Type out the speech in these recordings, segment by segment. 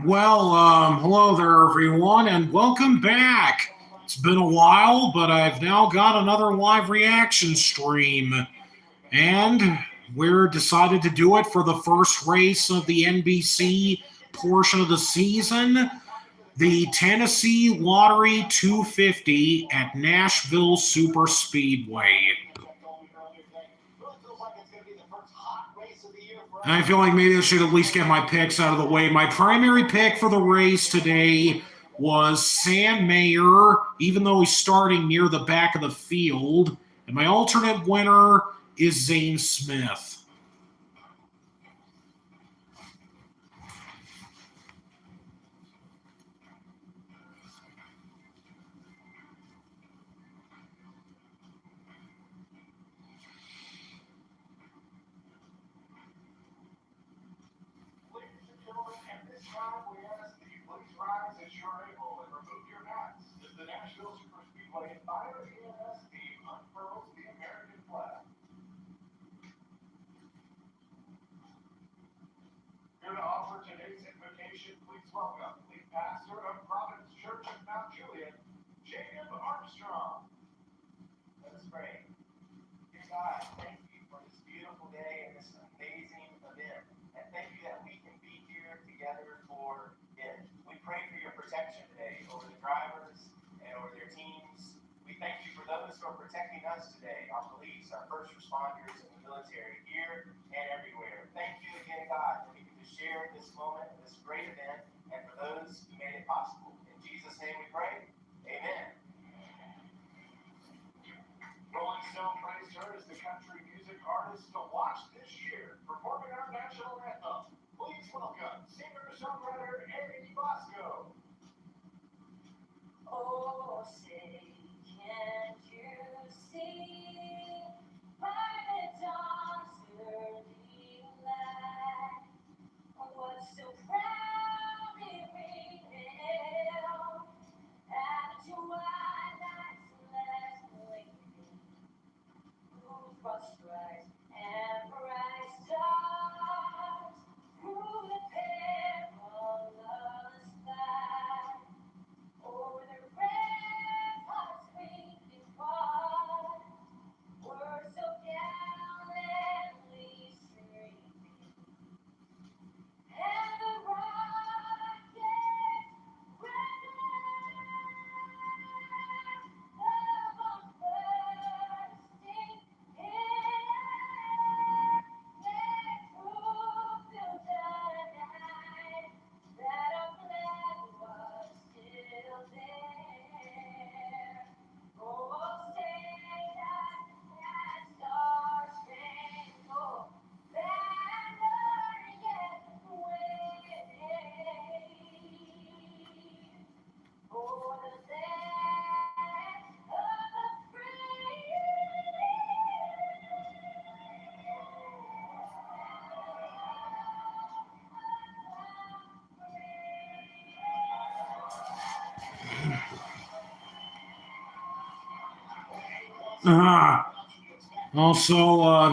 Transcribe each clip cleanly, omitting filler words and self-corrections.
Hello there, everyone, and welcome back. It's been a while, but I've now got another live reaction stream, and we're decided to do it for the first race of the NBC portion of the season, the Tennessee Lottery 250 at Nashville Superspeedway. I feel like maybe I should at least get my picks out of the way. My primary pick for the race today was Sam Mayer, even though he's starting near the back of the field. And my alternate winner is Zane Smith.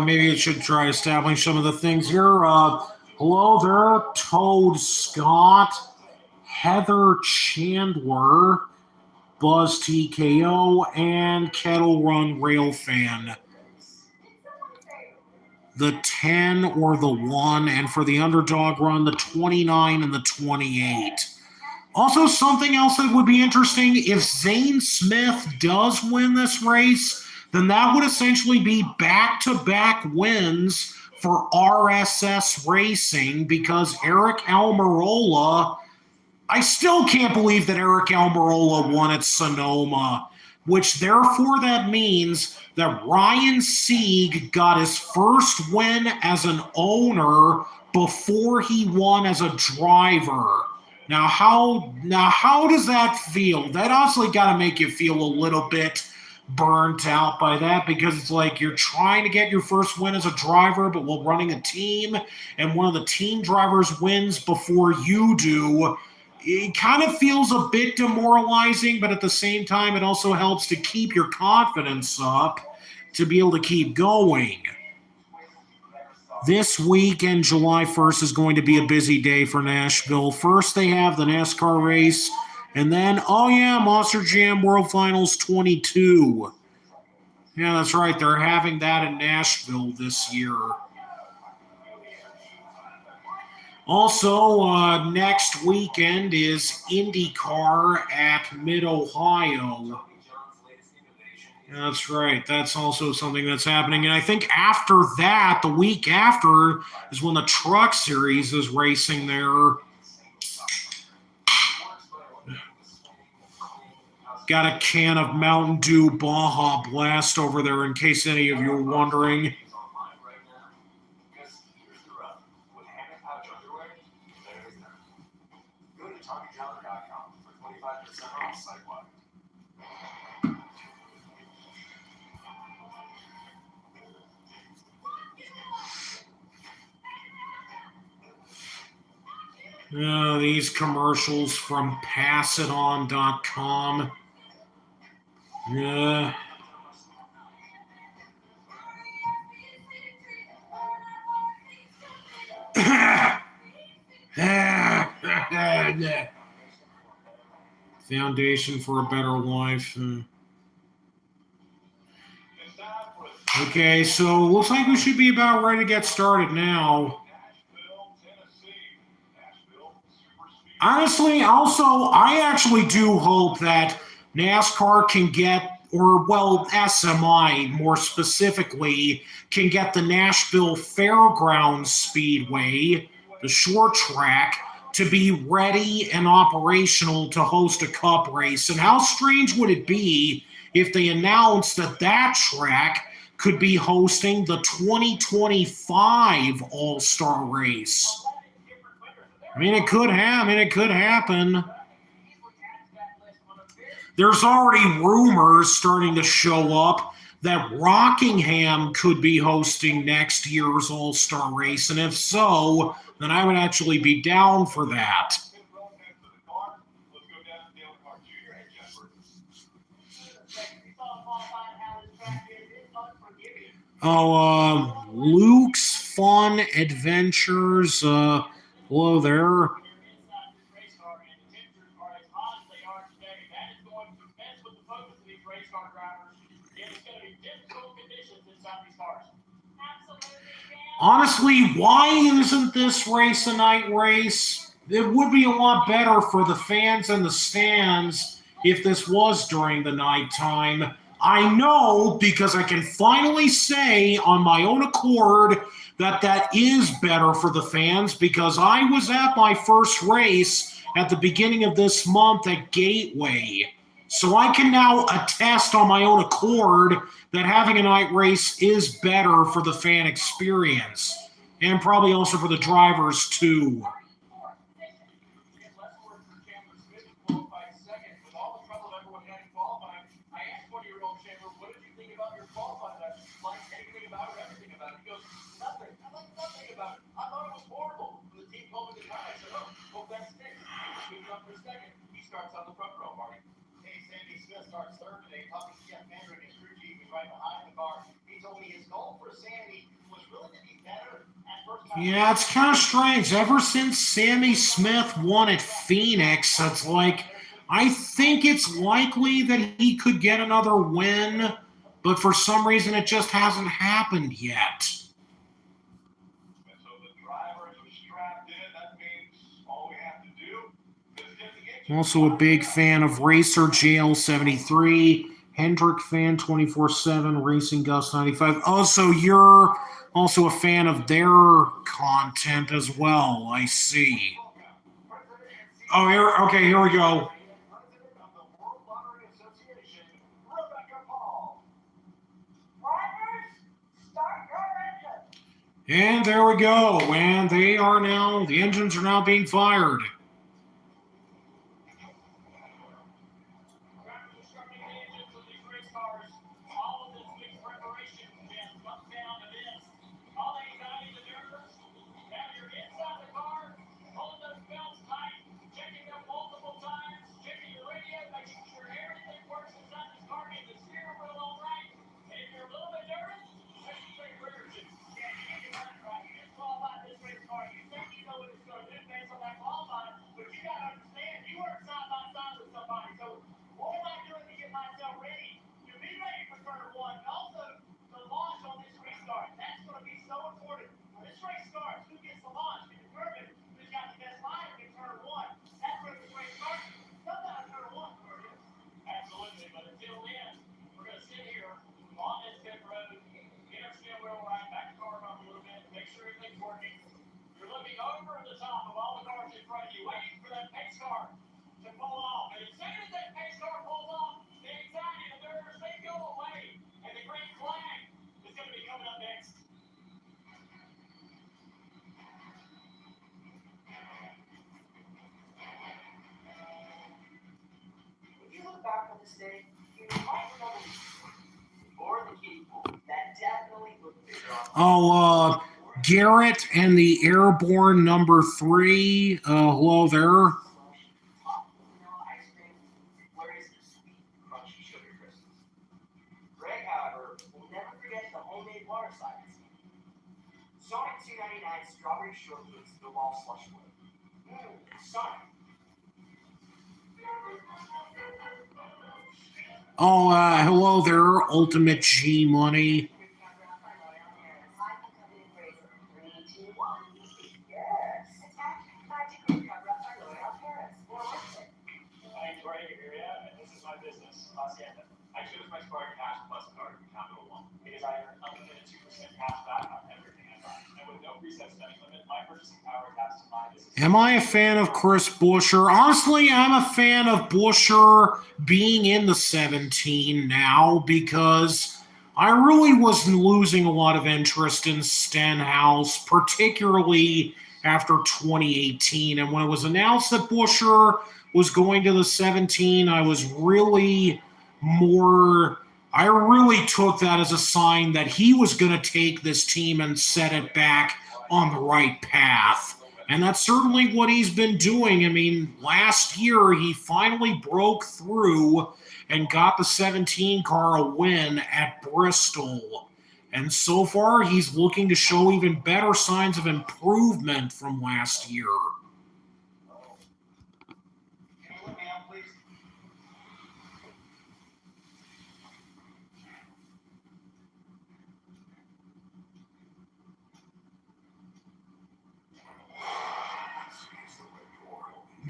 Maybe I should try establishing some of the things here. Hello there, Toad Scott, Heather Chandler, Buzz TKO, and Kettle Run Rail Fan. The 10 or the 1, and for the underdog run, the 29 and the 28. Also, something else that would be interesting, if Zane Smith does win this race, then that would essentially be back-to-back wins for RSS Racing, because Eric Almirola, I still can't believe that Eric Almirola won at Sonoma. which therefore that means that Ryan Sieg got his first win as an owner before he won as a driver. Now how does that feel? That honestly got to make you feel a little bit burnt out by that, because it's like you're trying to get your first win as a driver, but while running a team, and one of the team drivers wins before you do. It kind of feels a bit demoralizing, but at the same time, it also helps to keep your confidence up to be able to keep going. This weekend, July 1st, is going to be a busy day for Nashville. First, they have the NASCAR race, and then, oh yeah, Monster Jam World Finals 22. Yeah, that's right. They're having that in Nashville this year. Also, next weekend is IndyCar at Mid-Ohio. That's right. That's also something that's happening. And I think after that, the week after, is when the Truck Series is racing there. Got a can of Mountain Dew Baja Blast over there in case any of you are wondering. These commercials from passiton.com. Yeah. Foundation for a Better Life. Okay, so looks like we should be about ready to get started now. Honestly, also, I actually do hope that NASCAR can get, or well, SMI more specifically, can get the Nashville Fairgrounds Speedway, the short track, to be ready and operational to host a cup race. And how strange would it be if they announced that that track could be hosting the 2025 All-Star race? I mean, it could happen. It could happen. There's already rumors starting to show up that Rockingham could be hosting next year's All-Star race. And if so, then I would actually be down for that. Oh, Luke's Fun Adventures. Hello there. Honestly, why isn't this race a night race? It would be a lot better for the fans and the stands if this was during the nighttime. I know because I can finally say on my own accord that that is better for the fans, because I was at my first race at the beginning of this month at Gateway. So I can now attest on my own accord that having a night race is better for the fan experience, and probably also for the drivers too. Yeah, it's kind of strange. Ever since Sammy Smith won at Phoenix, it's like, I think it's likely that he could get another win, but for some reason it just hasn't happened yet. I'm also a big fan of Racer JL 73, Hendrick fan 24/7, Racing Gus 95. Also, you're also a fan of their content as well, I see. Oh, here we go. And there we go. And the engines are now being fired. Oh, Garrett and the airborne number 3. Hello there. Oh, hello there, Ultimate G Money. Am I a fan of Chris Buescher? Honestly, I'm a fan of Buescher being in the 17 now because I really was losing a lot of interest in Stenhouse, particularly after 2018. And when it was announced that Buescher was going to the 17, I really took that as a sign that he was going to take this team and set it back on the right path. And that's certainly what he's been doing. I mean, last year he finally broke through and got the 17 car a win at Bristol. And so far, he's looking to show even better signs of improvement from last year.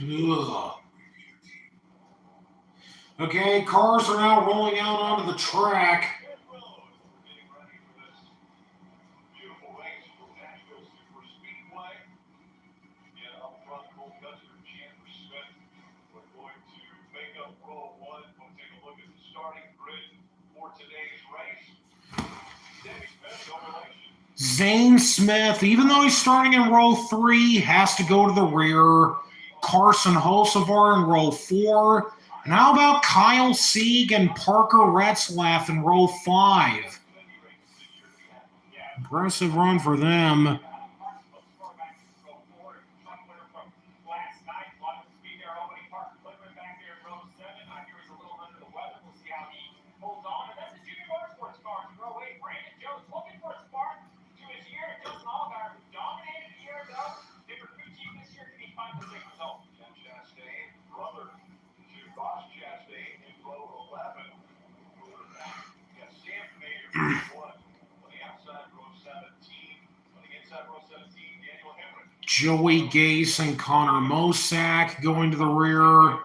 Ugh. Okay, cars are now rolling out onto the track. Zane Smith, even though he's starting in row 3, has to go to the rear. Carson Hocevar in row 4. And how about Kyle Sieg and Parker Retzlaff in row 5? Impressive run for them. Joey Gase and Connor Mosack going to the rear.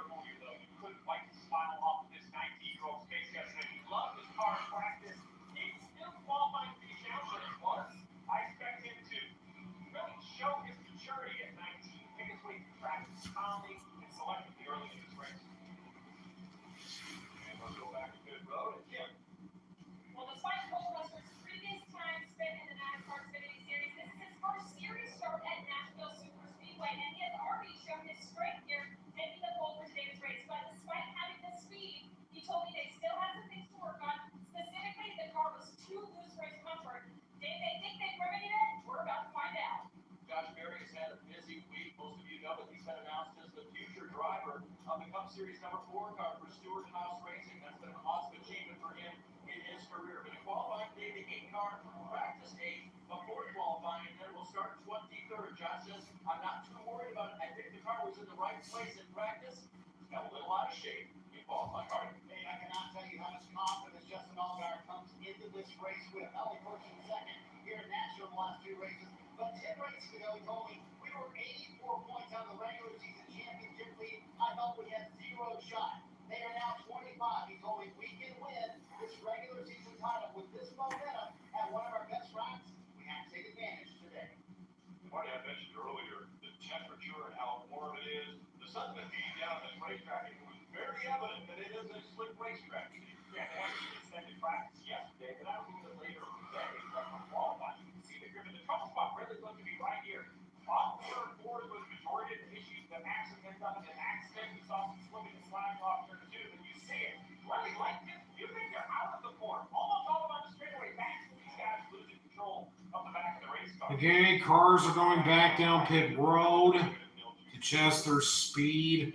Series number 4 car for Stewart House Racing. That's been an awesome achievement for him in his career. But in qualifying today, the 8-car practice 8 before qualifying, and then we'll start 23rd. Josh says, I'm not too worried about it. I think the car was in the right place in practice. It's got a little out of shape in qualifying. Hey, I cannot tell you how much confidence Justin Allgaier comes into this race with. Only first and second here in Nashville the last 2 races. But 10 races ago, he told me we were 84 points on the regular season championship lead. I thought we had 0 shot. They are now 25. He told me we can win this regular season title with this momentum at one of our best tracks. We have to take advantage today. Marty, I mentioned earlier the temperature and how warm it is. The sun's going to be down at this racetrack. It was very evident that it is a slick racetrack. Yeah, they actually extended practice yesterday, but that was a little bit later today. But from qualifying, you can see the grip in the trouble spot really going to be right here. Off turn 4 was the majority of the issues that accident done in an accident. You saw some slipping and sliding off turn 2, but you see it. Really like this. You think they're out of the corner. Almost all of the straightaway back. These guys losing control of the back of the race car. Okay, cars are going back down pit road to test their speed.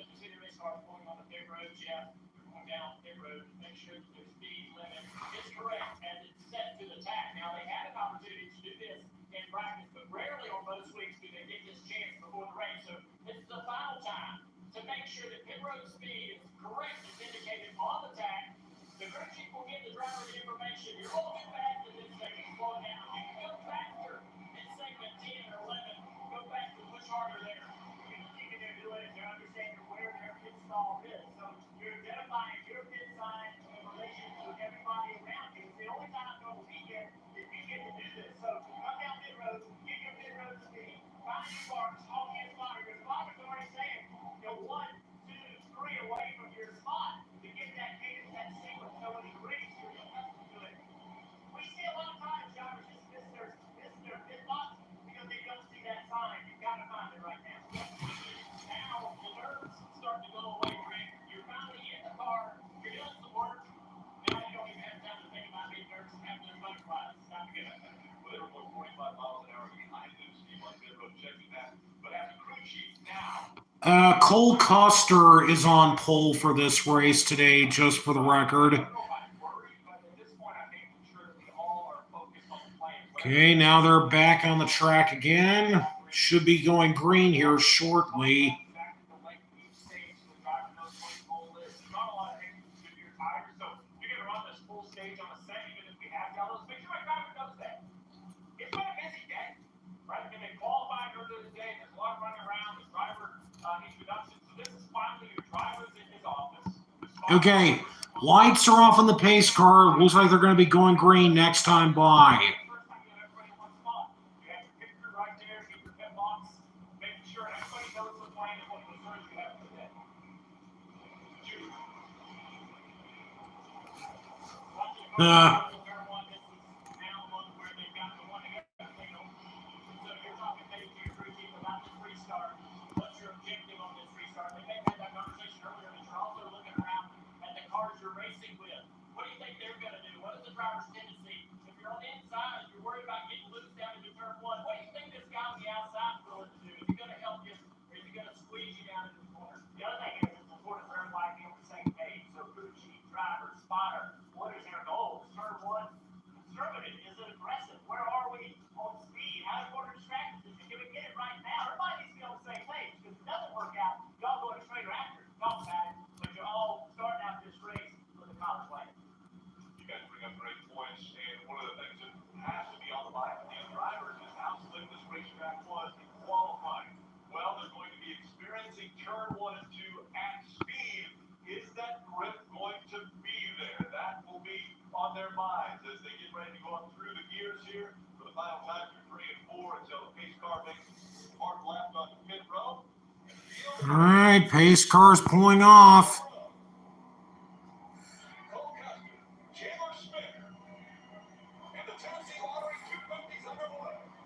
Make sure that pit road speed is correct as indicated on the tag. The crew chief will give the driver the information. You're all too fast in this segment. Slow down. You can go faster in segment 10 or 11. Go faster, push harder there. The key they're doing is they're understanding where their pit stall is. So you're identifying your pit sign in relation to everybody around you. It's the only time on the weekend that you get to do this. So come down pit road, get your pit road speed, find your marks, all your spotter. Your spotter's already saying, you know, 1, 2, 3 away from your spot to get that cadence, that sequence. So when you race, you're accustomed to it. We see a lot of times drivers just miss their pit box because they don't see that sign. You've got to find it right now. Now the nerves start to go away, Rick. You're finally in the car. You're doing some work. Now you don't even have time to think about being nervous and having those butterflies. It's time to get up there. Well, they were going 45 miles an hour behind them. Steve on pit road checking that. But as a crew chief now. Cole Custer is on pole for this race today, just for the record. Okay, now they're back on the track again. Should be going green here shortly. Okay, lights are off on the pace car. Looks like they're going to be going green next time by. All right, pace car's pulling off.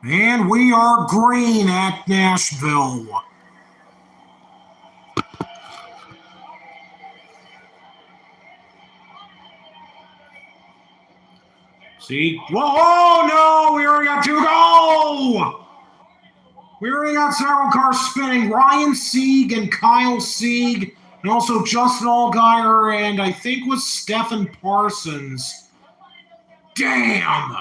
And we are green at Nashville. See? Whoa, no, we already got 2 go! We already got several cars spinning. Ryan Sieg and Kyle Sieg And also Justin Allgaier and I think was Stephen Parsons. Damn!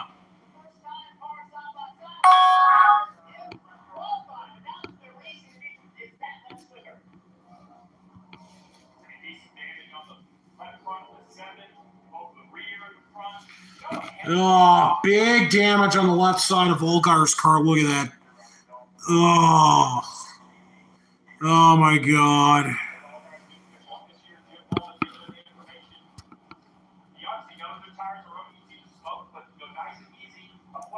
Oh, big damage on the left side of Allgaier's car. Look at that. Oh. Oh my God.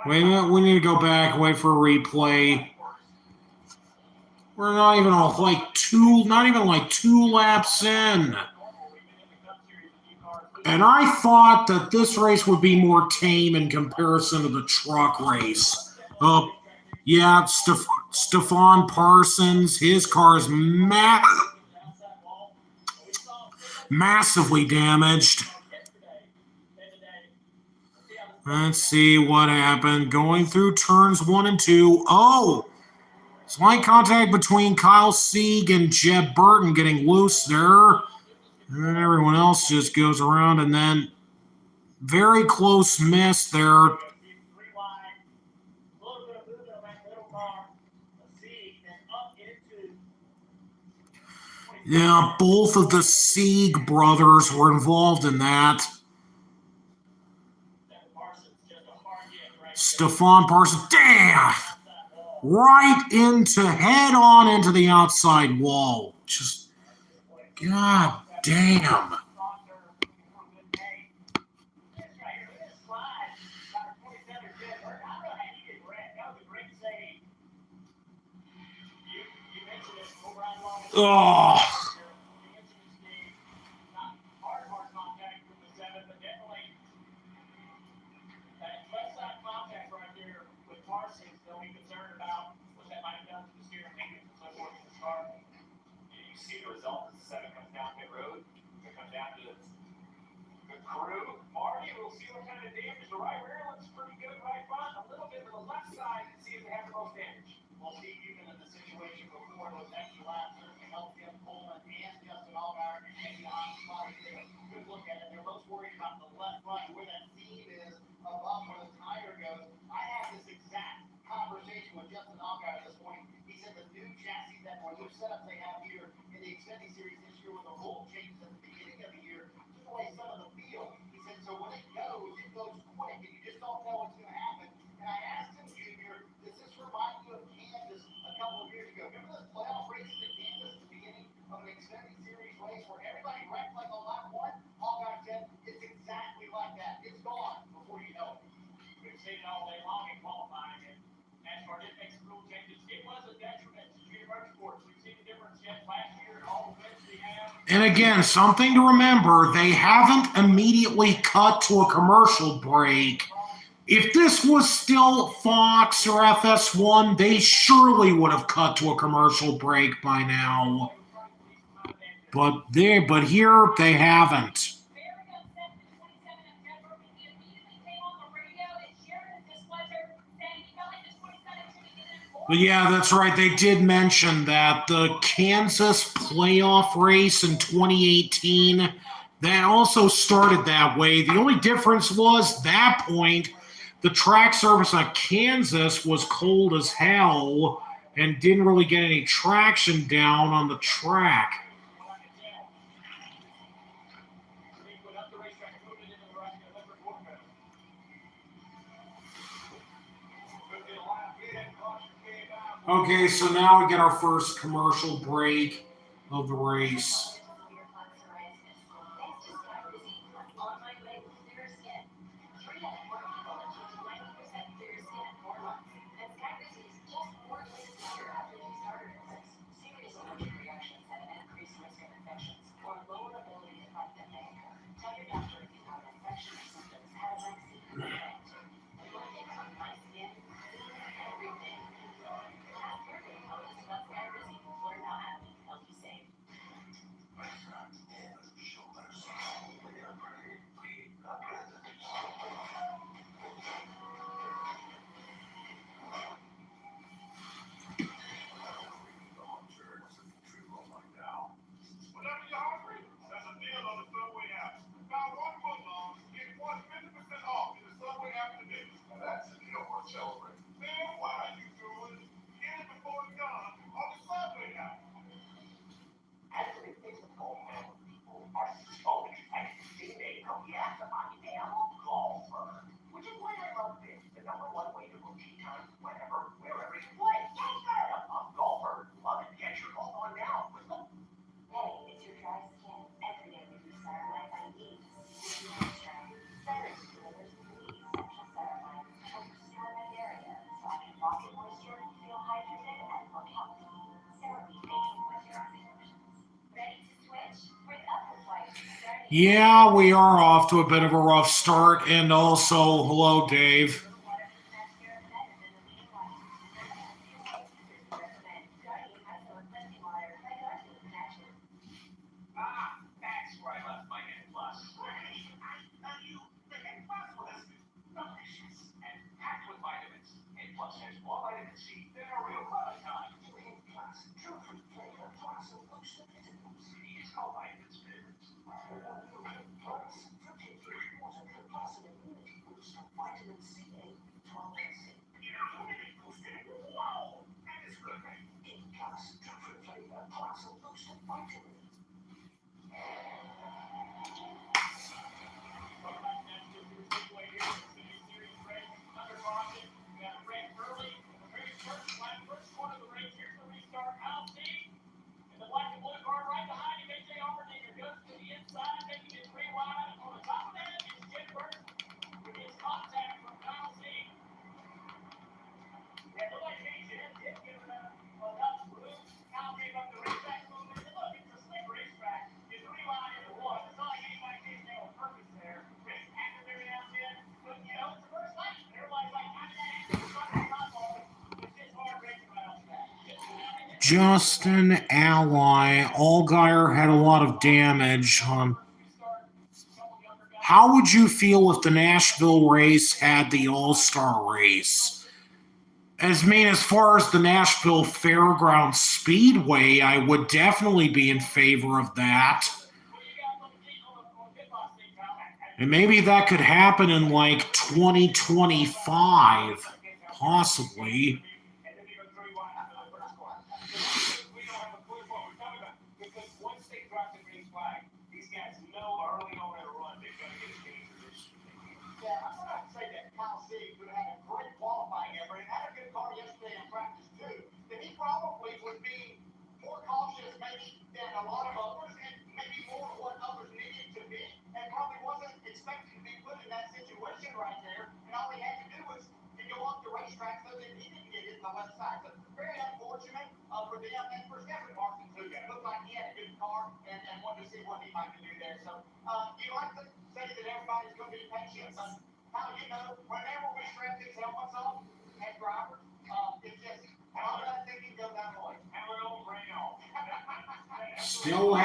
Wait a minute, we need to go back, wait for a replay. We're not even like two laps in. And I thought that this race would be more tame in comparison to the truck race. Yeah, Stephon Parsons, his car is massively damaged. Let's see what happened. Going through turns 1 and 2. Oh! Slight contact between Kyle Sieg and Jeb Burton getting loose there. And then everyone else just goes around, and then very close miss there. Yeah, both of the Sieg brothers were involved in that. Stephon Parsons, damn! Right head on into the outside wall. Just, God damn. Oh. Setup they have here in the Xfinity series this year with the rule changes at the beginning of the year to play some of the field. He said, so when it goes quick, and you just don't know what's going to happen. And I asked him, Junior, does this remind you of Kansas a couple of years ago? Remember those playoff races at Kansas at the beginning of an Xfinity series race where everybody wrecked like on lap 1? Allgaier said, it's exactly like that. It's gone before you know it. We've seen it all day long in qualifying, and NASCAR did make some rule changes. It was a detriment to junior motorsports. We've seen the difference yet last year and all the wins we have. And again, something to remember, they haven't immediately cut to a commercial break. If this was still Fox or FS1, they surely would have cut to a commercial break by now. But here they haven't. But yeah, that's right. They did mention that the Kansas playoff race in 2018, that also started that way. The only difference was that point, the track surface at Kansas was cold as hell and didn't really get any traction down on the track. Okay, so now we get our first commercial break of the race. Yeah, we are off to a bit of a rough start, and also, hello, Dave. That's where I left my N plus. Really? The N plus was delicious and packed with vitamins. N plus has more vitamin C than a real valentine. N plus, true fruit flavor plus a boost of vitamins. It's called vitamins favorites. Plus, fruity water plus an immunity boost of vitamin C and B12. Immunity boosted? Wow! That is good. N plus, true fruit flavor plus a boost of vitamins. Justin Ally, Allgaier had a lot of damage. How would you feel if the Nashville race had the All-Star race? As far as the Nashville Fairgrounds Speedway, I would definitely be in favor of that. And maybe that could happen in like 2025, possibly. Because once they drop the green flag, these guys know early on in a run they're going to get a dangerous. Yeah, I'm going to say that Kyle Sieg, who had a great qualifying effort and had a good car yesterday in practice too, that he probably would be more cautious maybe than a lot of others and maybe more of what others needed to be and probably wasn't expecting to be put in that situation right there. And all he had to do was to go up the racetrack so that he didn't get hit on the left side. So very unfortunate for them and for Stephen Martin too. It looked like he had a good car and wanted to see what he might do there. So you like to say that everybody's going to be patient, but how whenever we strap these helmets on as drivers, it's just all that thinking goes down the way. Still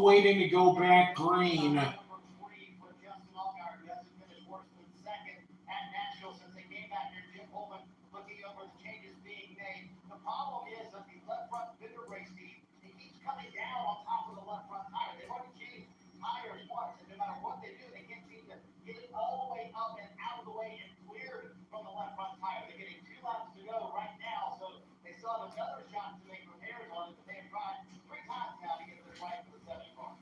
waiting to go back green. For Justin Allgaier, who hasn't finished worse than second at Nashville since they came back here. Jim Pullman looking over the changes being made. The problem is that the left front fender race speed, he keeps coming down on top of the left front tire. They've already changed tires once, and no matter what they do, they can't seem to get it all the way up and out of the way and cleared from the left front tire. They're getting 2 laps to go right now, so they still have another shot to make repairs on it, but they have tried 3 times now to get this right for the 7 car.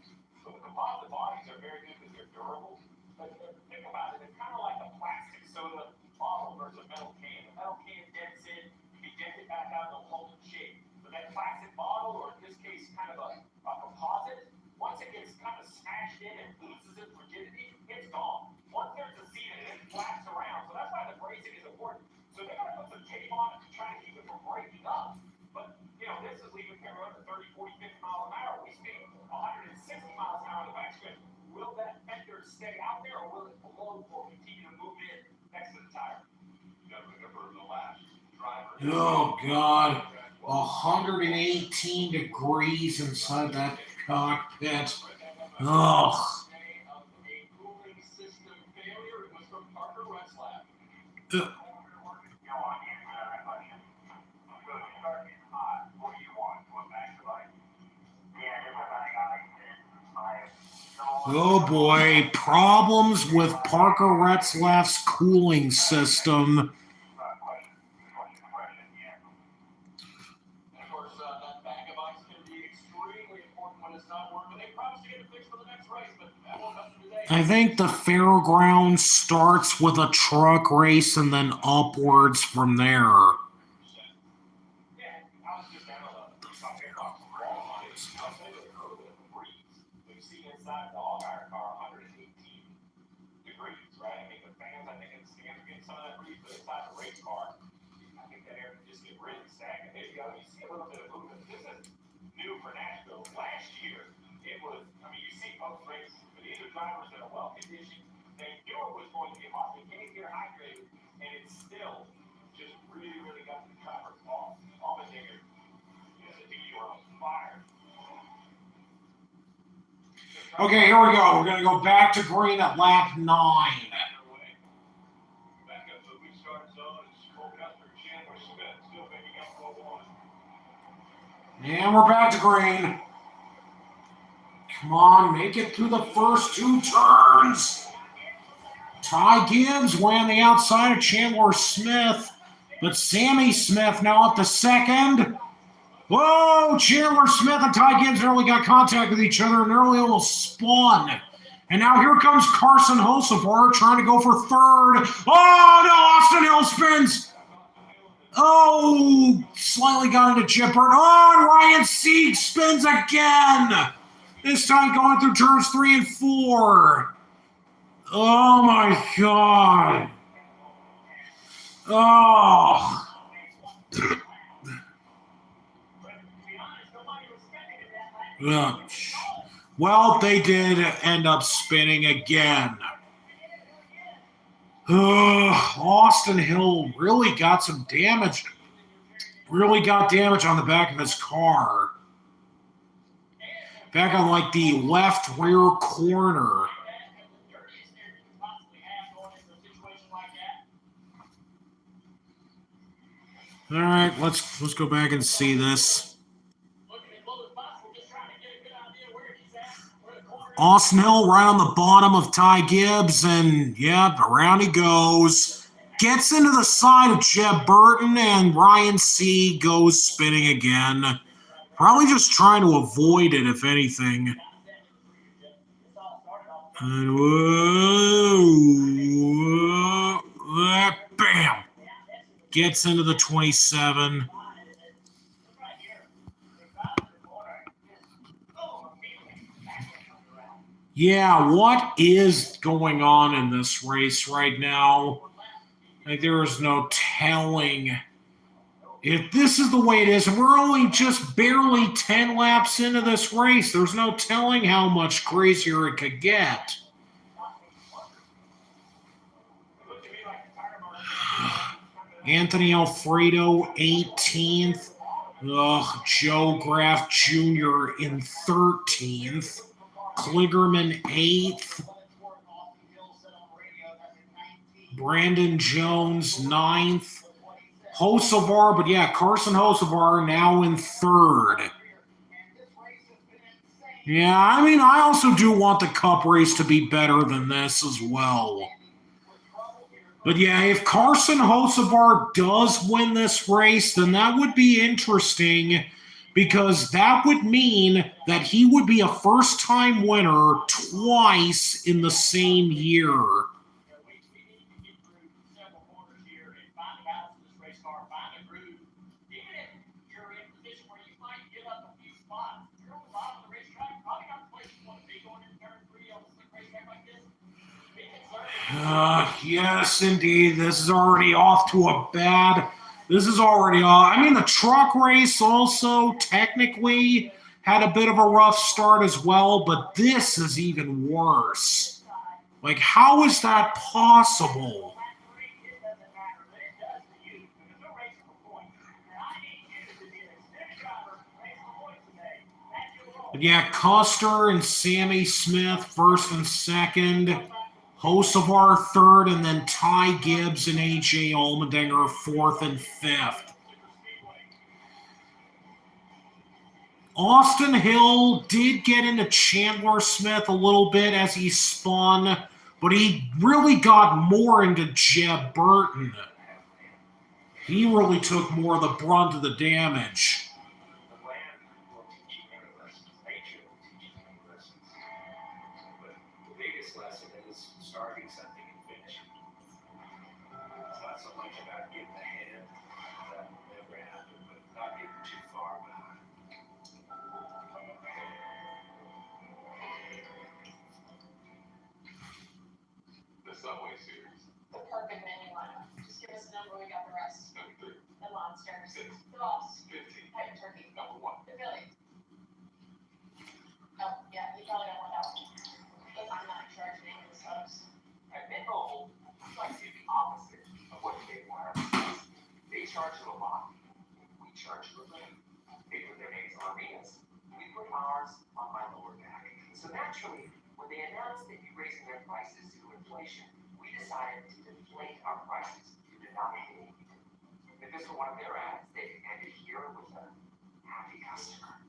So the composite bodies are very good because they're durable. But think about it, it's kind of like a plastic soda bottle versus a metal can. The metal can dents in, you can dent it back out, it'll hold its shape. But that plastic bottle, or in this case, kind of a composite, once it gets kind of smashed in and loses its rigidity, it's gone. Once there's a seat, it flaps around. So that's why the bracing is important. So they're going to put some tape on it to try to keep it from breaking up. But, this is leaving Cameron at 30, 40, 50 miles an hour. We speed 160 miles an hour on the backswing. Will that fender stay out there, or will it blow or continue to move in next to the tire? You got to remember the last driver. Oh, God. 118 degrees inside that cockpit. Ugh. A cooling system failure. It was from Parker Retzlaff. Oh boy, problems with Parker Retzlaff's cooling system. Of course, that bag of ice can be extremely important when it's not working. They promised to get it fixed for the next race, but that won't come today. I think the fairground starts with a truck race and then upwards from there. Yeah, I was just down on the box wall. I'll say there's a little bit of a breeze. We see inside the Allgaier car 118 degrees, right? I mean, the fans, I think, in the stands are getting some of that breeze, but inside the race car, I think that air can just get really stagnant. There you go. You see a little bit of movement. This is new for Nashville. Last year, it was, you see both races, but well conditioned. They knew it was going to be hot. They came here hydrated, and it still just really got the cover off. Allmendinger is a DU on fire. Okay, here we go. We're going to go back to green at lap 9. Back up to the restart zone. It's Cole Custer and Chandler Smith still making up for one. And we're back to green. Come on, make it through the first 2 turns. Ty Gibbs way on the outside of Chandler Smith, but Sammy Smith now up to second. Whoa, Chandler Smith and Ty Gibbs nearly got contact with each other and nearly almost spun. And now here comes Carson Hocevar trying to go for third. Oh, no, Austin Hill spins. Oh, slightly got into Chip Burton. Oh, and Ryan Sieg spins again. This time going through turns 3 and 4. Oh, my God. Oh. Well, they did end up spinning again. Austin Hill really got some damage. Really got damage on the back of his car. Back on like the left rear corner. All right, let's go back and see this. Austin Hill right on the bottom of Ty Gibbs, and yeah, around he goes. Gets into the side of Jeb Burton, and Ryan C. goes spinning again. Probably just trying to avoid it, if anything. And bam! Gets into the 27. Yeah, what is going on in this race right now? Like, there is no telling if this is the way it is. And we're only just barely 10 laps into this race. There's no telling how much crazier it could get. Anthony Alfredo, 18th. Joe Graff Jr. in 13th. Kligerman, 8th. Brandon Jones, 9th. Hocevar, but yeah, Carson Hocevar now in 3rd. Yeah, I mean, I also do want the Cup race to be better than this as well. But yeah, if Carson Hocevar does win this race, then that would be interesting because that would mean that he would be a first-time winner twice in the same year. Yes, indeed. This is already off to a bad. This is already off. I mean, the truck race also technically had a bit of a rough start as well, but this is even worse. Like, how is that possible? But yeah, Custer and Sammy Smith first and second. Hocevar 3rd, and then Ty Gibbs and A.J. Allmendinger 4th and 5th. Austin Hill did get into Chandler Smith a little bit as he spun, but he really got more into Jeb Burton. He really took more of the brunt of the damage. Starting something and finishing. It's not so much about getting ahead. That will never happen, but not getting too far behind. The Subway Series. The perfect menu lineup. Just give us a number, we got the rest. Number 3. The lobster. 6. The boss. 15. Pepper turkey. Number 1. The Philly. Oh, yeah, you probably don't want that one. Because I'm not in charge of any of this stuff. charge you a lot. We charge you a little. They put their names on arenas. We put ours on my lower back. So naturally, when they announced they'd be raising their prices due to inflation, we decided to deflate our prices due to not paying. Because for one of their ads, they ended here with a happy customer.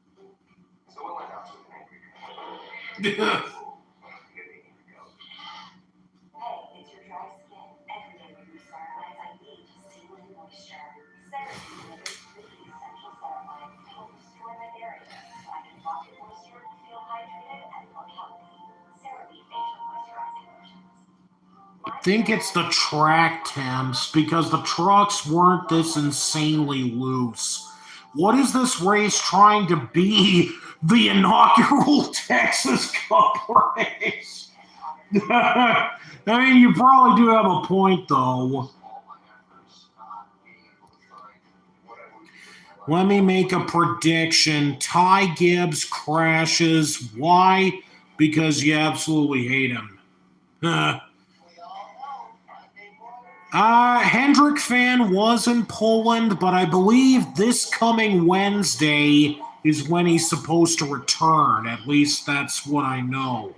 So we'll end up with an angry customer. Here they need to go. Hey, it's your dry skin. Every day we use ceramides I need to seal in moisture. CeraVe delivers 3 essential ceramides to help restore my barrier so I can lock in moisture, feel hydrated, and look healthy. CeraVe facial moisturizing lotions. I think it's the track temps because the trucks weren't this insanely loose. What is this race trying to be? The inaugural Texas Cup race? I mean, you probably do have a point, though. Let me make a prediction. Ty Gibbs crashes. Why? Because you absolutely hate him. Hendrick fan was in Poland, but I believe this coming Wednesday is when he's supposed to return. At least that's what I know.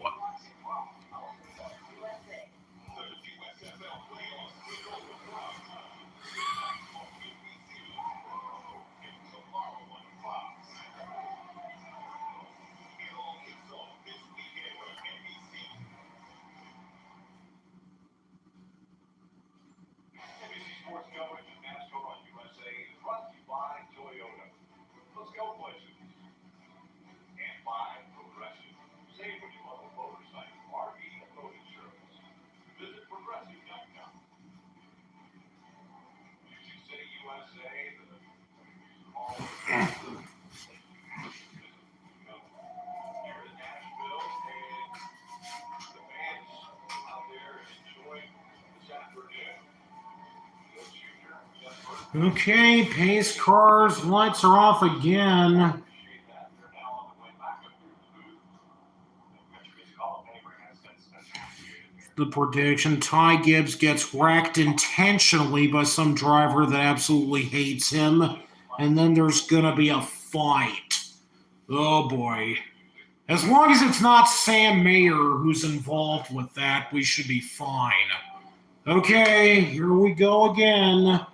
NBC Sports coverage of NASCAR on USA is brought to you by Toyota. Let's go places. And by Progressive. Save when you love a motorcycle, RV, and boat insurance. Visit Progressive.com. Music City, USA, here in Nashville, and the fans out there enjoying this afternoon. Okay, pace cars, lights are off again. The prediction, Ty Gibbs gets wrecked intentionally by some driver that absolutely hates him, and then there's going to be a fight. Oh boy. As long as it's not Sam Mayer who's involved with that, we should be fine. Okay, here we go again.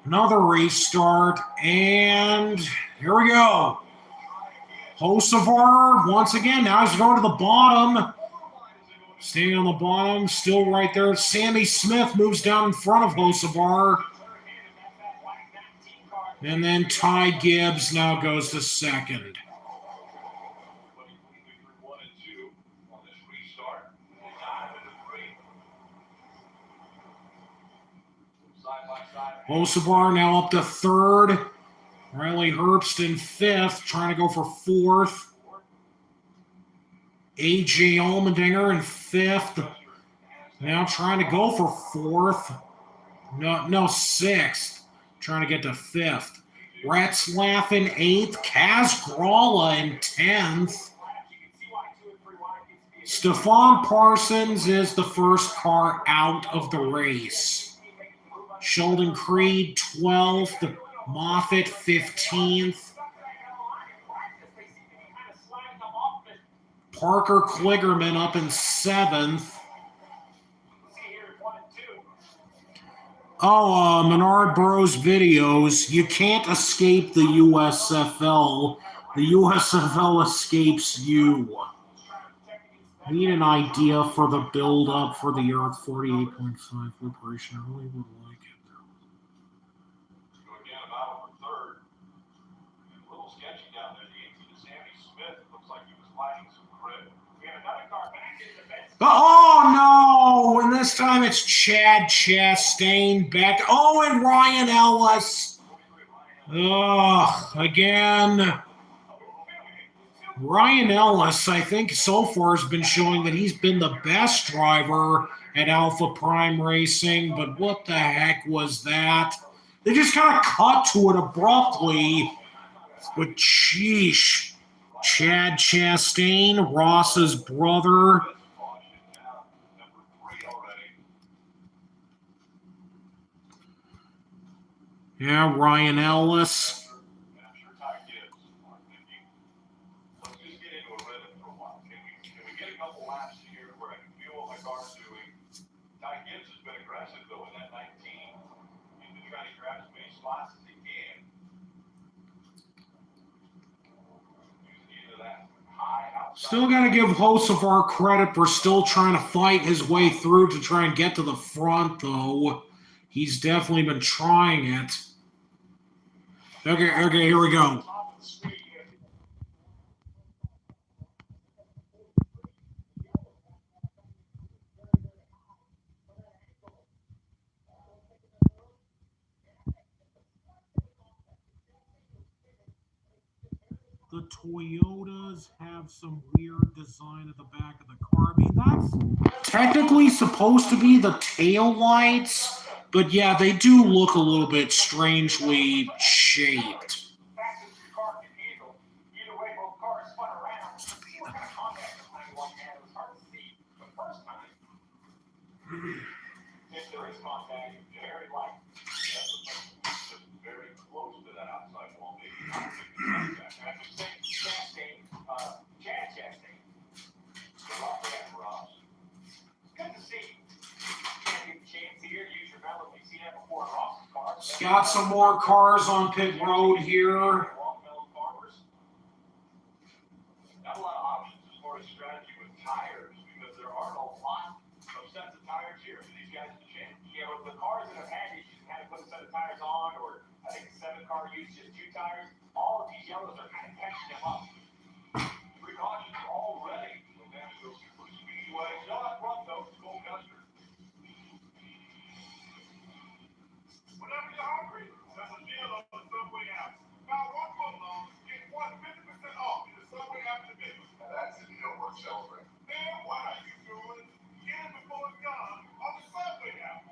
Another race start, and here we go. Hocevar, once again, now he's going to the bottom. Staying on the bottom, still right there. Sammy Smith moves down in front of Hocevar. And then Ty Gibbs now goes to second. Hocevar now up to third. Riley Herbst in fifth, trying to go for fourth. A.J. Allmendinger in fifth. Now trying to go for fourth. No, sixth. Trying to get to fifth. Retzlaff in eighth. Kaz Gralla in 10th. Stephon Parsons is the first car out of the race. Sheldon Creed, 12th. Moffitt, 15th. Parker Kligerman up in 7th. Menard Bros videos. You can't escape the USFL. The USFL escapes you. Need an idea for the build-up for the Earth 48.5 Liberation. I really would like it. Again, about over third. A little sketchy down there. The 18 to Sammy Smith. Looks like he was lighting some grip. We have another car back in the fence. Oh, no! And this time it's Chad Chastain back. Oh, and Ryan Ellis. Again. Ryan Ellis, I think so far has been showing that he's been the best driver at Alpha Prime Racing, but what the heck was that? They just kind of cut to it abruptly. But sheesh. Chad Chastain, Ross's brother. Yeah, Ryan Ellis. And I'm sure Ty Gibbs are thinking, let's just get into a rhythm for a while. Can we get a couple laps here where I can feel what my car's doing? Ty Gibbs has been aggressive though in that 19. He's been trying to grab as many spots as he can. Using either that high outside. Still got to give Hocevar credit for still trying to fight his way through to try and get to the front, though. He's definitely been trying it. Okay, here we go. The Toyotas have some weird design at the back of the car. I mean, that's technically supposed to be the tail lights, but yeah, they do look a little bit strangely shaped. If there is contact, very light. Just very close to that outside wall, maybe not 50 contact. And I just think Chad Chastain, the Lafayette Ross. Good to see. You can't get a chance here. Use your melon. We've seen that before in Ross's car. Got some more cars on pit road here. Long melon farmers. Not a lot of options as far as strategy with tires because there aren't a lot of sets of tires here for these guys to change. You know, the cars that have had issues kind of put a set of tires on, or I think the 7-car used just 2 tires. All of these yellows are kind of catching them up. Precautions already from Nashville Super Speedway. Still up front though, Cole Custer. Whenever you're hungry, there's a deal on the Subway app. Now one foot long, get 50% off in the Subway app today. Now that's a deal worth celebrating. Man, what are you doing? Get it before it's gone on the Subway app.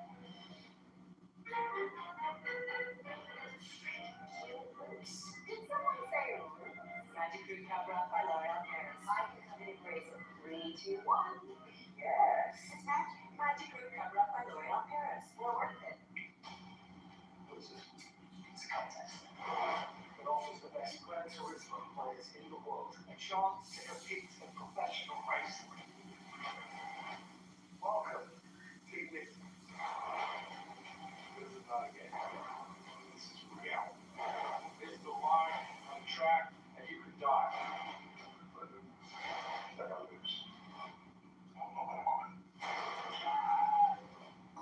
Did someone say Magic Fruit Cover Up by L'Oreal Paris? I can have it in grades of 3, 2, 1. Yes. It's Magic Fruit Cover Up by L'Oreal Paris. More worth it. It's a contest. But also the best Gran Turismo players in the world. A chance to compete in professional racing. Welcome to this. This is not a game. This is reality. This is the line on the track, and you could die. But they're gonna lose.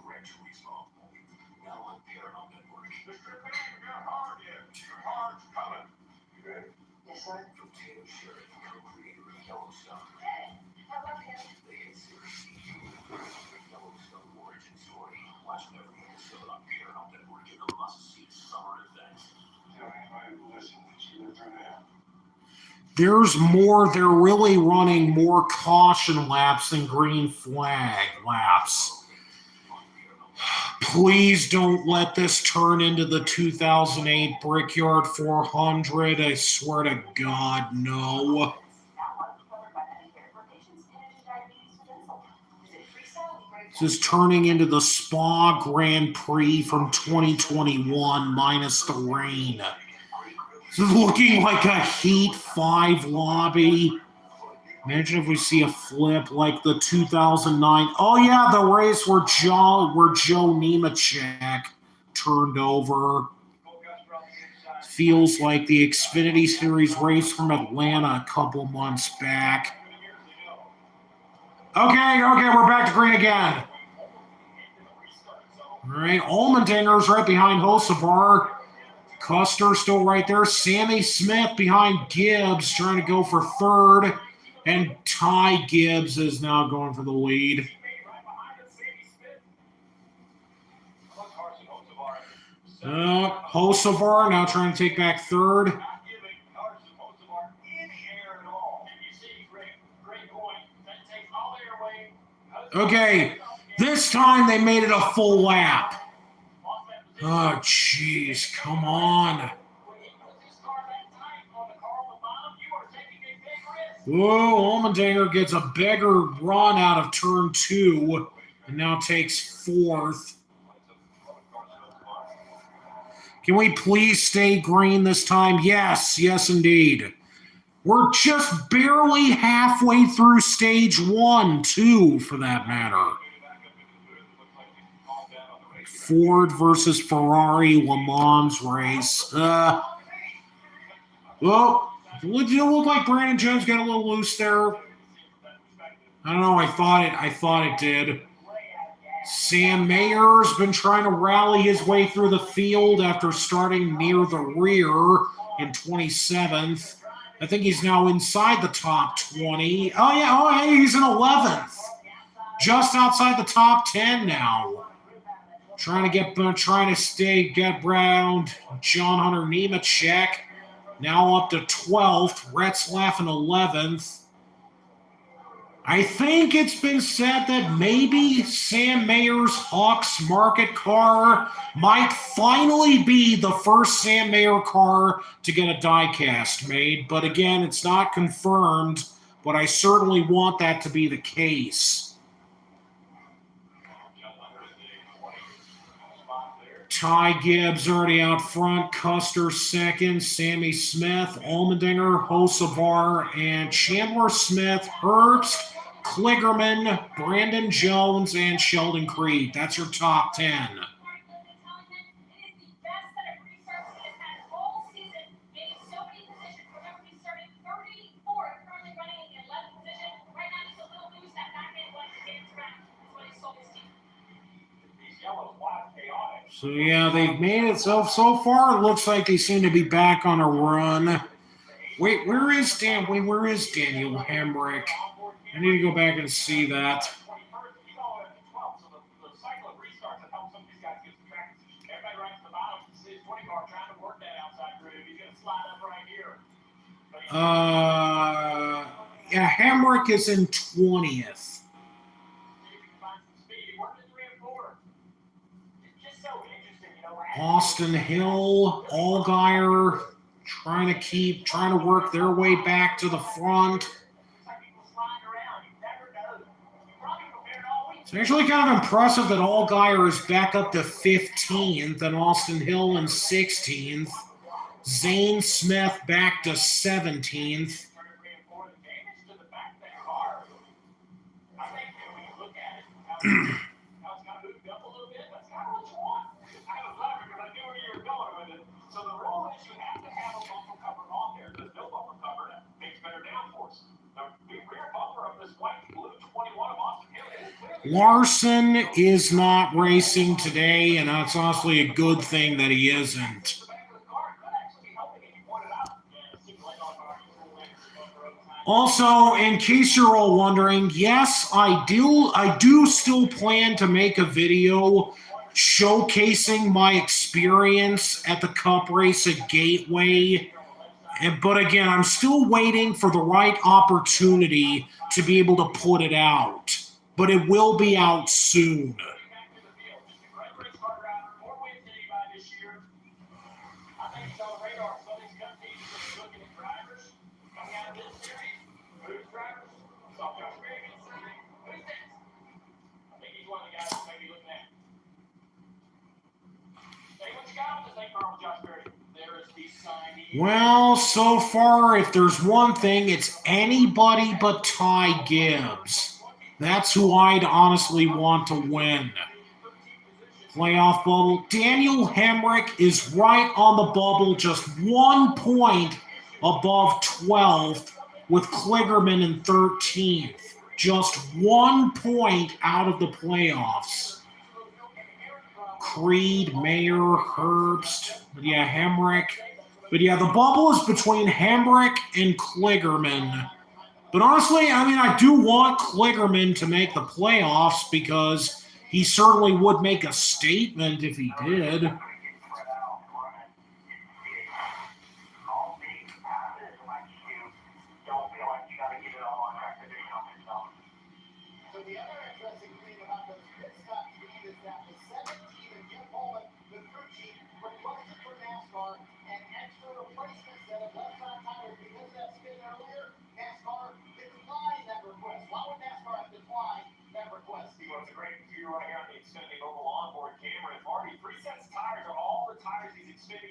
Gran Turismo. Now on Paramount Network. Mr. Bang, you're hard here. Your hard's coming. You ready? Yes, sir. From Taylor Sheridan, co-creator of Yellowstone. Hey, I love him. The hit series Yellowstone origin story. Watch every episode on Paramount Network in the must-see summer event. Tell anybody who listens that you live through that. There's more. They're really running more caution laps than green flag laps. Please don't let this turn into the 2008 Brickyard 400. I swear to God, no. This is turning into the Spa Grand Prix from 2021 minus the rain. This is looking like a Heat 5 lobby. Imagine if we see a flip like the 2009. Oh yeah, the race where Joe Nemechek turned over. Feels like the Xfinity Series race from Atlanta a couple months back. Okay, we're back to green again. All right, Allmendinger's right behind Hocevar. Custer still right there. Sammy Smith behind Gibbs trying to go for third. And Ty Gibbs is now going for the lead. Hocevar now trying to take back third. Okay, this time they made it a full lap. Oh, jeez, come on. Whoa, Allmendinger gets a bigger run out of turn 2 and now takes fourth. Can we please stay green this time? Yes, yes, indeed. We're just barely halfway through stage 1, 2, for that matter. Ford versus Ferrari Le Mans race. Well, it look like Brandon Jones got a little loose there. I don't know. I thought it did. Sam Mayer's been trying to rally his way through the field after starting near the rear in 27th. I think he's now inside the top 20. Oh, hey, he's in 11th. Just outside the top 10 now. Trying to get around John Hunter Nemechek. Now up to 12th. Retzlaff in 11th. I think it's been said that maybe Sam Mayer's Hawks Market car might finally be the first Sam Mayer car to get a diecast made. But again, it's not confirmed, but I certainly want that to be the case. Ty Gibbs already out front, Custer second, Sammy Smith, Allmendinger, Hocevar, and Chandler Smith, Herbst, Kligerman, Brandon Jones, and Sheldon Creed. That's your top 10. So, yeah, they've made it so far. It looks like they seem to be back on a run. Wait, where is Daniel Hemrick? I need to go back and see that. Yeah, Hemrick is in 20th. Austin Hill, Allgaier, trying to work their way back to the front. It's actually kind of impressive that Allgaier is back up to 15th and Austin Hill in 16th. Zane Smith back to 17th. Larson is not racing today, and that's honestly a good thing that he isn't. Also, in case you're all wondering, yes, I do still plan to make a video showcasing my experience at the Cup race at Gateway. But again, I'm still waiting for the right opportunity to be able to put it out. But it will be out soon. Well, so far, if there's one thing, it's anybody but Ty Gibbs. That's who I'd honestly want to win. Playoff bubble. Daniel Hemrick is right on the bubble, just 1 point above 12th, with Kligerman in 13th. Just 1 point out of the playoffs. Creed, Mayer, Herbst, Hemrick. But yeah, the bubble is between Hemrick and Kligerman. But honestly, I do want Kligerman to make the playoffs because he certainly would make a statement if he did. It's a great view right here on the Xfinity mobile onboard camera. It's already 3 sets of tires on all the tires these Xfinity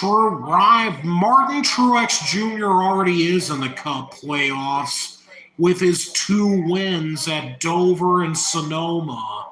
Martin Truex Jr. already is in the Cup playoffs with his 2 wins at Dover and Sonoma.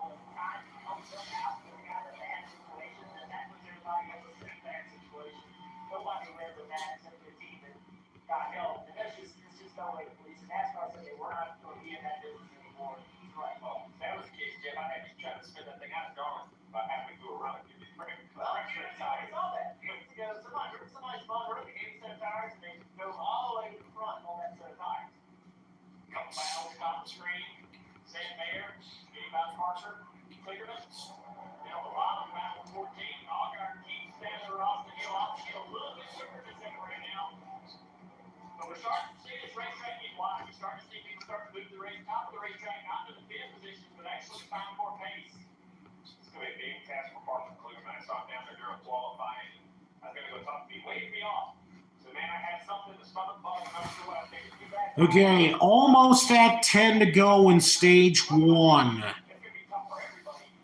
Okay, almost at 10 to go in stage 1.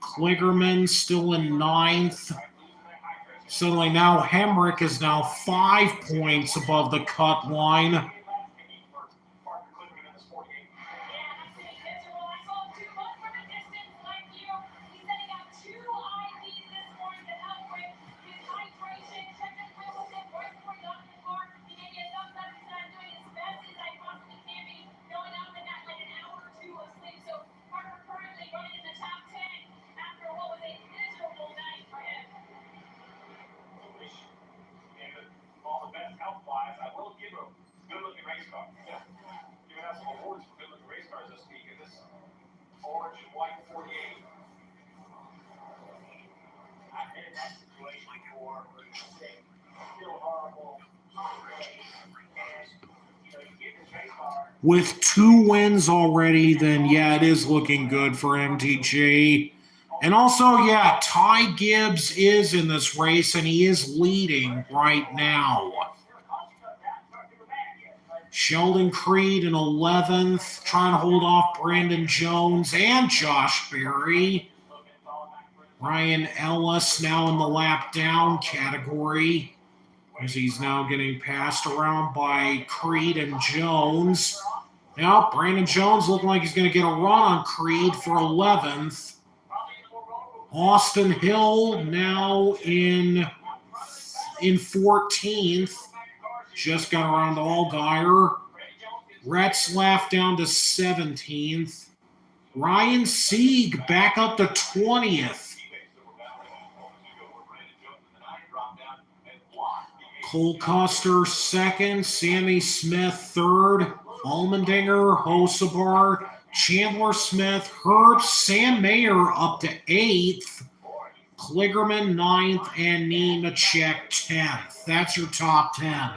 Kligerman still in 9th. Suddenly now Hemrick is now 5 points above the cut line. With 2 wins already, then yeah, it is looking good for MTJ. And also, yeah, Ty Gibbs is in this race, and he is leading right now. Sheldon Creed in 11th, trying to hold off Brandon Jones and Josh Berry. Ryan Ellis now in the lap down category, as he's now getting passed around by Creed and Jones. Now, Brandon Jones looking like he's going to get a run on Creed for 11th. Austin Hill now in 14th. Just got around to Allgaier. Retzlaff down to 17th. Ryan Sieg back up to 20th. Cole Custer 2nd. Sammy Smith 3rd. Allmendinger, Hocevar, Chandler Smith, Herbst, Sam Mayer up to 8th. Kligerman 9th, and Nemechek 10th. That's your top 10.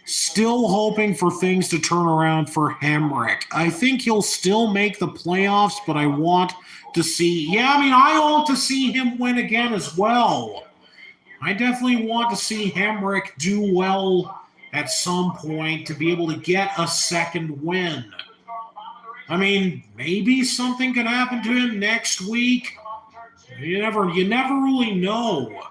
Still hoping for things to turn around for Hemrick. I think he'll still make the playoffs, but I want to see, I want to see him win again as well. I definitely want to see Hemrick do well at some point to be able to get a second win. I mean, maybe something could happen to him next week. You never really know.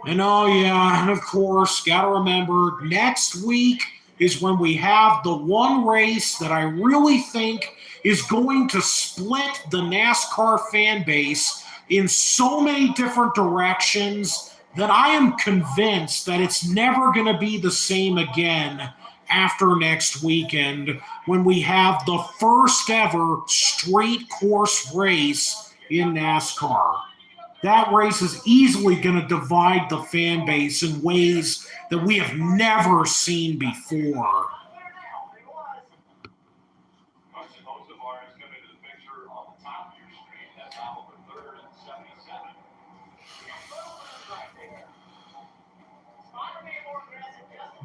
And and of course, got to remember, next week is when we have the one race that I really think is going to split the NASCAR fan base in so many different directions that I am convinced that it's never going to be the same again after next weekend when we have the first ever straight course race in NASCAR. That race is easily going to divide the fan base in ways that we have never seen before.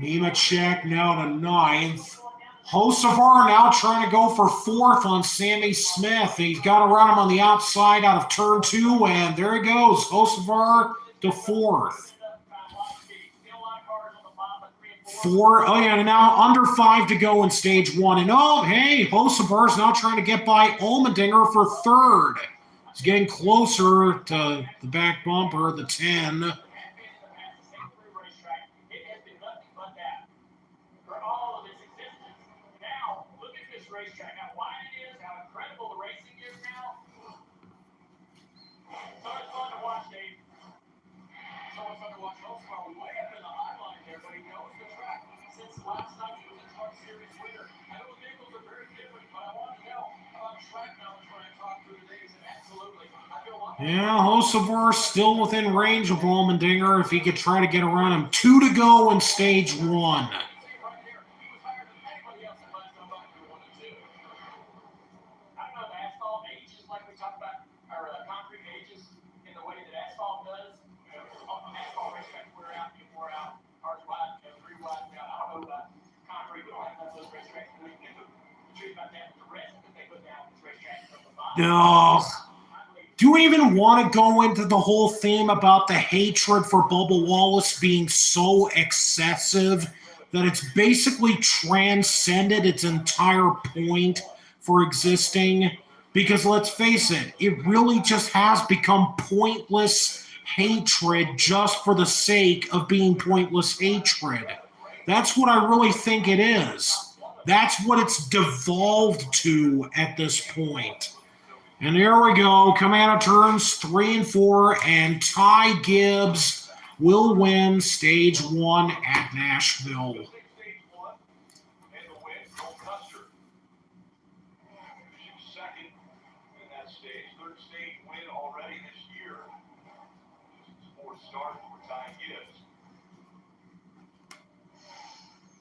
Nemechek now to 9th. Hocevar now trying to go for 4th on Sammy Smith. He's got to run him on the outside out of turn 2, and there he goes. Hocevar to 4th. And now under 5 to go in stage 1. And Hocevar's now trying to get by Allmendinger for 3rd. He's getting closer to the back bumper, the 10. It has been nothing but that for all of its existence. Now, look at this racetrack, how wide it is, how incredible the racing is now. So much fun to watch, Dave. So much fun to watch. Oswald way up in the highline there, but he knows the track. Since last night he was a Truck Series winner. I know the vehicles are very different, but I want to know about track knowledge when I talk through the days, and absolutely. I feel a lot more. Yeah, Hocevar still within range of Allmendinger if he could try to get around him. 2 to go in stage 1. See right there, he was higher than anybody else in last time up through 1 and 2. I don't know if asphalt ages like we talk about, or concrete ages in the way that asphalt does. Asphalt racetracks wear out, get wore out, cars wide, 3 wide. I don't know about concrete, but I know those racetracks really get the truth about that. The rest that they put down this racetrack from the bottom. No. Do you even want to go into the whole theme about the hatred for Bubba Wallace being so excessive that it's basically transcended its entire point for existing? Because let's face it, it really just has become pointless hatred just for the sake of being pointless hatred. That's what I really think it is. That's what it's devolved to at this point. And here we go, coming out of turns 3 and 4, and Ty Gibbs will win stage 1 at Nashville. Stage 1, and the win, Cole Custer. She was second in that stage. Third stage win already this year. Fourth start for Ty Gibbs.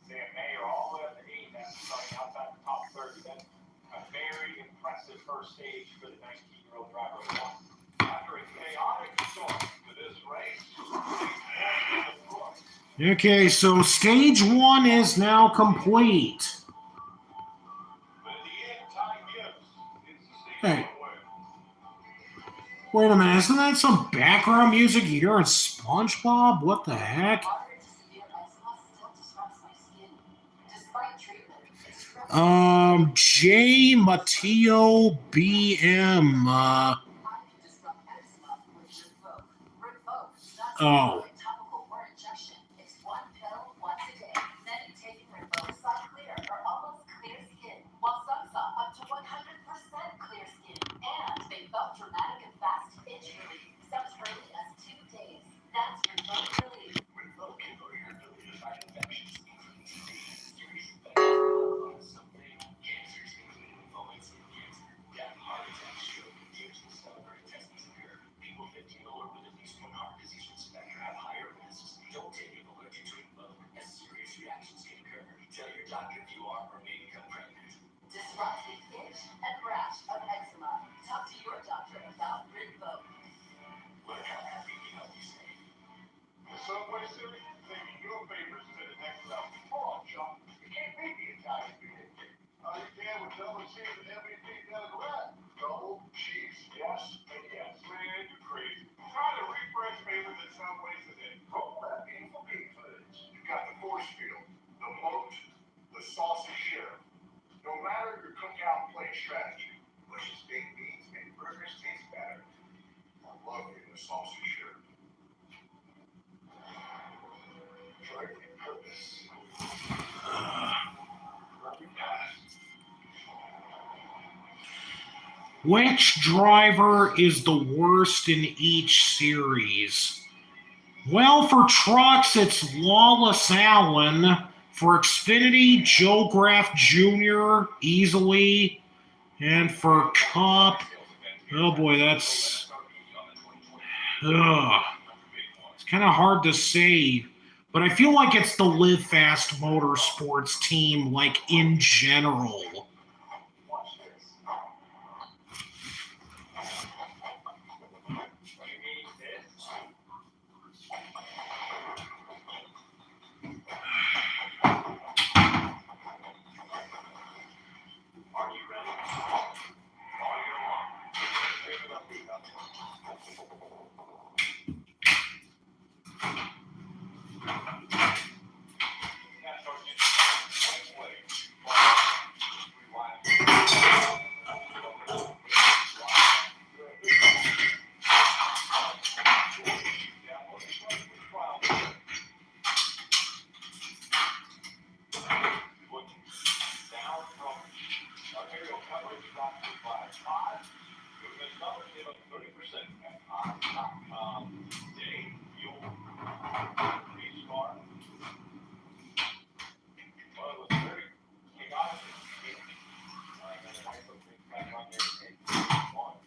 Sam Mayer all the way up to 8. That's starting outside the top 30. That's a very impressive first stage for the 19-year-old driver. After a chaotic start to this race, Okay, so stage 1 is now complete. but at the end, Ty Gibbs is the stage Hey. winner. Wait a minute, isn't that some background music you hear in SpongeBob? What the heck? Moderate to severe eczema still disrupts my skin. Despite treatment, it's J. Matteo BM. I can disrupt eczema with Rinvoq. Rinvoq, that's Oh. a topical or injection. It's 1 pill once a day. Many taking Rinvoq saw clear or almost clear skin, while some saw up to 100% clear skin. And they felt dramatic and fast itch relief, some as early as 2 days. That's Rinvoq relief. Rinvoq can lower your ability to fight infections, including TB, serious infections, some fatal cancers, including lymphoma and skin cancer, death, heart attack, stroke, damage to the stomach or intestines occur. People 15 or older with at least 1 heart disease risk factor have higher risks. Don't take an allergic to Rinvoq, as serious reactions can occur. Tell your doctor if you are or may become pregnant. Disrupt the itch and rash of eczema. Talk to your doctor about Rinvoq. Learn how happy can help you stay. The Subway Series, taking your favorites to the next level. Hold on, Sean. You can't make the Italian beef. You can with double cheese and everything down the garage. Double cheese, yes, and yes. Man, you're crazy. Try the refresh favorites at Subway today. Roll that beautiful beef footage. You got the force field, the moat, the saucy sheriff. No matter your cookout play strategy, Bush's baked beans make burgers taste better. I love getting the saucy sheriff. Drive with purpose. Which driver is the worst in each series? Well, for trucks, it's Lawless Allen. For Xfinity, Joe Graff Jr. easily. And for Cup, oh boy, that's... It's kind of hard to say. But I feel like it's the Live Fast Motorsports team, like, in general. Watch this. You need this. Are you ready? All year long. Favorite upbeat out there. Now start getting way. Rewind. Dave, fuel, race car. Well, it was very chaotic. And then I put things back on there and one.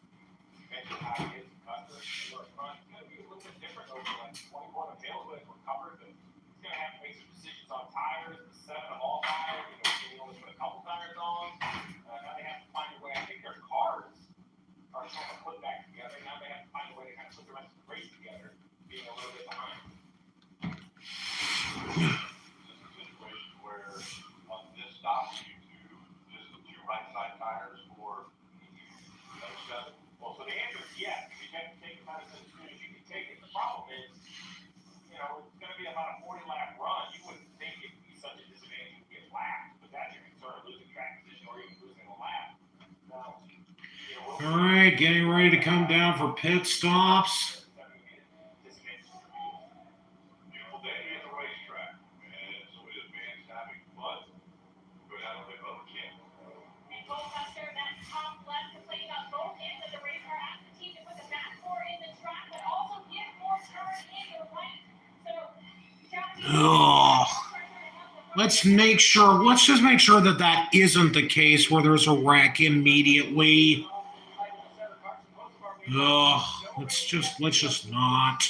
Mentioned how it is customers who are front. It's going to be a little bit different over like 21 available as we're covered. But it's going to have to make some decisions on tires, the 7 of all tires. They only put a couple tires on. Now they have to find a way. I think their cars are trying to put back together. Now they have to find a way to kind of put the rest of the race together, being a little bit behind. This is a situation where this stops you to this is the 2 right side tires for F7. Well, so the answer is yes. You have to take the medicine as soon as you can take it. The problem is, it's going to be about a 40 lap run. You wouldn't think it would be such a disadvantage to get lapped, but that's your concern of losing track position or even losing a lap. Now, All right, getting ready to come down for pit stops. Beautiful day at the racetrack, and so it is fans having fun. Go down to the other camp. And Goldbuster, that top left, complaining about both ends of the race car, asked the team to put the back four in the track, but also give more turn in the right. So, Let's just make sure that isn't the case where there's a wreck immediately. Let's just not.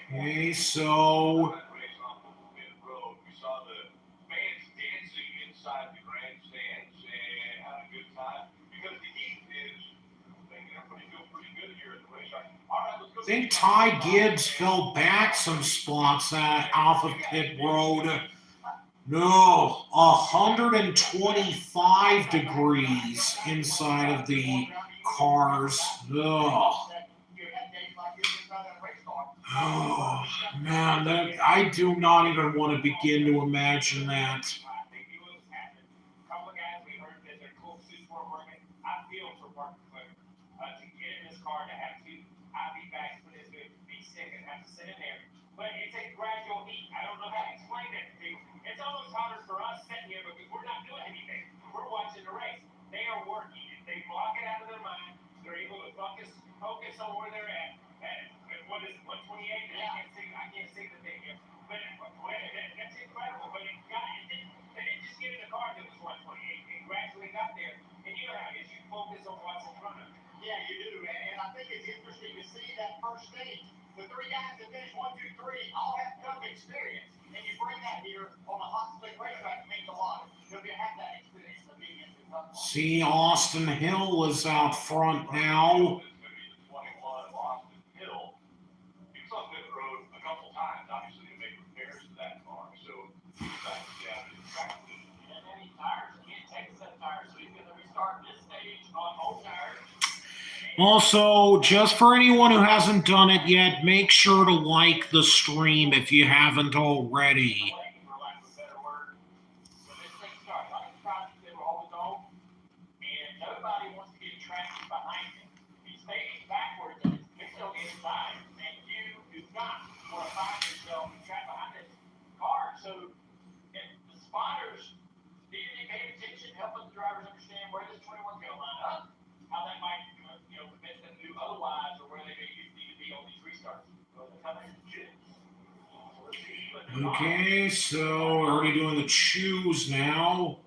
Okay, so We saw the fans dancing inside the grandstands and having a good time because the heat is making everybody feel pretty good here at the racetrack. All right, let's go. I think Ty Gibbs fell back some spots off of pit road. No, 125 degrees inside of the cars. Oh, man, I do not even want to begin to imagine that. But it's a gradual heat. I don't know how to explain that to you. It's almost harder for us sitting here because we're not doing anything. We're watching the race. They are working. They block it out of their mind. They're able to focus on where they're at. What is it, 128? Yeah. I can't see the thing here. But that's incredible. But they didn't just get in a car that was 128. They gradually got there. And you know how it is. You focus on what's in front of you. Yeah, you do. And I think it's interesting to see that first stage. The 3 guys that finished 1, 2, 3 all have cup experience. And you bring that here on the hot slick racetrack, it means a lot. You'll have that experience of being in the cup. See, Austin Hill is out front now. It's going to be the 21 of Austin Hill. He was on pit road a couple times, obviously, to make repairs to that car. So he's back down to the track position. And then he tires. He can't take a set of tires. So he's going to restart this stage on old tires. Also, just for anyone who hasn't done it yet, make sure to like the stream if you haven't already. For lack of a better word, when this thing started, like the project they were always on, and nobody wants to get traction behind him. He's fading backwards and it's still inside, and you do not want to find yourself trapped behind this car. So, the spotters need to be paying attention, helping the drivers understand where this 21's going to line up, how that might prevent them to do otherwise, or where they may need to be on these restarts. So that's how they should. Okay, so we're already doing the choose now.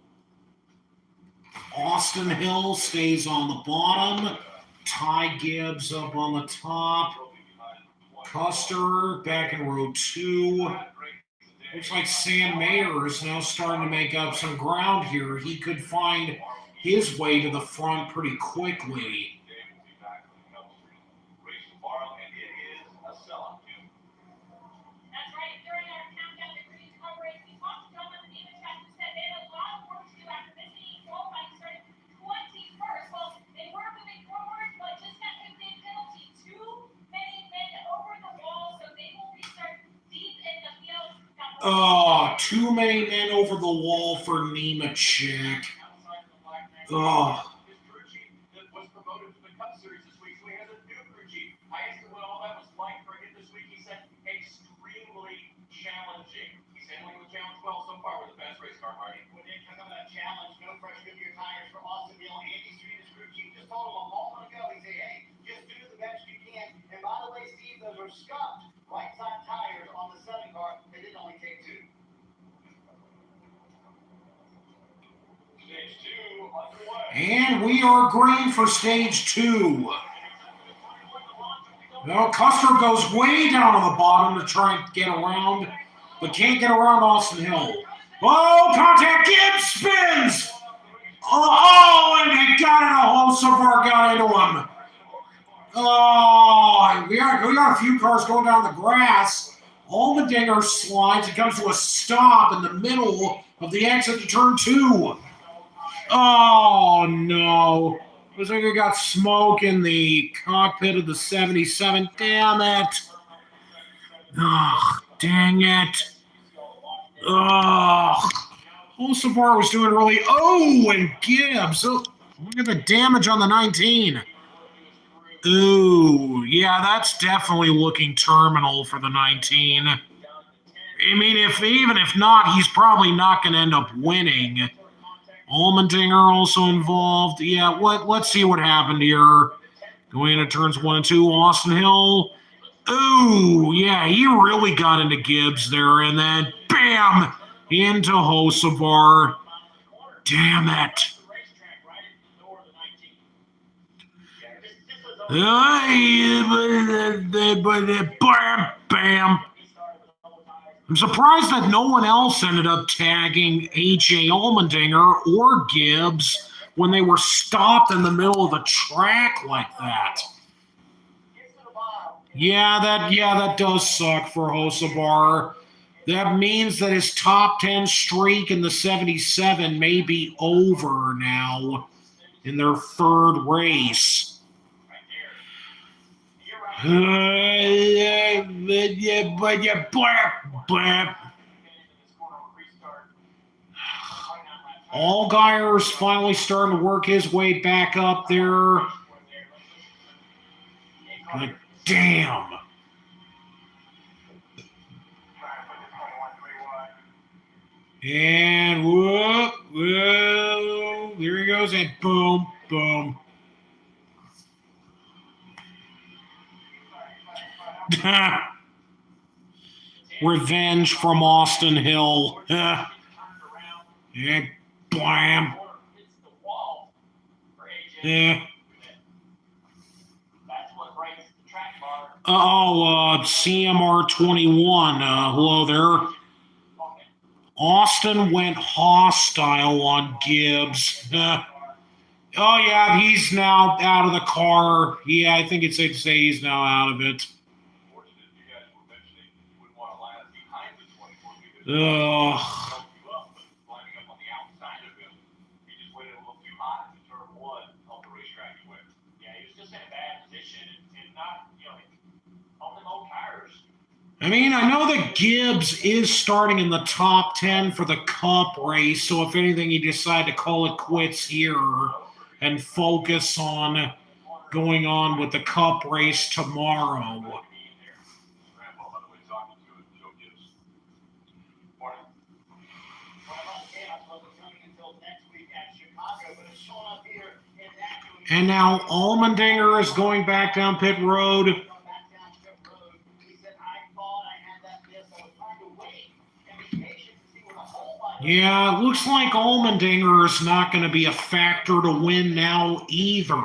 Austin Hill stays on the bottom. Ty Gibbs up on the top. Custer back in row 2. Looks like Sam Mayer is now starting to make up some ground here. He could find his way to the front pretty quickly. That's right. During our countdown to green coverage, we talked to John in the chat who said they had a lot of work to do after this meeting. Qualifying started 21st. Well, they were moving forward, but just got a big penalty. Too many men over the wall, so they will restart deep in the field. Got Oh, too many men over the wall for Nemechek. Oh. His crew chief that was promoted to the Cup Series this week, so he has a new crew chief. I asked him what all that was like for him this week. He said extremely challenging. He's handling the challenge well so far with the fast race car, Marty. When they come up with that challenge, no fresh Goodyear tires for Austin Hill. Andy Street, his crew chief, just told him a moment ago. He said, "Hey, just do the best you can." And by the way, Steve, those are scuffed right side tires on the 7 car. They didn't only take 2. Stage 2 underway. And we are green for stage 2. Well, Custer goes way down on the bottom to try and get around, but can't get around Austin Hill. Oh, contact, Gibbs spins! Oh, and he got it, Hocevar got into him. Oh, we got a few cars going down the grass. Allmendinger slides, it comes to a stop in the middle of the exit to turn 2. Oh, no. Looks like we got smoke in the cockpit of the 77. Damn it. Ugh, dang it. Ugh. Hocevar was doing really... Oh, and Gibbs. Oh, look at the damage on the 19. Ooh, yeah, that's definitely looking terminal for the 19. I mean, even if not, he's probably not going to end up winning. Allmendinger also involved. Yeah, let's see what happened here. Going into turns 1 and 2, Austin Hill. Ooh, yeah, he really got into Gibbs there, and then bam, into Hocevar. Damn it. Bam, bam. I'm surprised that no one else ended up tagging A.J. Allmendinger or Gibbs when they were stopped in the middle of the track like that. Yeah, that does suck for Hocevar. That means that his top 10 streak in the 77 may be over now in their 3rd race. Allgaier's finally starting to work his way back up there. But damn. And whoop, whoa, there he goes, and boom, boom. Revenge from Austin Hill. And blam. Yeah. CMR 21. Hello there. Austin went hostile on Gibbs. Oh, yeah, he's now out of the car. Yeah, I think it's safe to say he's now out of it. Ugh. I mean, I know that Gibbs is starting in the top 10 for the Cup race, so if anything, he decided to call it quits here and focus on going on with the Cup race tomorrow. And now Allmendinger is going back down pit road. Yeah, it looks like Allmendinger is not going to be a factor to win now either. Yeah,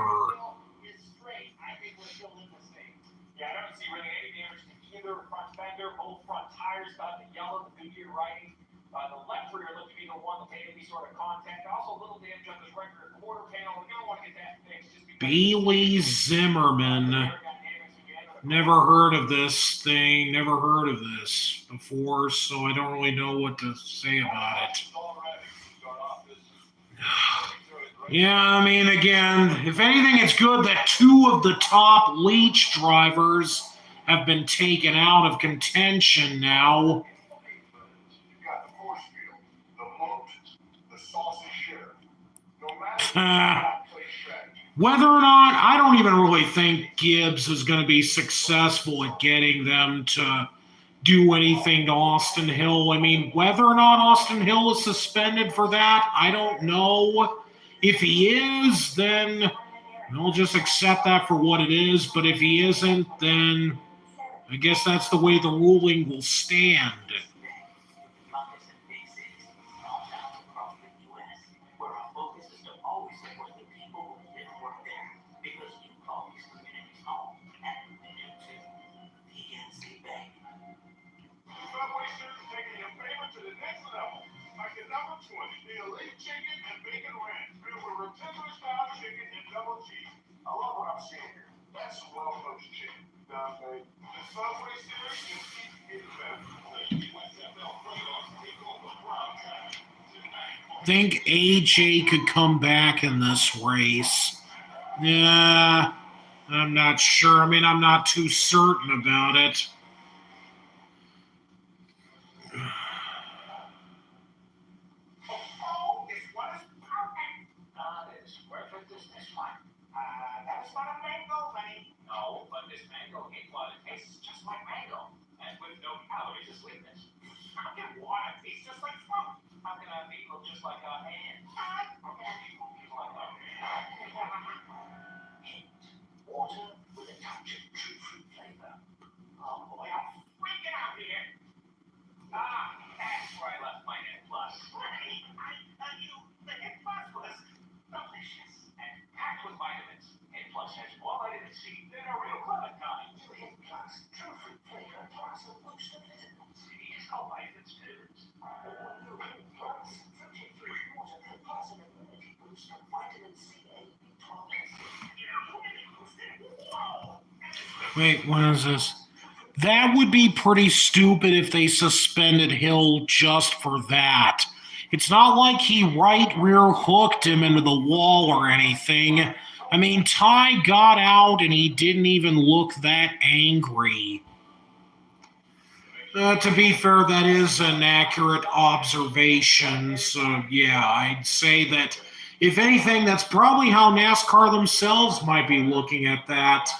I don't see really any damage to either front fender. Both front tires got the yellow, the Goodyear writing. The left rear looked to be the one that made any sort of contact. Also, a little damage on this regular quarter panel. We're going to want to get that fixed. Bailey Zimmerman. Never heard of this thing. Never heard of this before, so I don't really know what to say about it. Yeah, I mean, again, if anything, it's good that 2 of the top Leach drivers have been taken out of contention now. Whether or not, I don't even really think Gibbs is going to be successful at getting them to do anything to Austin Hill. I mean, whether or not Austin Hill is suspended for that, I don't know. If he is, then we'll just accept that for what it is. But if he isn't, then I guess that's the way the ruling will stand. Subway Surf taking your favorite to the next level. Like the number 20, the elite chicken and bacon ranch, filled with rotisserie style chicken and double cheese. I love what I'm seeing here. That's some well-cooked chicken. The Subway Series just keeps getting better. Think AJ could come back in this race. Yeah, I'm not sure. I mean, I'm not too certain about it. Oh, this one is perfect. It's perfect as this one. That is not a mango, honey. No, but this mango cake while it tastes just like mango, and with no calories or sweetness. How can water taste just like fruit? How can a meat look just like a hand? How can a meat look just like a Water with a touch of true fruit flavor. Oh boy, I'm freaking out here. Ah, that's where I left my N plus. Honey, the hip buzz was delicious. And packed with vitamins. N plus has more vitamin C than a real clementine. Hip plus, true fruit flavor plus a boost of vitamins. It's called vitamins too. New hip plus, fruit-free water plus an immunity boost of vitamin C, A, B12, and C. Whoa! Wait, what is this? That would be pretty stupid if they suspended Hill just for that. It's not like he right rear hooked him into the wall or anything. I mean, Ty got out and he didn't even look that angry. To be fair, that is an accurate observation. So, yeah, I'd say that, if anything, that's probably how NASCAR themselves might be looking at that.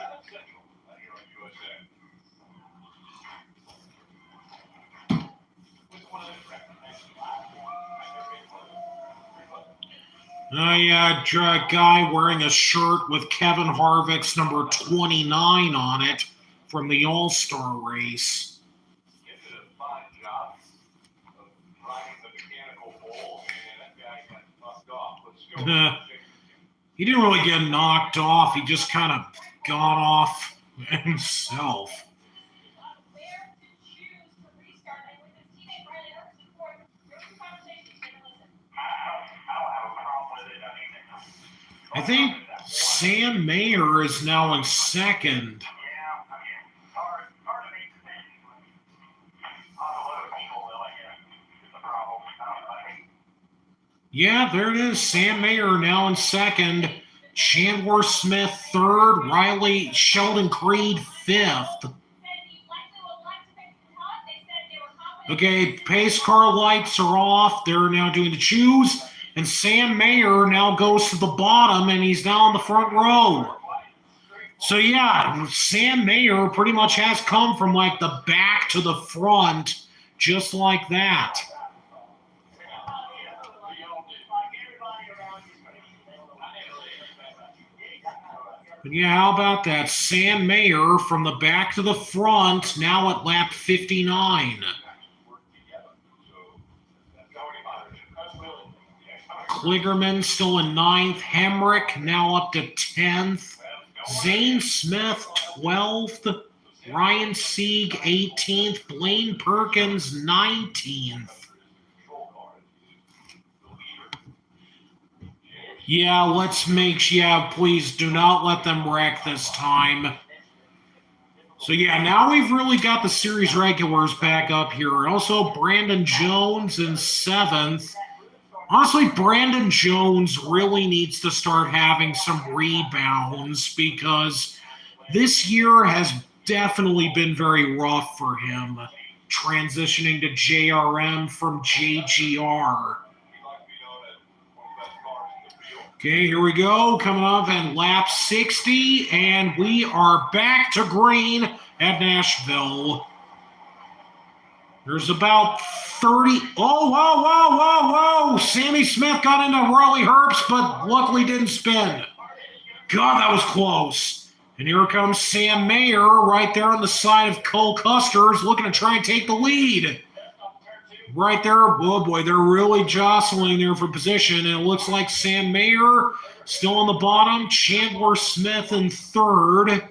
7 Central, here on USA. With one of the Yeah, a guy wearing a shirt with Kevin Harvick's number 29 on it from the All-Star race. He did a fine job of driving the mechanical bull, and that guy got knocked off. Let's go. He didn't really get knocked off. He just kind of got off himself. Where to choose to restart, and with his teammate Riley Herbst in fourth, there was some conversation. Take a listen. I don't have a problem with it. I think Sam Mayer is now in second. Hard to make decisions. Automotive people, it's a problem. Yeah, there it is. Sam Mayer now in second. Chandler Smith third. Sheldon Creed fifth. Okay, pace car lights are off. They're now doing the choose. And Sam Mayer now goes to the bottom, and he's now in the front row. So, yeah, Sam Mayer pretty much has come from, like, the back to the front, just like that. But yeah, how about that? Sam Mayer from the back to the front, now at lap 59. Kligerman still in 9th. Hemrick now up to 10th. Zane Smith 12th. Ryan Sieg 18th. Blaine Perkins 19th. Yeah, please do not let them wreck this time. So, yeah, now we've really got the series regulars back up here. Also, Brandon Jones in 7th. Honestly, Brandon Jones really needs to start having some rebounds because this year has definitely been very rough for him, transitioning to JRM from JGR. Okay, here we go. Coming up in lap 60, and we are back to green at Nashville. There's about 30. Oh, whoa, whoa, whoa, whoa. Sammy Smith got into Riley Herbst, but luckily didn't spin. God, that was close. And here comes Sam Mayer right there on the side of Cole Custer's, looking to try and take the lead. Right there, oh boy, they're really jostling there for position, and it looks like Sam Mayer still on the bottom, Chandler Smith in third.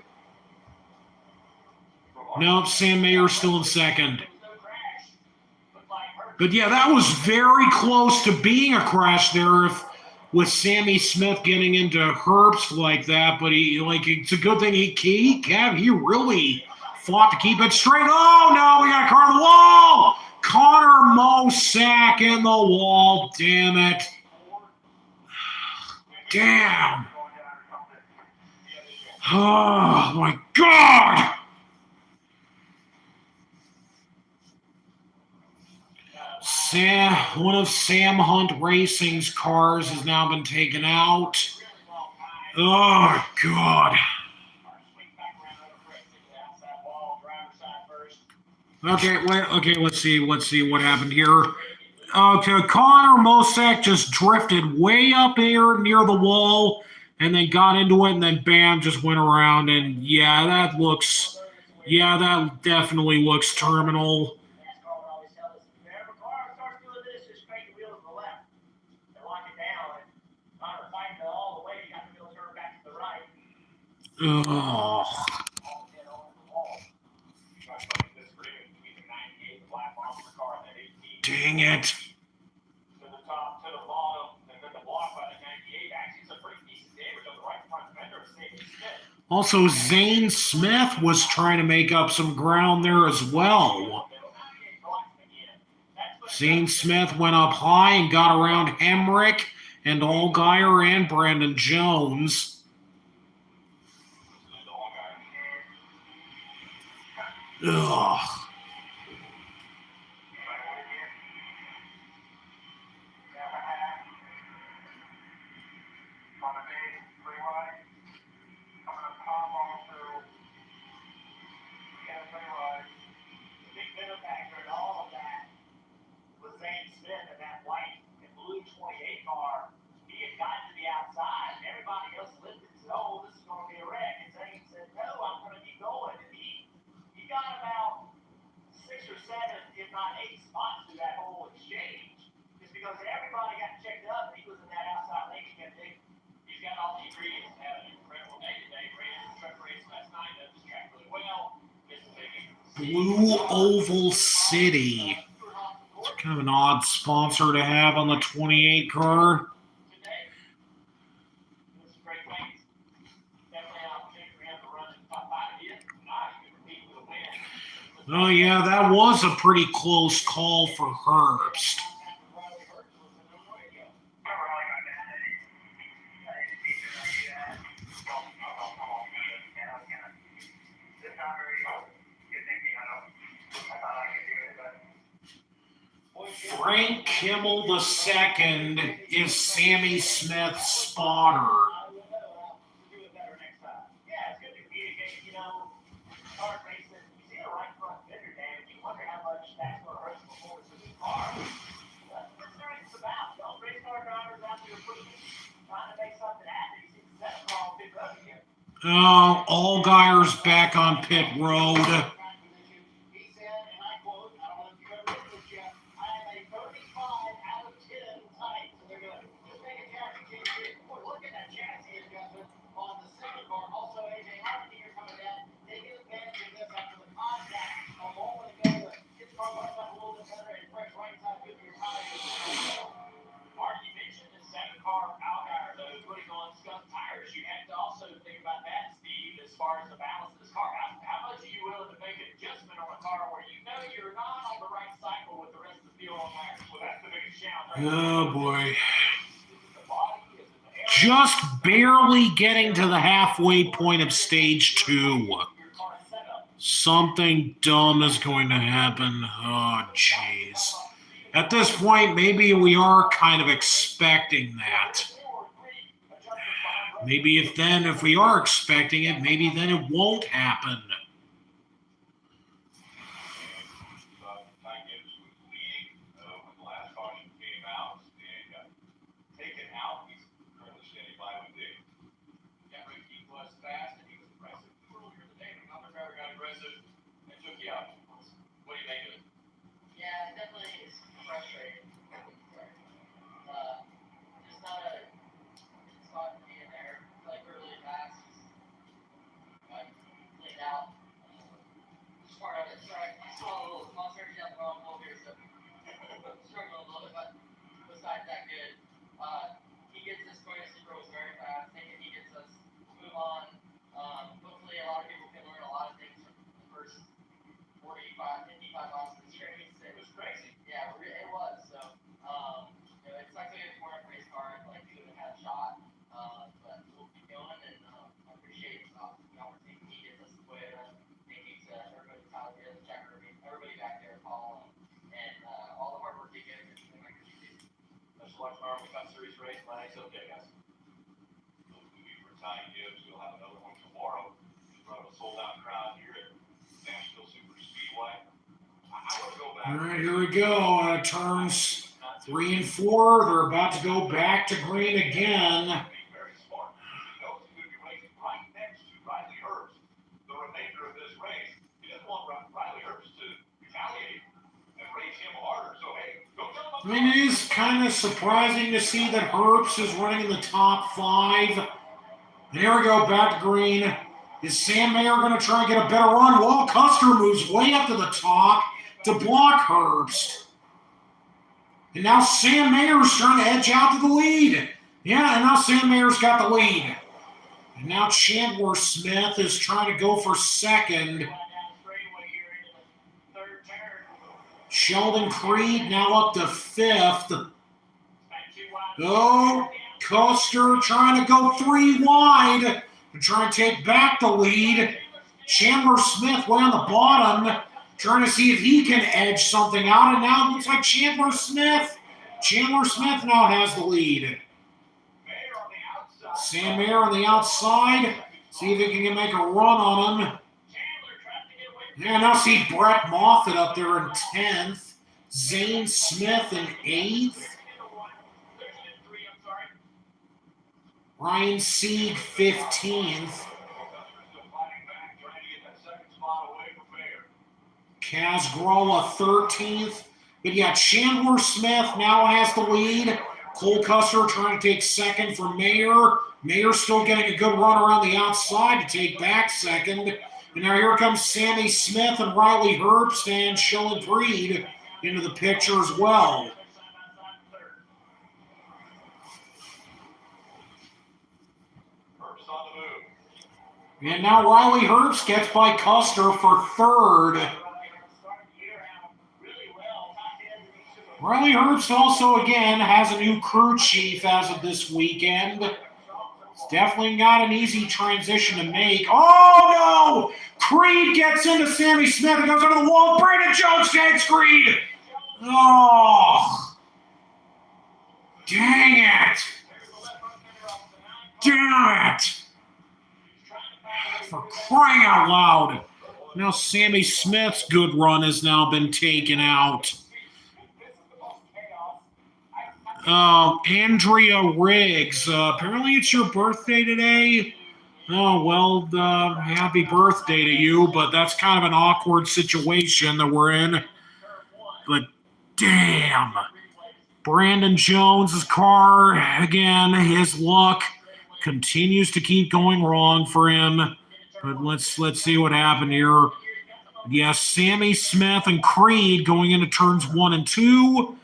Nope, Sam Mayer still in second. But yeah, that was very close to being a crash there with Sammy Smith getting into Herbst like that, but it's a good thing he really fought to keep it straight. Oh no, we got a car on the wall! Connor Mosack in the wall, damn it. Damn. Oh my God. One of Sam Hunt Racing's cars has now been taken out. Oh my God. Okay, let's see what happened here. Okay, Connor Mosack just drifted way up here near the wall and then got into it and then bam, just went around, and that definitely looks terminal. Oh. Dang it. Also, Zane Smith was trying to make up some ground there as well. Zane Smith went up high and got around Hemrick and Allgaier and Brandon Jones. Ugh. Blue Oval City. It's kind of an odd sponsor to have on the 28 car. Oh, yeah, that was a pretty close call for Herbst. Frank Kimmel II is Sammy Smith's spotter. Oh, Allgaier's back on pit road. Oh, boy. Just barely getting to the halfway point of stage 2. Something dumb is going to happen. Oh, jeez. At this point, maybe we are kind of expecting that. Maybe if we are expecting it, maybe then it won't happen. Ty Gibbs was leading when the last caution came out and got taken out. He's currently standing by with Dave. Yeah, but he was fast and he was aggressive. Earlier today, another driver got aggressive and took you out. What do you make of it? Yeah, it definitely is frustrating. Just not a spot to be in there. Like really fast, like laid out. Just part of it. Sorry, I saw a little small surgery down the wrong hole here, so struggling a little bit, but besides that, good. He gets this point. He throws very fast. Thinking he gets us move on. Hopefully, a lot of people can learn a lot of things from the first 45, 55 miles of this race. It was crazy. Yeah, it was. So, it's like a more race car. Like he would have had a shot. But we'll keep going, and I appreciate the opportunity he gets us to play it. Thank you to everybody, Tyler, the checker, everybody back there, Paul, and all the hard work he gives. And I appreciate it. Let's watch an Army Cup Series race. Nice. Okay, guys. For Ty Gibbs, we'll have another one tomorrow. In front of a sold-out crowd here at Nashville Super Speedway. I want to go back. All right, here we go. Turns 3 and 4. They're about to go back to green again. Very smart. He knows he's going to be racing right next to Riley Herbst the remainder of this race. He doesn't want Riley Herbst to retaliate and race him harder. So, hey, don't tell him. I mean, it is kind of surprising to see that Herbst is running in the top 5. There we go, back to green. Is Sam Mayer going to try and get a better run? Well, Custer moves way up to the top to block Herbst. And now Sam Mayer's trying to edge out to the lead. Yeah, and now Sam Mayer's got the lead. And now Chandler Smith is trying to go for second. Sheldon Creed now up to 5th. Oh, Custer trying to go 3 wide to try and take back the lead. Chandler Smith way on the bottom, trying to see if he can edge something out. And now it looks like Chandler Smith now has the lead. Sam Mayer on the outside. See if he can make a run on him. Yeah, now see Brett Moffitt up there in 10th. Zane Smith in 8th. Ryan Sieg 15th. Kaz Gralla 13th. But yeah, Chandler Smith now has the lead. Cole Custer trying to take second for Mayer. Mayer still getting a good run around the outside to take back second. And now here comes Sammy Smith and Riley Herbst and Sheldon Creed into the picture as well. And now Riley Herbst gets by Custer for third. Riley Herbst also, again, has a new crew chief as of this weekend. It's definitely not an easy transition to make. Oh, no! Creed gets into Sammy Smith and goes over the wall. Brandon Jones takes Creed. Oh, dang it. Damn it. For crying out loud. Now Sammy Smith's good run has now been taken out. Andrea Riggs. Apparently it's your birthday today. Oh, well, happy birthday to you, but that's kind of an awkward situation that we're in. But damn. Brandon Jones' car, again, his luck continues to keep going wrong for him. But let's see what happened here. Yes, Sammy Smith and Creed going into turns 1 and 2.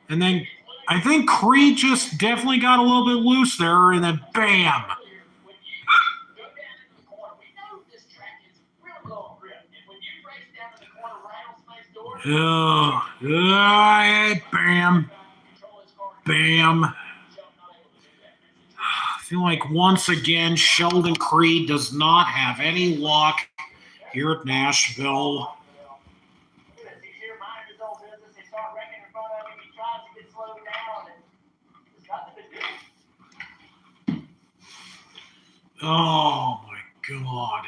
And then I think Creed just definitely got a little bit loose there, and then bam. Bam. Bam. I feel like once again Sheldon Creed does not have any luck here at Nashville. Oh my God.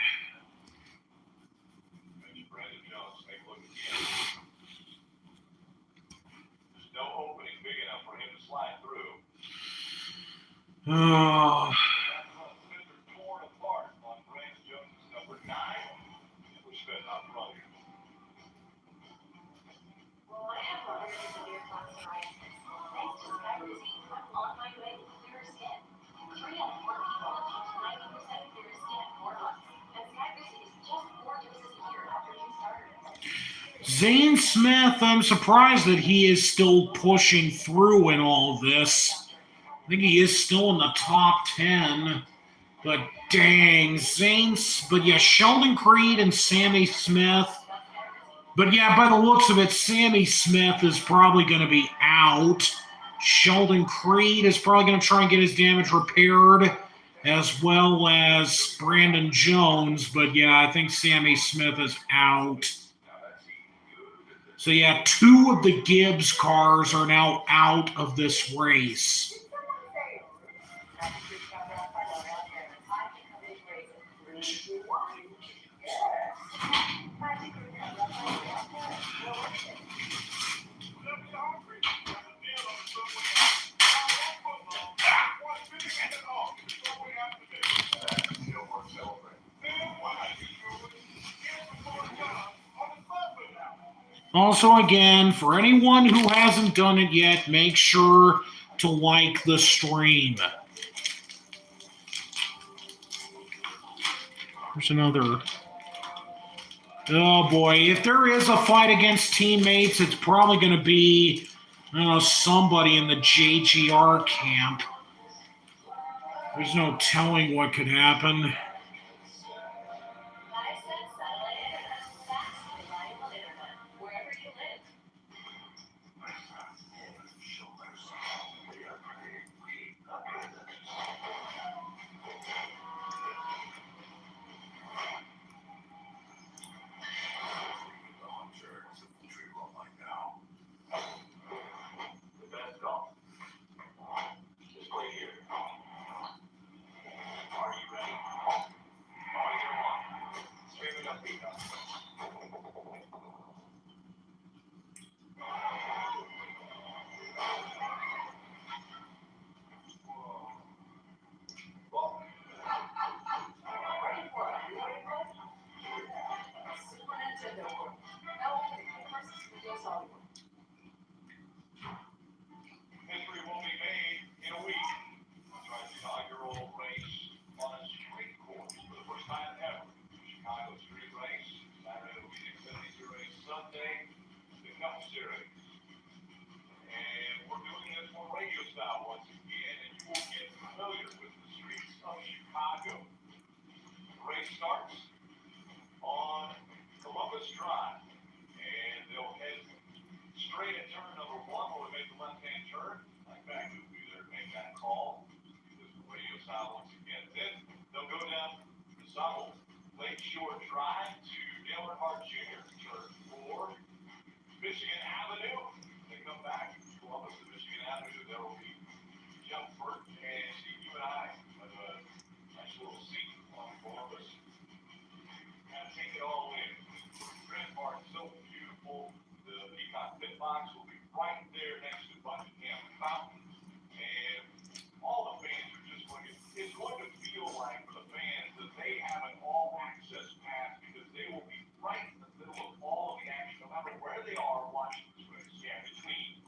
And Brandon Jones, take a look again. There's no opening big enough for him to slide through. Oh. Torn apart on Brandon Jones' number 9, which been not running. Well, I have a very severe tonsillitis. Thanks to Skyroutine, I'm on my way to clearer skin. 3 out of 4 people achieve 90% clearer skin in 4 months. And Skyroutine is just 4 doses a year after you started it. Zane Smith, I'm surprised that he is still pushing through in all of this. I think he is still in the top 10. But dang, but yeah, Sheldon Creed and Sammy Smith. But yeah, by the looks of it, Sammy Smith is probably going to be out. Sheldon Creed is probably going to try and get his damage repaired, as well as Brandon Jones. But yeah, I think Sammy Smith is out. So yeah, 2 of the Gibbs cars are now out of this race. Also, again, for anyone who hasn't done it yet, make sure to like the stream. There's another. Oh boy, if there is a fight against teammates, it's probably going to be, I don't know, somebody in the JGR camp. There's no telling what could happen. Wherever you live. The best golf. Just play here. Are you ready? On your one. Screaming up beat up. Ball. Ready for it. You ready for it? Super Nintendo World. No, of course it's video soluble. History will be made in a week. It's the inaugural race on a street course for the first time ever. Chicago Street Race. Saturday will be the Xfinity Series. Sunday, the Cup Series. And we're doing this for radio style once again, and you will get familiar with the streets of Chicago. The race starts on Columbus Drive, and they'll head straight at turn number 1 where we make the left-hand turn. Like back, you'll be there to make that call. This is radio style once again. Then they'll go down the South Lakeshore Drive to Dale Earnhardt Jr. Turn 4, Michigan Avenue. They come back to Columbus to Michigan Avenue. There will be Jeff Burton and Steve, you and I have a nice little seat on Columbus. Kind of take it all in. Grand Park, so beautiful. The Peacock Pit Box will be right there next to Buckingham Fountain. And all the fans are just going to, it's going to feel like for the fans that they have an all-access pass because they will be right in the middle of all of the action, no matter where they are watching this race. Yeah, between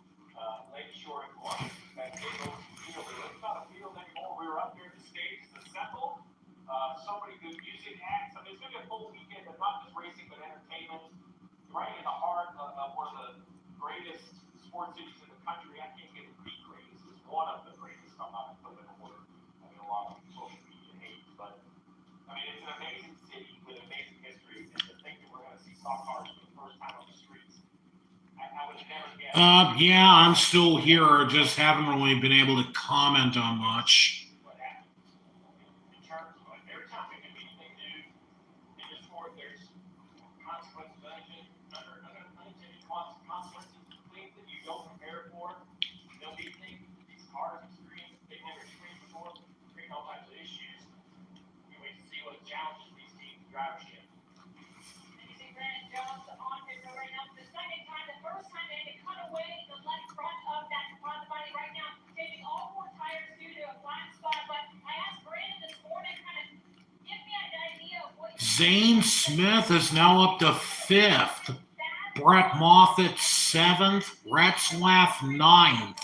Lakeshore and Columbus, that big open field. It's not a field anymore. We were up there at the stage, assembled. Somebody good music acts. I mean, it's going to be a full weekend of not just racing, but entertainment. Right in the heart of one of the greatest sports cities in the country. I can't get it the greatest. It's one of the greatest. I'm not going to put it in order. I mean, a lot of social media hate, but I mean, it's an amazing city with amazing history. And to think that we're going to see stock cars for the first time on the streets, I would have never guessed. Yeah, I'm still here. Just haven't really been able to comment on much. What happens in terms of every time we do anything new in the sport, there's consequences, unintended consequences, things that you don't prepare for. There'll be things these cars experience they've never experienced before, create all kinds of issues. Zane Smith is now up to 5th. Brett Moffitt 7th. Retzlaff 9th.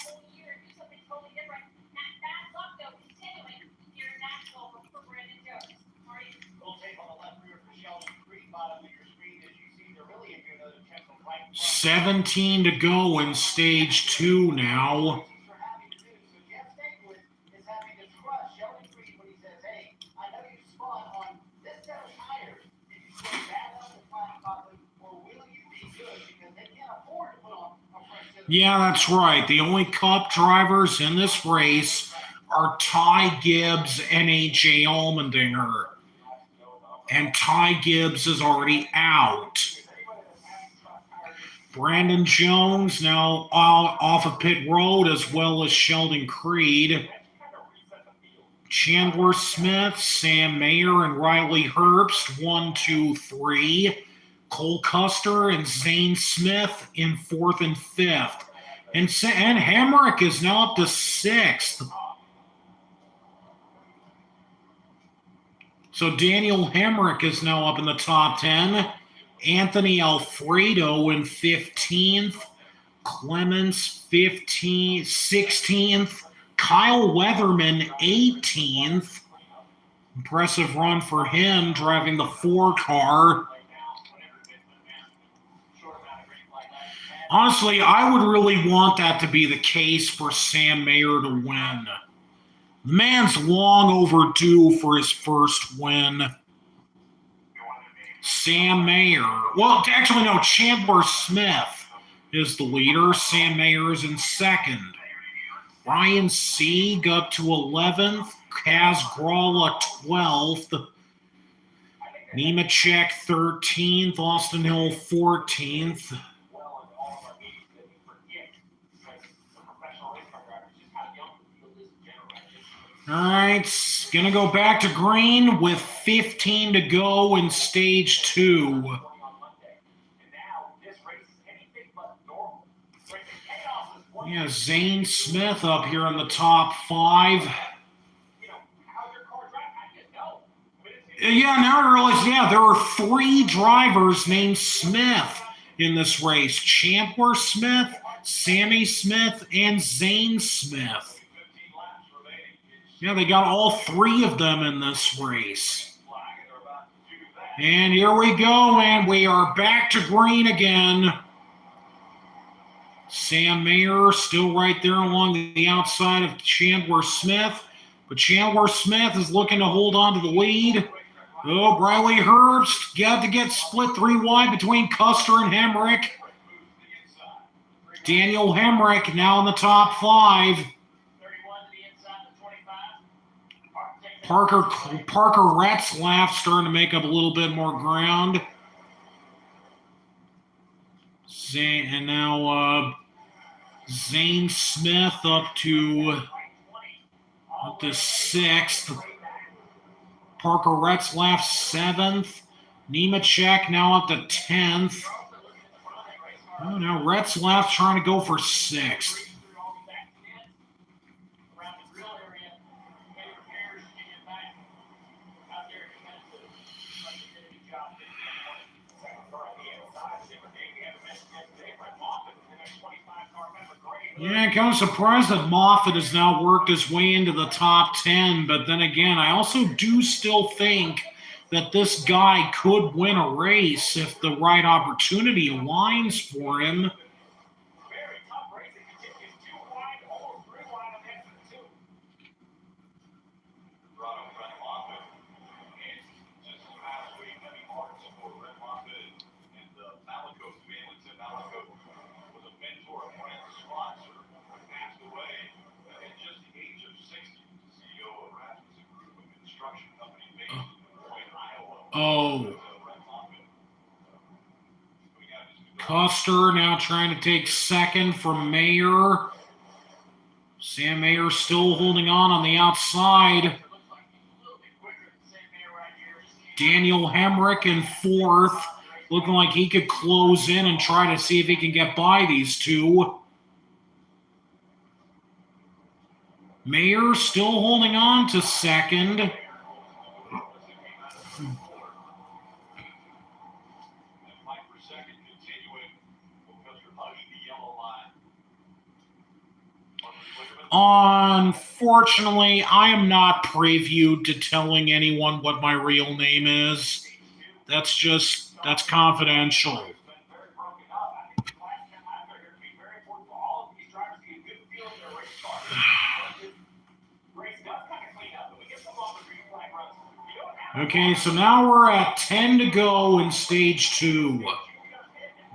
Little tape on the left rear for Sheldon Creed, bottom of your screen as you see they're really into another gentle right front. 17 to go in stage 2 now. We're happy to do. So Jeff Stapleton is happy to trust Sheldon Creed when he says, hey, I know you spun on this set of tires. Did you spin bad enough to flat properly, or will you be good? Because they can't afford to put on a fresh set of Yeah, that's right. The only Cup drivers in this race are Ty Gibbs and AJ Allmendinger. And Ty Gibbs is already out. Brandon Jones now off of pit road, as well as Sheldon Creed. Chandler Smith, Sam Mayer, and Riley Herbst, 1, 2, 3. Cole Custer and Zane Smith in 4th and 5th. And Hemrick is now up to 6th. So Daniel Hemrick is now up in the top 10. Anthony Alfredo in 15th. Clemens 16th. Kyle Weatherman 18th. Impressive run for him driving the 4 car. Honestly, I would really want that to be the case for Sam Mayer to win. The man's long overdue for his first win. Sam Mayer. Well, actually, no, Chandler Smith is the leader. Sam Mayer is in 2nd. Ryan Sieg up to 11th. Kaz Gralla 12th. Nemechek 13th. Austin Hill 14th. All right, gonna go back to green with 15 to go in stage 2. Yeah, Zane Smith up here in the top 5. Yeah, now I realize, there are 3 drivers named Smith in this race. Chandler Smith, Sammy Smith, and Zane Smith. Yeah, they got all 3 of them in this race. And here we go, and we are back to green again. Sam Mayer still right there along the outside of Chandler Smith. But Chandler Smith is looking to hold on to the lead. Oh, Riley Herbst got to get split 3 wide between Custer and Hemrick. Daniel Hemrick now in the top 5. Parker Retzlaff starting to make up a little bit more ground. And now Zane Smith up to 6th. Parker Retzlaff 7th. Nemechek now up to 10th. Oh, now Retzlaff trying to go for 6th. Yeah, I'm kind of surprised that Moffitt has now worked his way into the top 10. But then again, I also do still think that this guy could win a race if the right opportunity aligns for him. Oh. Custer now trying to take 2nd from Mayer. Sam Mayer still holding on the outside. Daniel Hemrick in 4th. Looking like he could close in and try to see if he can get by these 2. Mayer still holding on to 2nd. Unfortunately, I am not previewed to telling anyone what my real name is. That's confidential. It's been very broken up. I think the last 10 laps are going to be very important for all of these drivers to get a good feel of their race car. Once this race does kind of clean up and we get some longer green flag runs, you don't have Okay, so now we're at 10 to go in stage 2.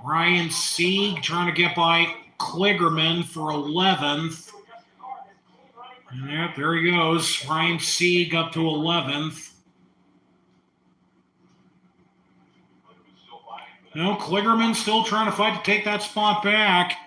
Ryan Sieg trying to get by Kligerman for 11th. And there he goes. Ryan Sieg up to 11th. No, Kligerman still trying to fight to take that spot back.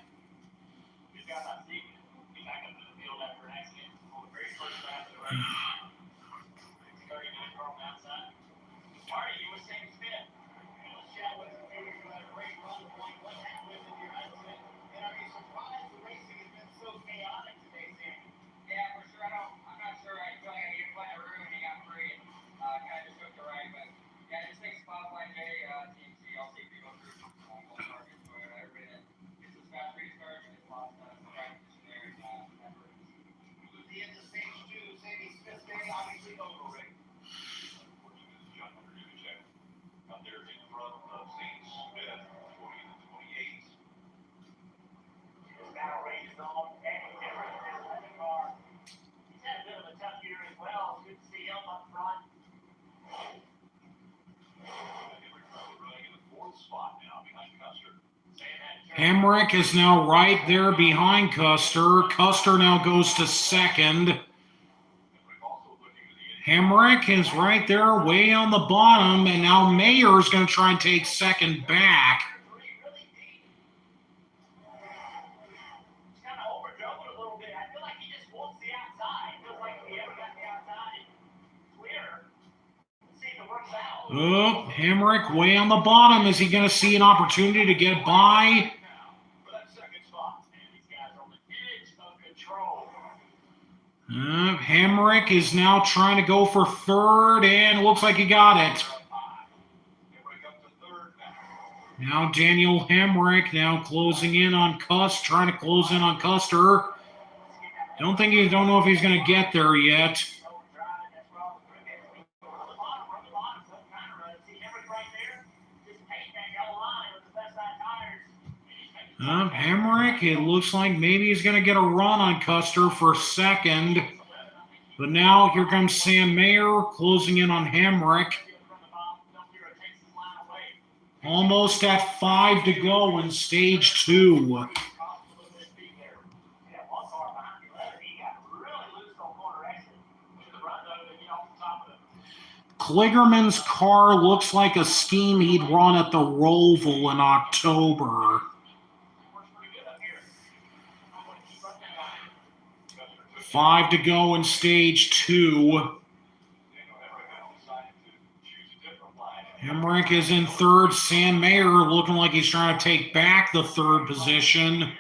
Yeah, for sure. I'm not sure. I feel like I need to find a room and he got free and kind of just took the ride. But yeah, just take spotlight day, TMC. I'll see if we go through all targets, but everybody that gets this fast restart and gets lost right position there. The end of stage 2, Sammy Smith Day, obviously overrated. Out there in front of St. Smith, 20 to 28. Now race on and different in the car. He's had a bit of a tough year as well. Good to see him up front. Running in the 4th spot now behind Custer. Hemrick is now right there behind Custer. Custer now goes to 2nd. Hemrick is right there way on the bottom, and now Mayer is going to try and take 2nd back. He's kind of overdrove it a little bit. I feel like he just wants the outside. It feels like if he ever got the outside, it's clear. Let's see if it works out. Oh, Hemrick way on the bottom. Is he going to see an opportunity to get by? For that 2nd spot. And these guys are on the edge of control. Hemrick is now trying to go for 3rd, and looks like he got it. Now Daniel Hemrick now closing in on trying to close in on Custer. Don't know if he's going to get there yet. Hemrick, it looks like maybe he's going to get a run on Custer for 2nd. But now here comes Sam Mayer closing in on Hemrick. Almost at 5 to go in stage 2. Kligerman's car looks like a scheme he'd run at the Roval in October. 5 to go in stage 2. Hemrick is in 3rd. Sam Mayer looking like he's trying to take back the 3rd position.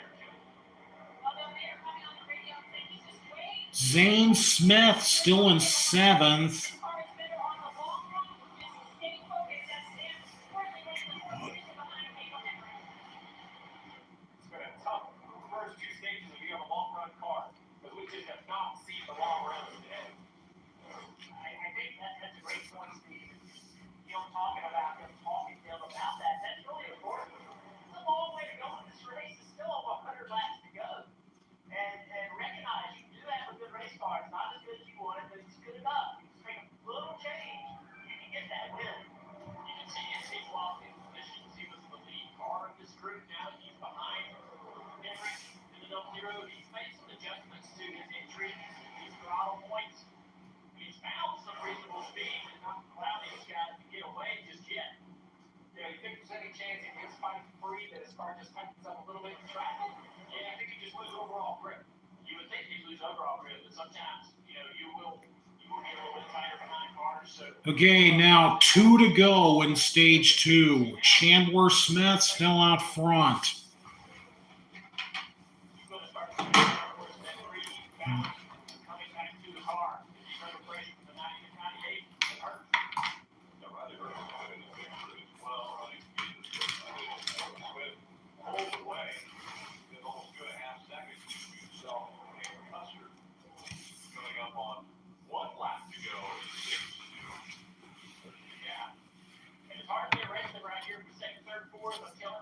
Zane Smith still in 7th. Okay, now 2 to go in stage 2. Chandler Smith still out front.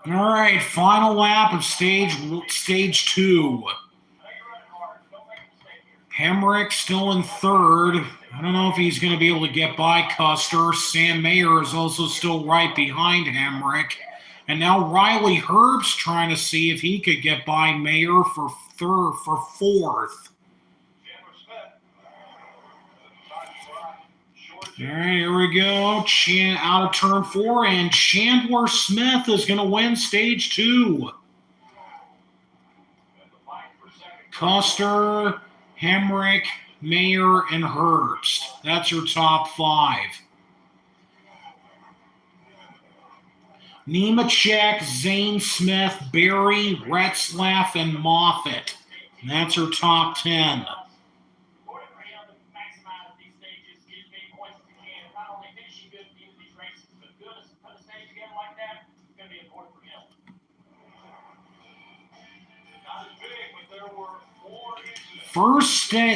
All right, final lap of stage 2. Hemrick still in third. I don't know if he's going to be able to get by Custer. Sam Mayer is also still right behind Hemrick. And now Riley Herbst trying to see if he could get by Mayer for fourth. All right, here we go. Out of turn 4, and Chandler Smith is going to win stage 2. Custer, Hemrick, Mayer, and Herbst. That's your top 5. Nemechek, Zane Smith, Barry, Retzlaff, and Moffitt. And that's your top 10.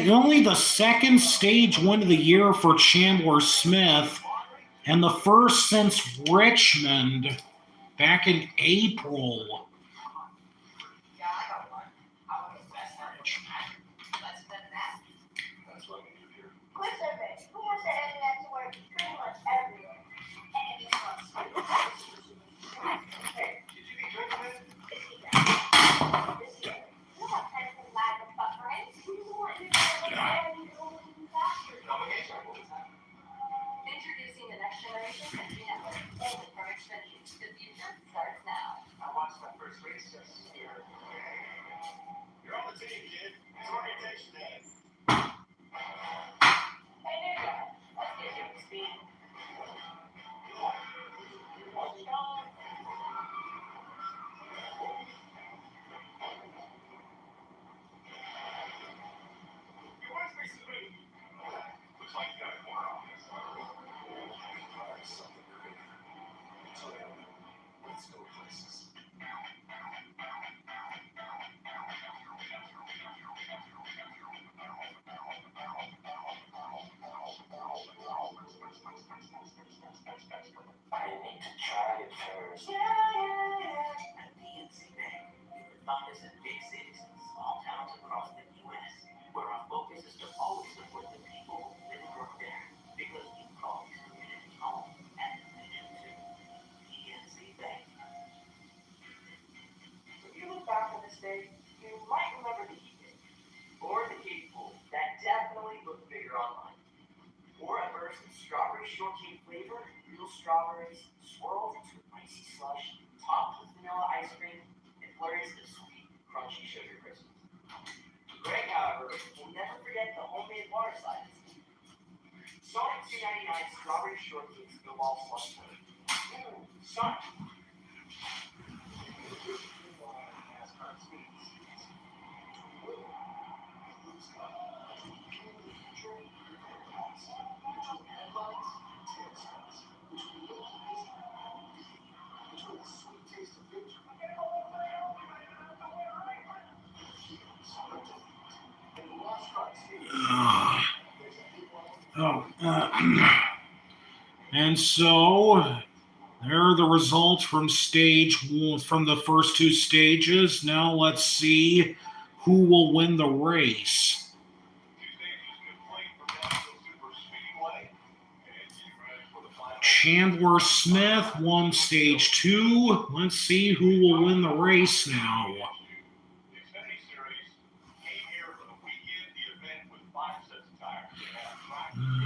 Only the second stage win of the year for Chandler Smith, and the first since Richmond back in April. Quick survey. Who wants the internet to work pretty much everywhere? And it comes. Hey, should you be drinking this? This year. You have time to lag with buffering. You want your faster. Introducing the next generation Xfinity network. Only from Xfinity. The future starts now. I watched my first race just here. You're on the team, kid. It's orientation day. Hey, Ninja. Let's get you up to speed. Your voice makes it great. Looks like you got a corner on this. Something great. Let's go places. I need to try it first. At PNC Bank, you can find us in big cities and small towns across the U.S., where our focus is to always support the people that work there, because we call this community home, and we do too. PNC Bank. If you look back on this day, you might remember the heat day, or the kiddie pool that definitely looked bigger online, or a burst of strawberry shortcake flavor, real strawberries, swirled into icy slush, topped with vanilla ice cream, and flurries of sweet, crunchy sugar crisps. Greg, however, will never forget the homemade water slides. Sonic $2.99 strawberry shortcake snowball slush. Sonic. NASCAR speeds. And so there are the results from from the first 2 stages. Now let's see who will win the race. Chandler Smith won stage 2. Let's see who will win the race now. The Xfinity Series came here for the weekend, the event with 5 sets of tires. They had practice the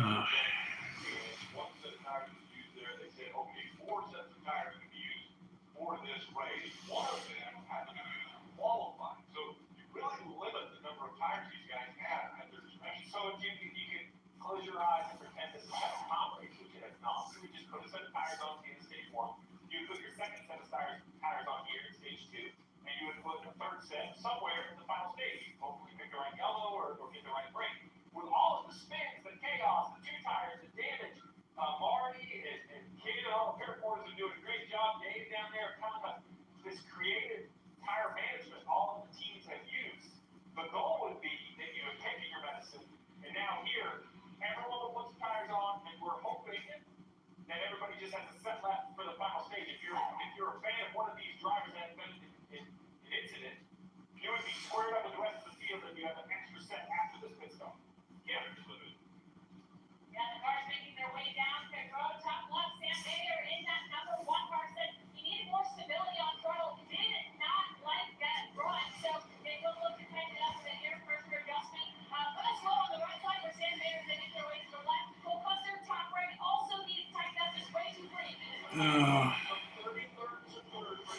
other day, and 1 set of tires was used there. They said, okay, 4 sets of tires can be used for this race. 1 of them had to be used to qualify. So you really limit the number of tires these guys have at their discretion. So if you can close your eyes and pretend this is a comp race, which it is not. So we just put a set of tires on in stage 1. You put your second set of tires on here in stage 2. And you would put the third set somewhere in the final stage. Hopefully pick the right yellow or get the right brake. With all of the spins, the chaos, the 2 tires, the damage, Marty and Kate and all the pair porters are doing a great job. Dave down there, kind of this creative tire management all of the teams have used. The goal would be that you have taken your medicine, and now here, everyone will put the tires on, and we're hoping that everybody just has a set lap for the final stage. If you're a fan of one of these drivers,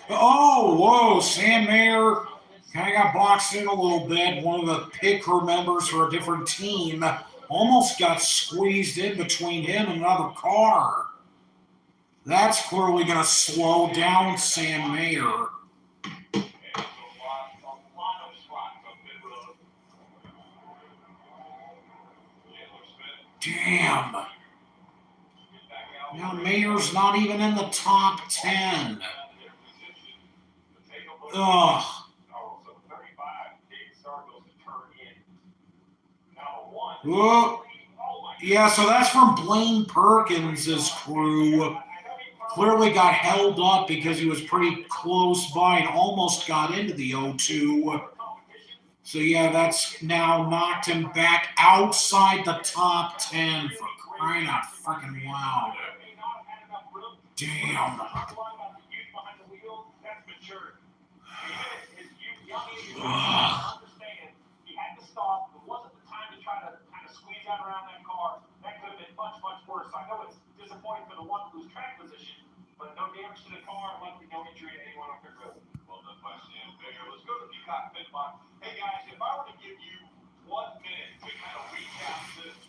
Oh, whoa, Sam Mayer kind of got boxed in a little bit. One of the pit crew members for a different team almost got squeezed in between him and another car. That's clearly going to slow down Sam Mayer. Damn. Now Mayer's not even in the top 10. Ugh. Whoa. Yeah, so that's from Blaine Perkins' crew. Clearly got held up because he was pretty close by and almost got into the O2. So yeah, that's now knocked him back outside the top 10 for crying out freaking loud. Damn. Ugh. I know it's disappointing for the one who's track position, but no damage to the car, luckily no injury to anyone on pit road. Well done by Sam Baker. Let's go to Peacock Pit Box. Hey guys, if I were to give you 1 minute to kind of recap this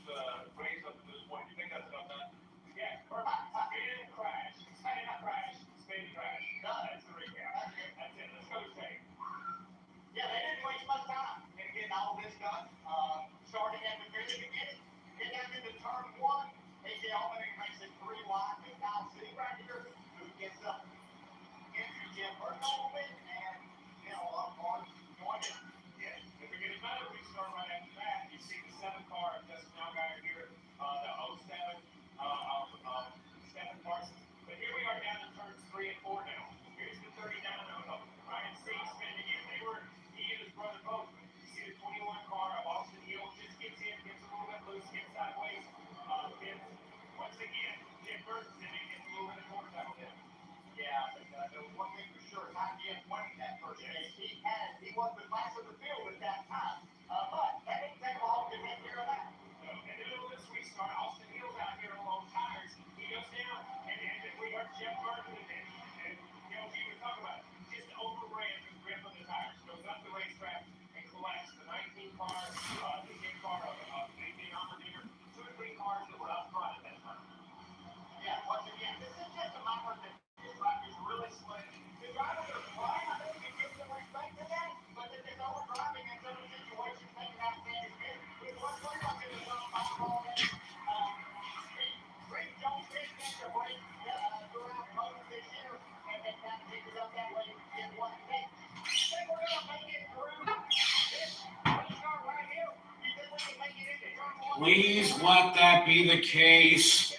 race up to this point, do you think that's enough time? Yeah, perfect. Spin and crash. Spin and crash. Spin and crash. That's the recap. That's it. Let's go to Dave. Yeah, they didn't waste much time in getting all this done. Starting at the very beginning, get down into turn 1. AJ Allman makes it 3 wide with Kyle City right here, who gets up into Jim Burton a little bit, and up on going in. Yeah, if we get another restart right after that, you see the 7 car of Justin Allgaier here, the 07 Stephen Parsons. But here we are down to turns 3 and 4 now. Here's the 39 of Ryan C. spinning again. He and his brother both. You see the 21 car of Austin Hill just gets in, gets a little bit loose, gets sideways. Once again, Jim Burton's in it, gets a little bit of corner back with him. Yeah, but there was one thing for sure, not Jim winning that first race. He was the class of the field at that time. But that didn't take long to get here of that. And then a little bit sweet start. Austin Hill's out here on low tires. He goes down, and we heard Jeff Burton, and he was talking about it. Just overran the grip of the tires. Goes up the racetrack and collects the 19 car, the 10 car of 18 Hummer, 2 or 3 cars that were up front at that time. Yeah, once again, this is just a matter that this track is really slick. The drivers are fine. I think you can give some respect to that, but if it's overdriving in certain situations, taking out standing here. It was pretty much in the zone by all day. Rick Jones did catch a break throughout most of this year, and then kind of picked it up that way in one day. You think we're going to make it through this restart right here? You think we can make it into turn 1? Please let that be the case.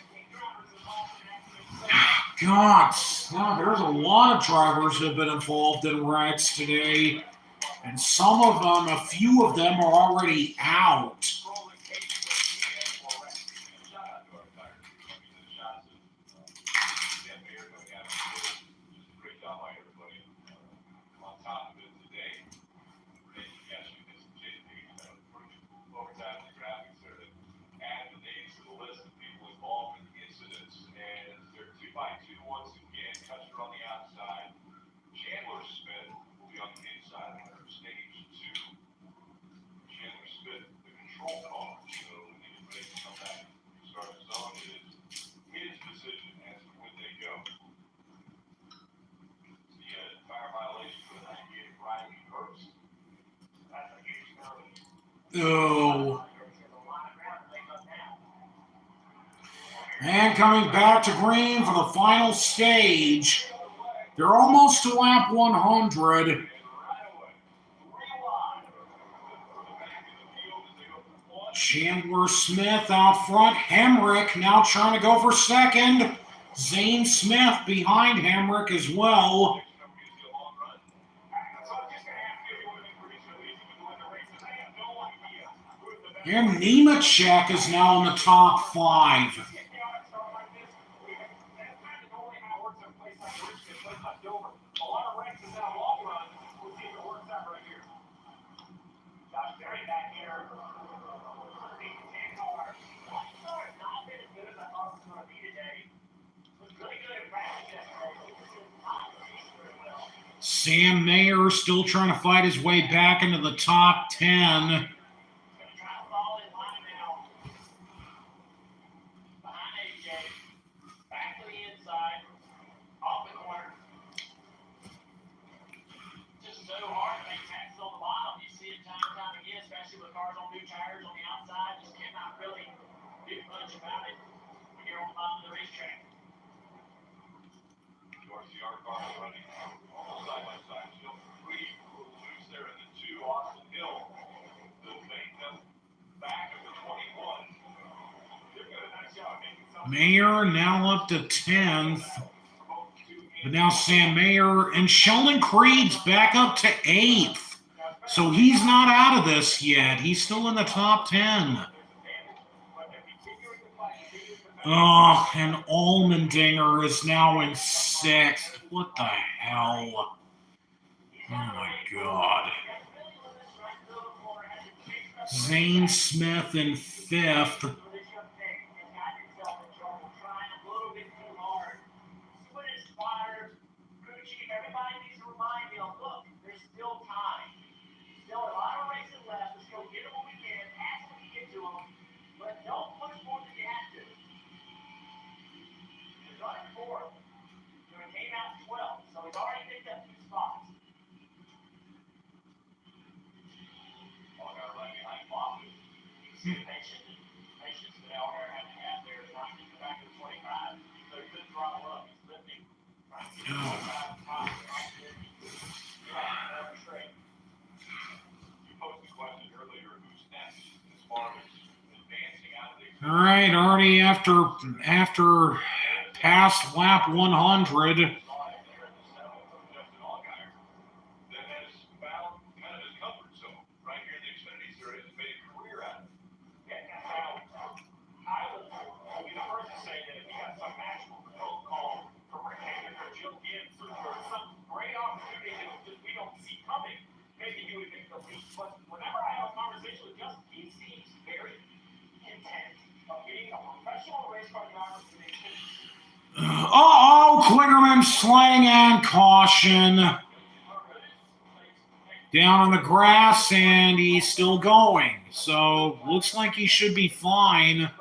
God, there's a lot of drivers that have been involved in wrecks today, and some of them, a few of them, are already out. Oh. And coming back to green for the final stage. They're almost to lap 100. Chandler Smith out front. Hemrick now trying to go for second. Zane Smith behind Hemrick as well. And Nemechek is now in the top 5. Sam Mayer still trying to fight his way back into the top 10. Gonna try to fall in line now. Behind AJ. Back to the inside. Off the corner. Just so hard to make passes on the bottom. You see it time and time again, especially with cars on new tires on the outside. Just cannot really do much about it when you're on the bottom of the racetrack. RCR car running almost side by side. Still pretty loose there in the 2. Austin Hill, the maintenance back of the 21. They're doing a nice job making something. Mayer now up to 10th. But now Sam Mayer and Sheldon Creed's back up to 8th. So he's not out of this yet. He's still in the top 10. Oh, and Allmendinger is now in 6th. What the hell? Oh my God. Zane Smith in 5th. Everybody needs to remind him, look, there's still time. Still a lot of races left. Let's go get them when we can, pass when we get to them, but don't push more than you have to. He's running 4th. So he came out 12th, so he's already picked up 2 spots. All got right behind Boston. Patience that Elmer had to have there is not getting back to 25. So he couldn't throttle up. He's lifting. All right, already after past lap 100. Whenever I have a conversation with Justin, he seems very content of being a professional race car driver to make sure. Uh-oh, Klingerman slang and caution. Down on the grass, and he's still going. So, looks like he should be fine.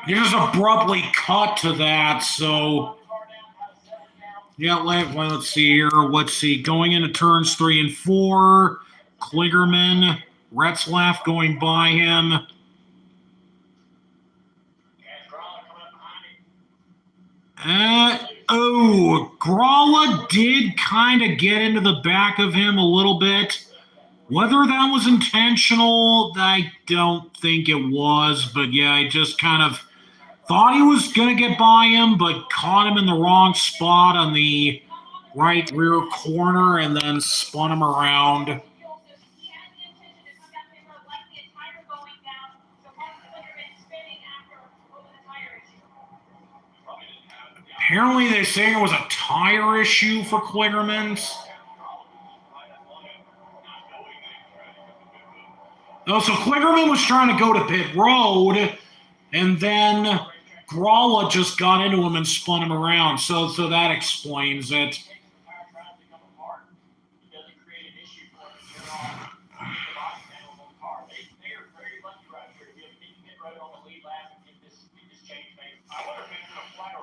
He just abruptly cut to that, so... Yeah, let's see here. Let's see. Going into turns 3 and 4. Kligerman, Retzlaff going by him. Gralla did kind of get into the back of him a little bit. Whether that was intentional, I don't think it was. But yeah, I just kind of thought he was going to get by him, but caught him in the wrong spot on the right rear corner and then spun him around. Apparently they say it was a tire issue for Kligerman's. Oh, so Kligerman was trying to go to pit road, and then Gralla just got into him and spun him around. So that explains it.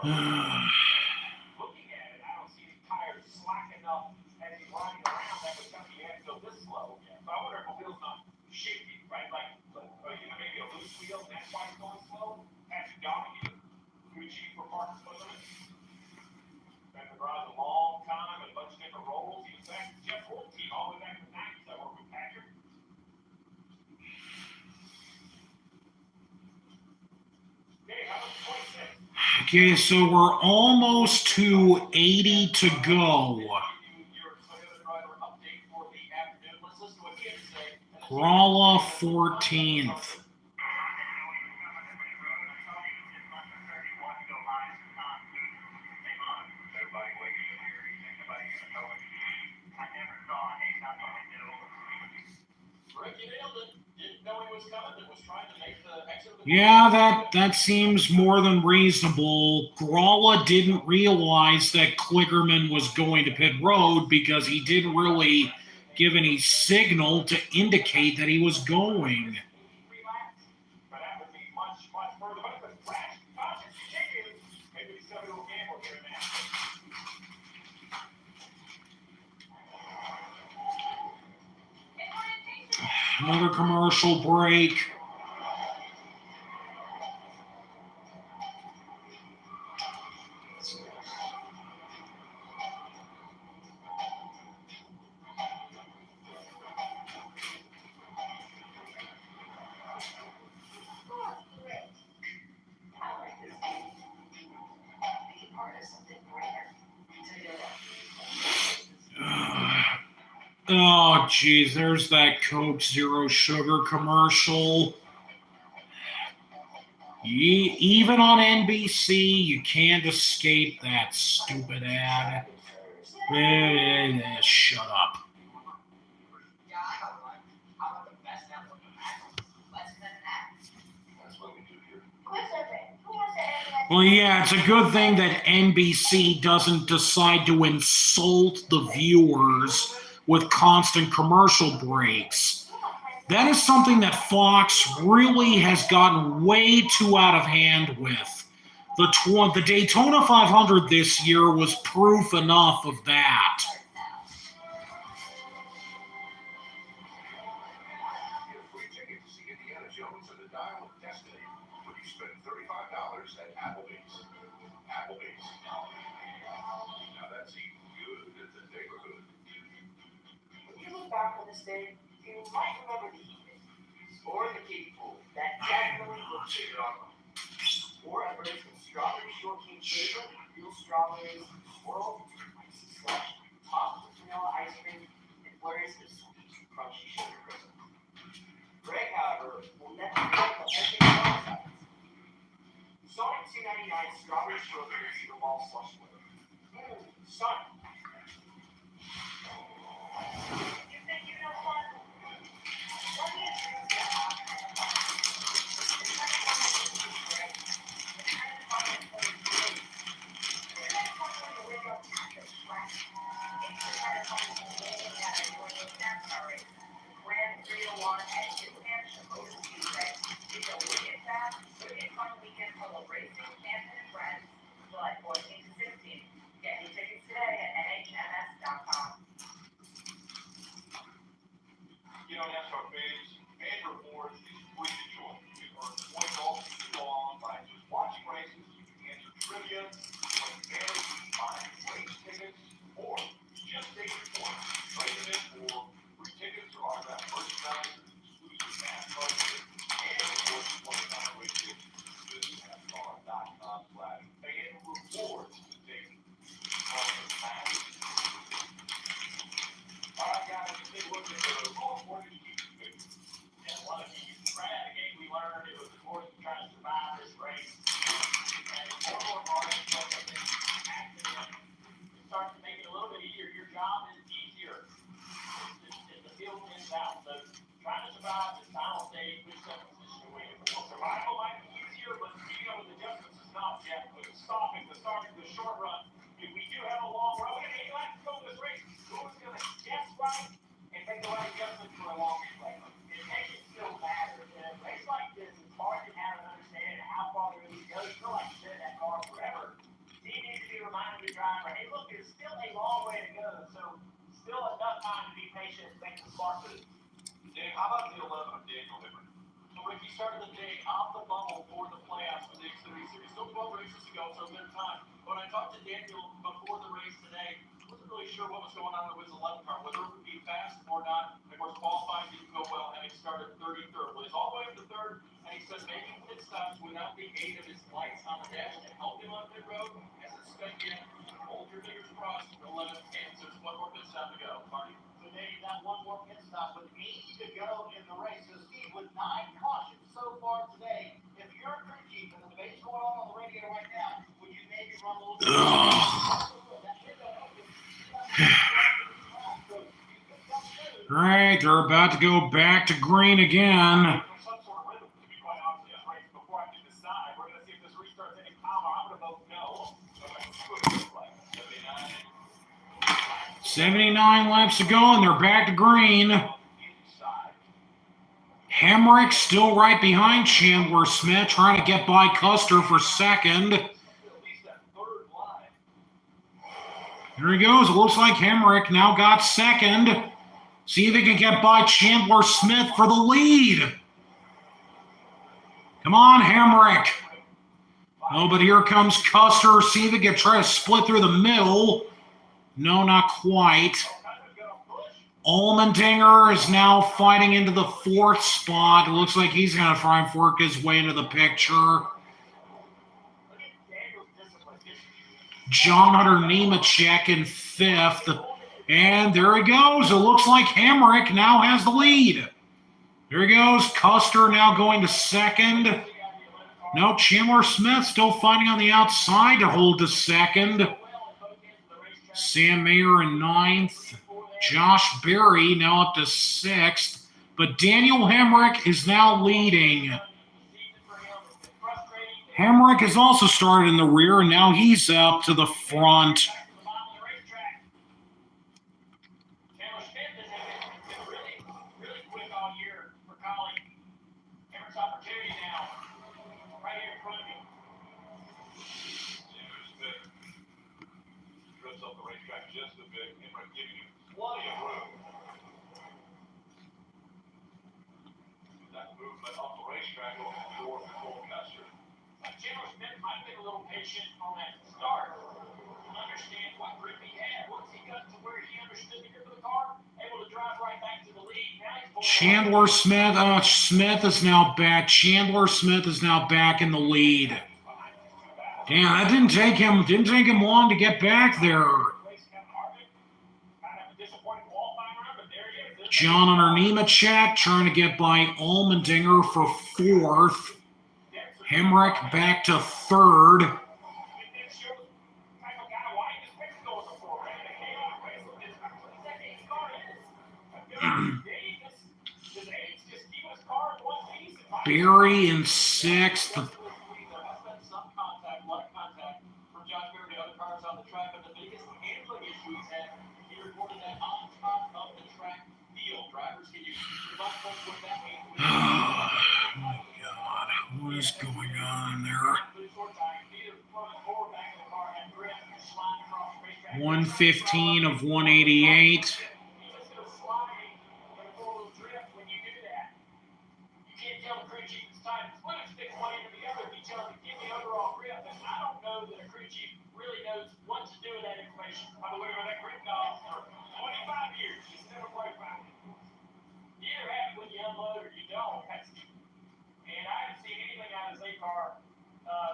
Looking at it, I don't see his tires slack enough as he's riding around that would tell me he had to go this slow. So I wonder if the wheel's not shaky, right? Like maybe a loose wheel, and that's why he's going slow. That's dominated. Too cheap for parking limits. Been in the garage a long time and a bunch of different roles. He was back to Jeff Wolf's team all the way back in the 90s. I worked with Patrick. Okay, how about 26? Okay, so we're almost to 80 to go. Gralla 14th. Ricky nailed it. Didn't know he was coming that was trying to make the exit of the Yeah, that seems more than reasonable. Gralla didn't realize that Kligerman was going to pit road because he didn't really give any signal to indicate that he was going. But that would be much, much further. But if the crash caution continues, maybe he's going to go gamble here and now. Another commercial break. Oh, geez, there's that Coke Zero Sugar commercial. Even on NBC, you can't escape that stupid ad. Shut up. Yeah, I got one. How about the best apple in the pack? Let's spend that. That's what we do here. Well, yeah, it's a good thing that NBC doesn't decide to insult the viewers with constant commercial breaks. That is something that Fox really has gotten way too out of hand with. The Daytona 500 this year was proof enough of that. Get a free ticket to see Indiana Jones and the Dial of Destiny when you spend $35 at Applebee's. Applebee's. Now that's eating good in the neighborhood. When you look back on this day, you might remember the evening. Or the kiddie pool. That definitely looks bigger on them. Or a brace with strawberry shortcake flavor, real strawberries, swirled into icy slush, topped with vanilla ice cream, and flurries of sweet, crunchy sugar crystal. Greg, however, will never forget the everything else happens. Sonic $2.99 strawberry shortcake Super Ball slush flavor. Sonic. You think you know what? What do you think about Grand 301 at Expansion over Tuesday. It's a wicked fast, wicked fun weekend full of racing, dancing, and friends. July 14th to 16th. Get your tickets today at nhms.com. You know, NASCAR fans and reports is free to join. You earn points all season long by just watching races. You can answer trivia, play games, find race tickets, or just take your points, trade them in for free tickets or autographed merchandise, exclusive NASCAR tickets, and of course, one-time race tickets. Visit NASCAR.com/fan rewards to take part in the match. All right, guys, let's take a look at the goal for this week. And one of the right out of the game we learned it was important to try to survive this race. And it's more hard to play up in accident. It starts to make it a little bit easier. Your job is easier. It's the field ends out. So trying to survive this final stage, puts up position to win. Well, survival might be easier, but speeding up with adjustments is not yet. But stopping, the short run. If we do have a long road, and you have to go this race, who's going to guess right and make the right adjustments for a long play? It makes it feel matter. In a race like this, it's hard to have an understanding of how far the race goes. You feel like you've been in that car forever. So you need to be reminding the driver, hey, look, there's still a long way to go. So still enough time to be patient and make the smart move. Dave, how about the 11 of Daniel Hibber? So Ricky started the day off the bubble for the playoffs for the Xfinity Series. Still 12 races to go, so there's time. When I talked to Daniel before the race today, I wasn't really sure what was going on with his 11 car, whether it would be fast or not. Of course, qualifying didn't go well, and he started 33rd. Well, he's all the way up to third, and he said making pit stops without the aid of his lights on the dash to help him on pit road as a stuck in. Hold your fingers crossed for 11 and so there's one more pit stop to go. Marty? So Dave, that one more pit stop with 8 to go in the race. So Steve, with 9 cautions so far today, if you're a crew chief and the debate's going on the radio right now, would you maybe run a little bit? All right, they're about to go back to green again. 79 laps to go, and they're back to green. Hemrick still right behind Chandler Smith, trying to get by Custer for second. There he goes. It looks like Hemrick now got second. See if he can get by Chandler Smith for the lead. Come on, Hemrick. Oh, but here comes Custer. See if he can try to split through the middle. No, not quite. Allmendinger is now fighting into the fourth spot. It looks like he's going to try and work his way into the picture. John Hunter Nemechek in fifth. And there he goes. It looks like Hemrick now has the lead. There he goes. Custer now going to second. No, Chandler Smith still fighting on the outside to hold to second. Sam Mayer in ninth. Josh Berry now up to sixth. But Daniel Hemrick is now leading. Hemrick has also started in the rear, and now he's up to the front. On that start, understand what grip he had. Once he got to where he understood the grip of the car, able to drive right back to the lead. Chandler Smith, Smith is now back. Chandler Smith is now back in the lead. Damn, that didn't take him long to get back there. John Hunter Nemechek trying to get by Allmendinger for fourth. Hemrick back to third. Berry in sixth. Oh my God, what is going on there? 115 of 188.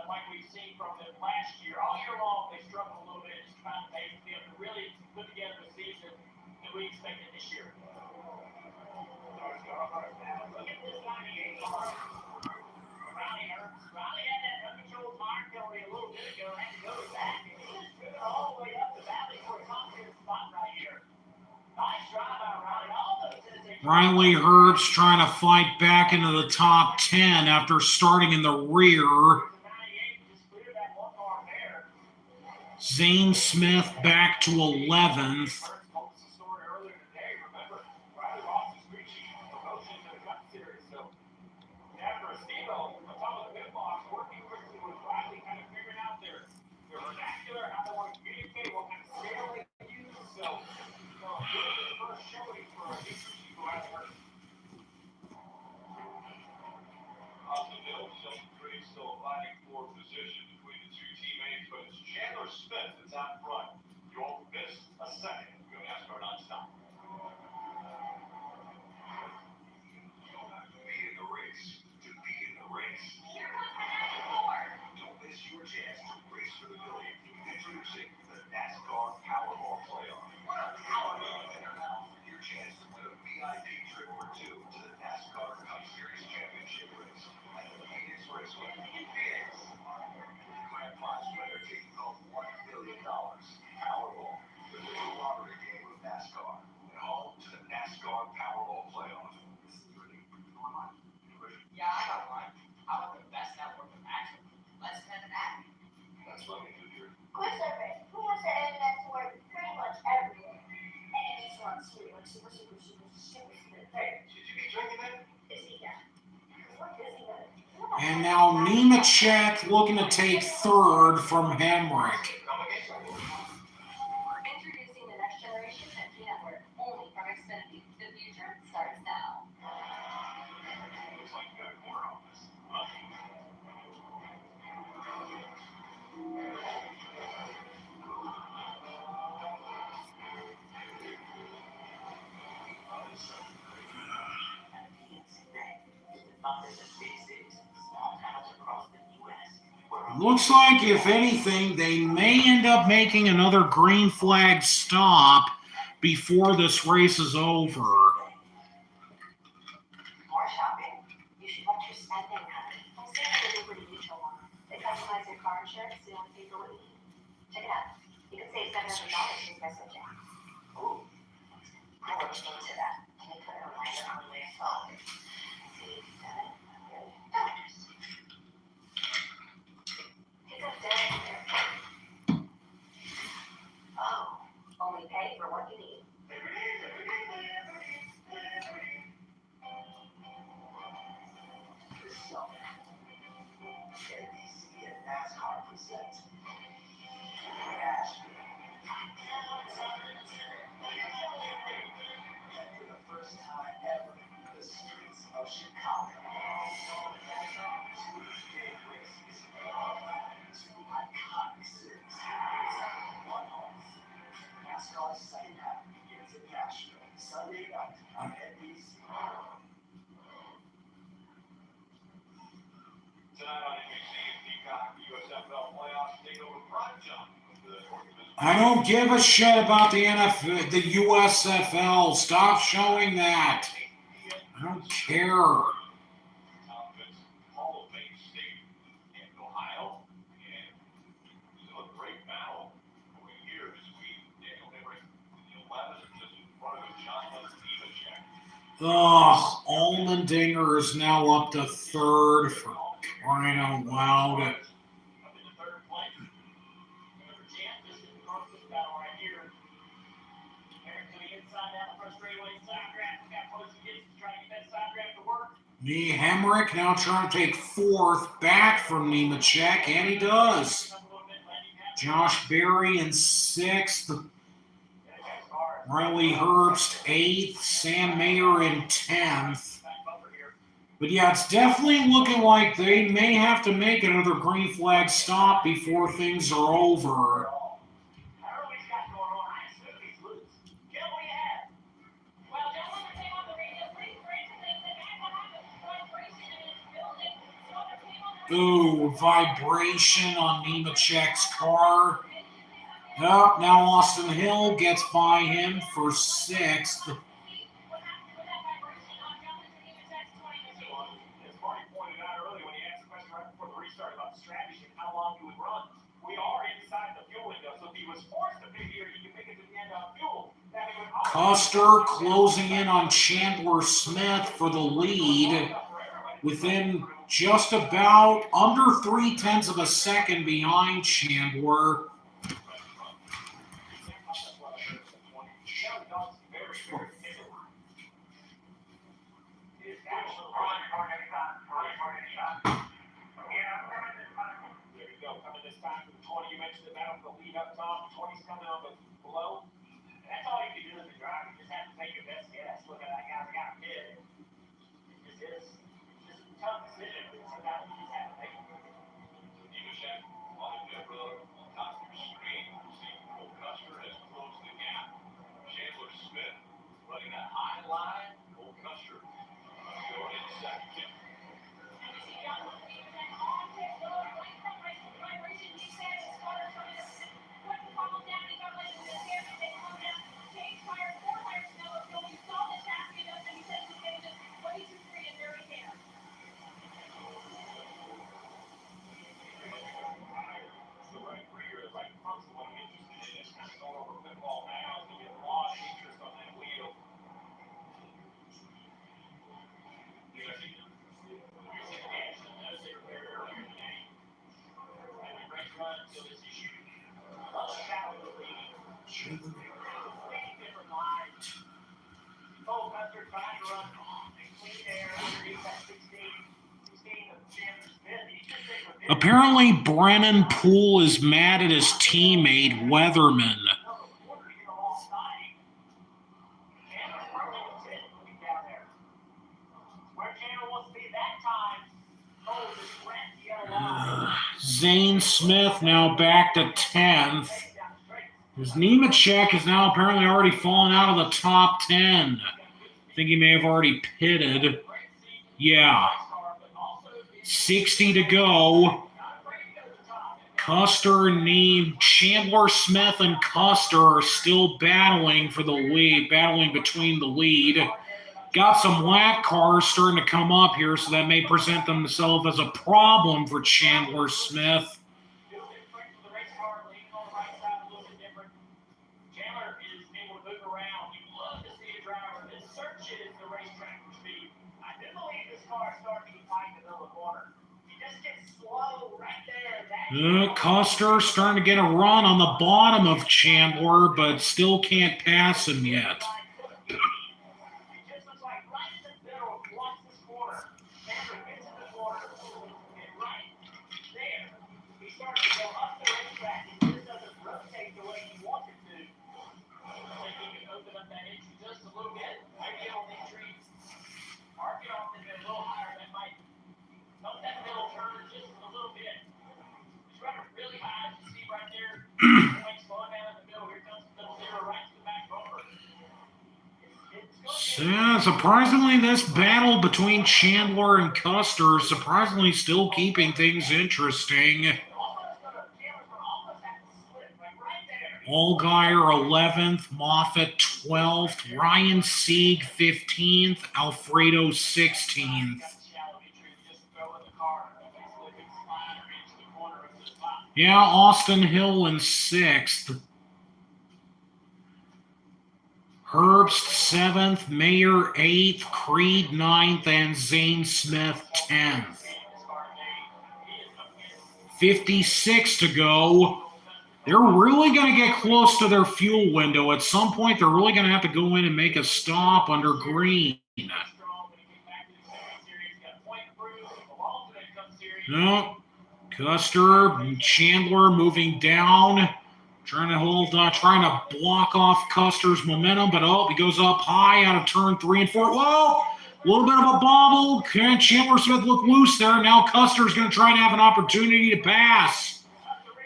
Like we've seen from them last year. All year long, they struggled a little bit just trying to make them really put together a season that we expected this year. Look at this 98 car. Riley had that uncontrolled tire penalty a little bit ago, had to go back, and he was driven all the way up the valley for a confident spot right here. Nice drive by Riley. Riley Herbst trying to fight back into the top 10 after starting in the rear. Zane Smith back to 11th. Still fighting for position between the two teammates, but it's Chandler Smith that's out front. You won't miss a second. Go NASCAR nonstop. You don't have to be in the race to be in the race. Don't miss your chance to race for the million. Introducing the NASCAR Powerball Playoff. Your chance to win a VIP trip or two to the NASCAR Cup Series Championship race. Raceway. Grand prize winner taking home $1 million. Powerball, the new lottery game of NASCAR, and home to the NASCAR Powerball Playoff. Yeah, I got one. I want the best network of action. Let's send it back. That's what we do here. Quick survey. Who wants to end network pretty much everywhere? And now Nemechek looking to take third from Hemrick. Introducing the next generation 50 network, only from Xfinity. The future starts now. Looks like you got more on this. Huh? Looks like, if anything, they may end up making another green flag stop before this race is over. More shopping? You should watch your spending, honey. I'm seeing the Liberty Mutual one. They customize your car insurance so you only pay for what you need. Check it out. You can save $700 just by switching. Ooh. I looked into that. Can you put a reminder on your phone? Save $700. Pick up dinner. Oh, only pay for what you need. This summer, NBC and NASCAR present Nashville. And for the first time ever, the streets of Chicago. Two big races, two iconic cities, one home. NASCAR's second half begins in Nashville, Sunday night on NBC. Tonight on NBC and Peacock, USFL playoffs take over prime time. I don't give a shit about the NFL, the USFL. Stop showing that. I don't care. Hall of Fame state in Ohio, and still a great battle over here this week. Daniel Hemrick, Neil Levis are just in front of him. John Nemechek. Ugh, Allmendinger is now up to third for crying out loud. Up into third place. Number 10, this is the closest battle right here. Eric to the inside down the front straightaway side draft. Got close to get to try to get that side draft to work. Hemrick now trying to take fourth back from Nemechek, and he does. Josh Berry in sixth. Riley Herbst eighth. Sam Mayer in 10th. But yeah, it's definitely looking like they may have to make another green flag stop before things are over. Ooh, vibration on Nemechek's car. Oh, now Austin Hill gets by him for sixth. As Marty pointed out earlier when he asked the question right before the restart about the strategy and how long he would run, we are inside the fuel window, so if he was forced to pick here, he could pick it to the end on fuel. Custer closing in on Chandler Smith for the lead, within just about under 0.3 of a second behind Chandler. There you go, coming this time for the 20. You mentioned the battle for the lead up top. 20's coming on the below. And that's all you can do as a driver. You just have to take your best guess. Look at that guy that got hit. It just is. It's just a tough decision. Sometimes you just have to make it. Nemechek on the pit road on top of your screen. See Cole Custer has closed the gap. Chandler Smith running that high line. Cole Custer going in second. The right rear, the right front's the one I'm interested in. It's kind of going over football now. So you get a lot of interest on that wheel. Apparently, Brennan Poole is mad at his teammate, Weatherman. Zane Smith now back to 10th. His Nemechek is now apparently already fallen out of the top 10. I think he may have already pitted. Yeah. 60 to go. Custer and Chandler Smith and Custer are still battling for the lead, battling between the lead. Got some lap cars starting to come up here, so that may present themselves as a problem for Chandler Smith. Chandler is able to move around. You love to see a driver that searches the racetrack for speed. I do believe this car is starting to get tight in the middle of the corner. He just gets slow right there. Custer starting to get a run on the bottom of Chandler, but still can't pass him yet. Yeah, surprisingly, this battle between Chandler and Custer is surprisingly still keeping things interesting. Allgaier 11th, Moffitt 12th, Ryan Sieg 15th, Alfredo 16th. Yeah, Austin Hill in 6th. Herbst 7th, Mayer 8th, Creed 9th, and Zane Smith 10th. 56 to go. They're really going to get close to their fuel window. At some point, they're really going to have to go in and make a stop under green. No. Custer and Chandler moving down. Trying to block off Custer's momentum, but he goes up high out of turn 3 and 4. Whoa! A little bit of a bobble. Can Chandler Smith look loose there? Now Custer's going to try to have an opportunity to pass.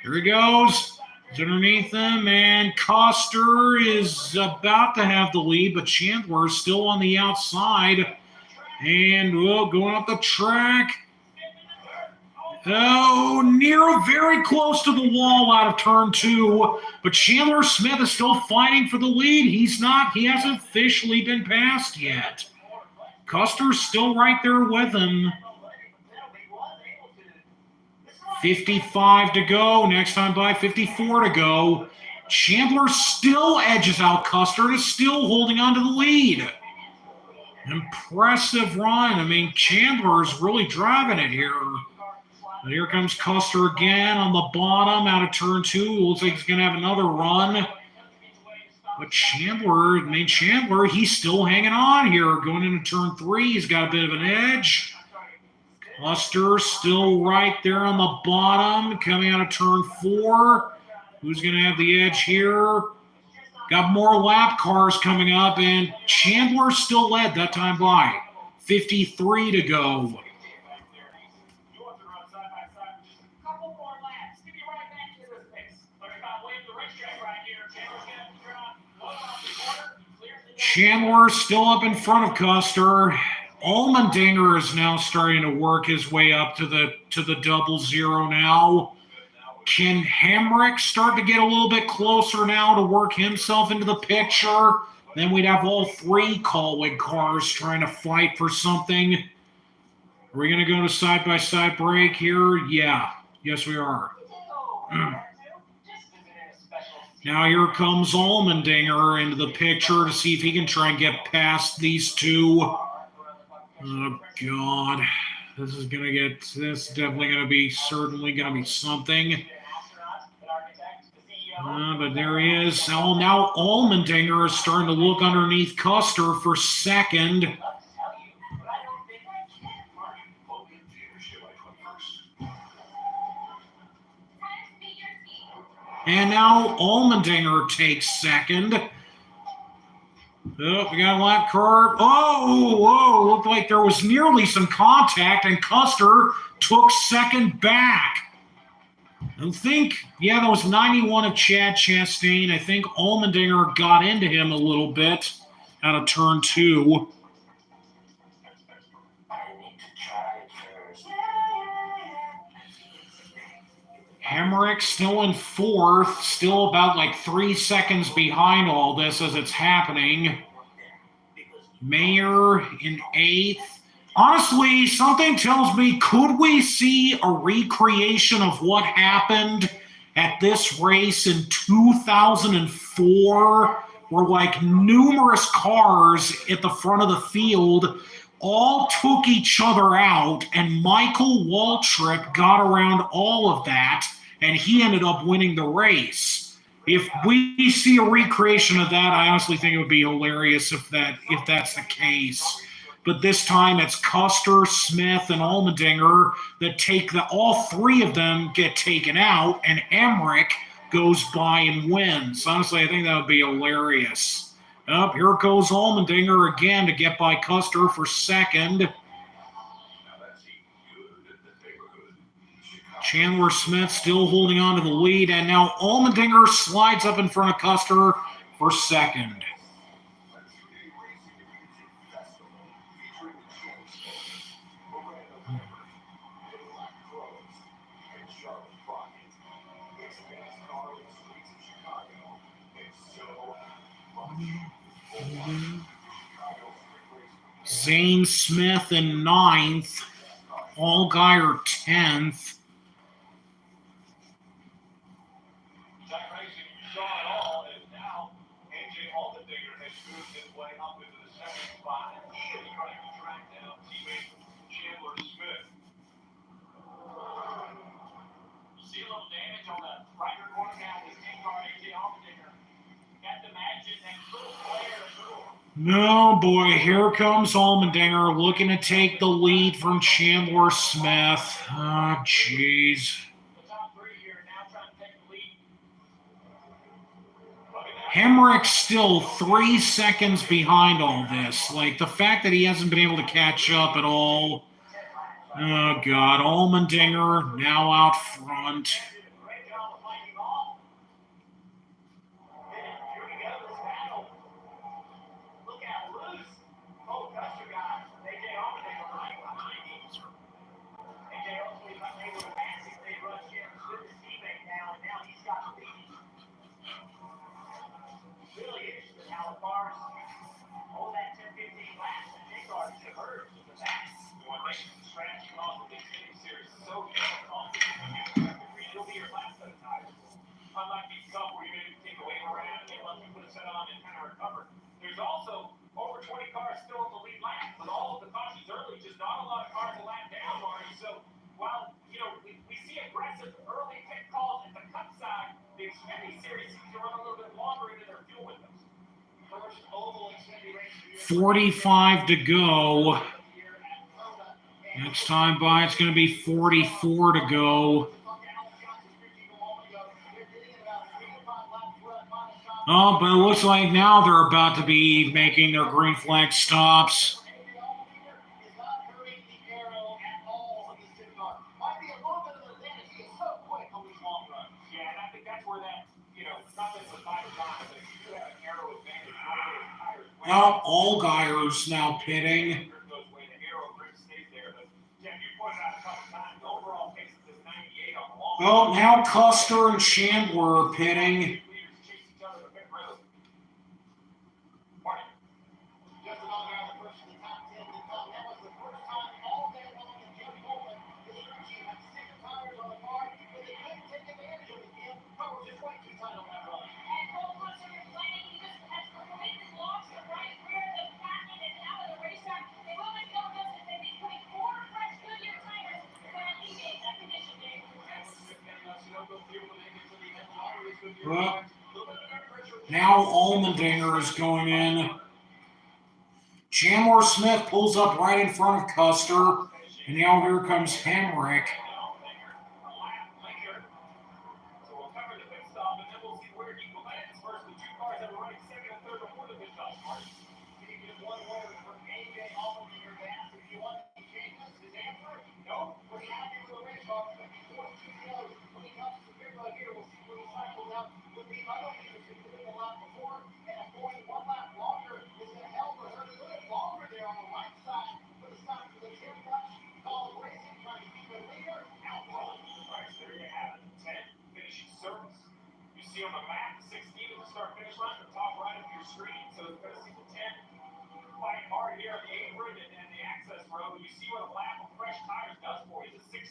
Here he goes. He's underneath him, and Custer is about to have the lead, but Chandler is still on the outside. And going up the track. Very close to the wall out of turn 2. But Chandler Smith is still fighting for the lead. He hasn't officially been passed yet. Custer's still right there with him. 55 to go. Next time by 54 to go. Chandler still edges out Custer and is still holding on to the lead. Impressive run. I mean, Chandler is really driving it here. But here comes Custer again on the bottom out of turn 2. Looks like he's going to have another run. But Chandler, he's still hanging on here. Going into turn 3, he's got a bit of an edge. Custer still right there on the bottom, coming out of turn 4. Who's going to have the edge here? Got more lap cars coming up, and Chandler still led that time by. 53 to go. Chandler still up in front of Custer. Allmendinger is now starting to work his way up to the 00 now. Can Hemrick start to get a little bit closer now to work himself into the picture? Then we'd have all 3 Colwig cars trying to fight for something. Are we going to go to side-by-side break here? Yeah. Yes, we are. Now here comes Allmendinger into the picture to see if he can try and get past these 2. Oh, God. This is definitely going to be something. But there he is. Now Allmendinger is starting to look underneath Custer for second. And now Allmendinger takes second. Oh, we got a lap car. Oh, whoa, looked like there was nearly some contact, and Custer took second back. I think, that was 91 of Chad Chastain. I think Allmendinger got into him a little bit out of turn 2. Hemrick still in 4th, still about like 3 seconds behind all this as it's happening. Mayer in 8th. Honestly, something tells me, could we see a recreation of what happened at this race in 2004, where like numerous cars at the front of the field all took each other out, and Michael Waltrip got around all of that, and he ended up winning the race. If we see a recreation of that, I honestly think it would be hilarious if that's the case. But this time it's Custer, Smith, and Allmendinger that all 3 of them get taken out, and Emmerich goes by and wins. Honestly, I think that would be hilarious. Up, here goes Allmendinger again to get by Custer for second. Chandler Smith still holding on to the lead, and now Allmendinger slides up in front of Custer for second. Zane Smith in 9th, Allgaier 10th. That racing, you saw it all, and now AJ Allmendinger has moved his way up into the 2nd spot, and he is trying to track down teammate Chandler Smith. You see a little damage on the right rear corner now with 10 car AJ Allmendinger. Got the match in that little flare. No, boy, here comes Allmendinger looking to take the lead from Chandler Smith. Oh, jeez. The top 3 here now trying to take the lead. Hemrick's still 3 seconds behind all this. Like, the fact that he hasn't been able to catch up at all. Oh, God. Allmendinger now out front. Great job of fighting off. And here we go, this battle. Look out, loose. Oh, Custer guys. AJ Allmendinger right behind him. AJ ultimately got able to pass him. They rushed in with his teammate now, and now he's got the lead. Really interesting how the cars hold that 10-15 laps, and they cars diverge to the back. What makes the strategy off of the Xfinity series so difficult is when you have to read, it'll be your last set of tires. Unlike these stuff where you maybe take a wave around and let you put a set on and kind of recover. There's also over 20 cars still in the lead lap, with all of the cautions early, just not a lot of cars a lap down, Marty. So while, we see aggressive early pit calls at the cut side, the Xfinity series seems to run a little bit longer into their fuel windows. First oval Xfinity race of the year. 45 to go. Next time by, it's going to be 44 to go. Oh, but it looks like now they're about to be making their green flag stops. Yeah, and I think that's where that, nothing was by design, but if you do have an arrow advantage, one of those tires. Oh, Allgaier's now pitting. Goes away, the arrow grip stays there. But yeah, you pointed out a couple times, the overall pace is 98 on the long. Oh, now Custer and Chandler are pitting. Leaders chase each other to pit road. Marty. Just another guy that pushed the top 10 to come. That was the first time all day long that Jim Coleman, the street chief, had 6 tires on the car, but they couldn't take advantage of it. Jim, car was just way too tight on that run. And Cole Custer complaining he just has completely lost the right rear of the packet and out of the racetrack. They've only told us that they've been putting 4 fresh Goodyear tires for an alleviate that condition, Dave. Well, now Allmendinger is going in. Chandler Smith pulls up right in front of Custer. And now here comes Hemrick. So we'll cover the pit stop finishing service. You see on the map, 16 is the start finish line at the top right of your screen. So it's going to see the 10 fighting hard here on the apron and the access road. You see what a lap of fresh tires does for you. The 16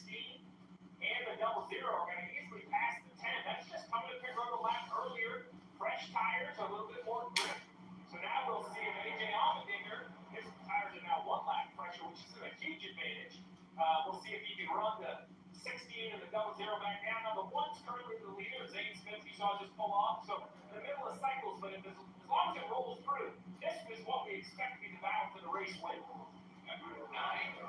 and the 00 are going to easily pass the 10. That's just coming to pit road a lap earlier. Fresh tires, a little bit more grip. So now we'll see if AJ Allmendinger, his tires are now 1 lap fresher, which is a huge advantage. We'll see if he can run the 16 and the 00 back down. Now the 1's currently the leader. Zane Smith, you saw just pull off. So in the middle of cycles, but as long as it rolls through, this is what we expect to be the battle for the race win. After 9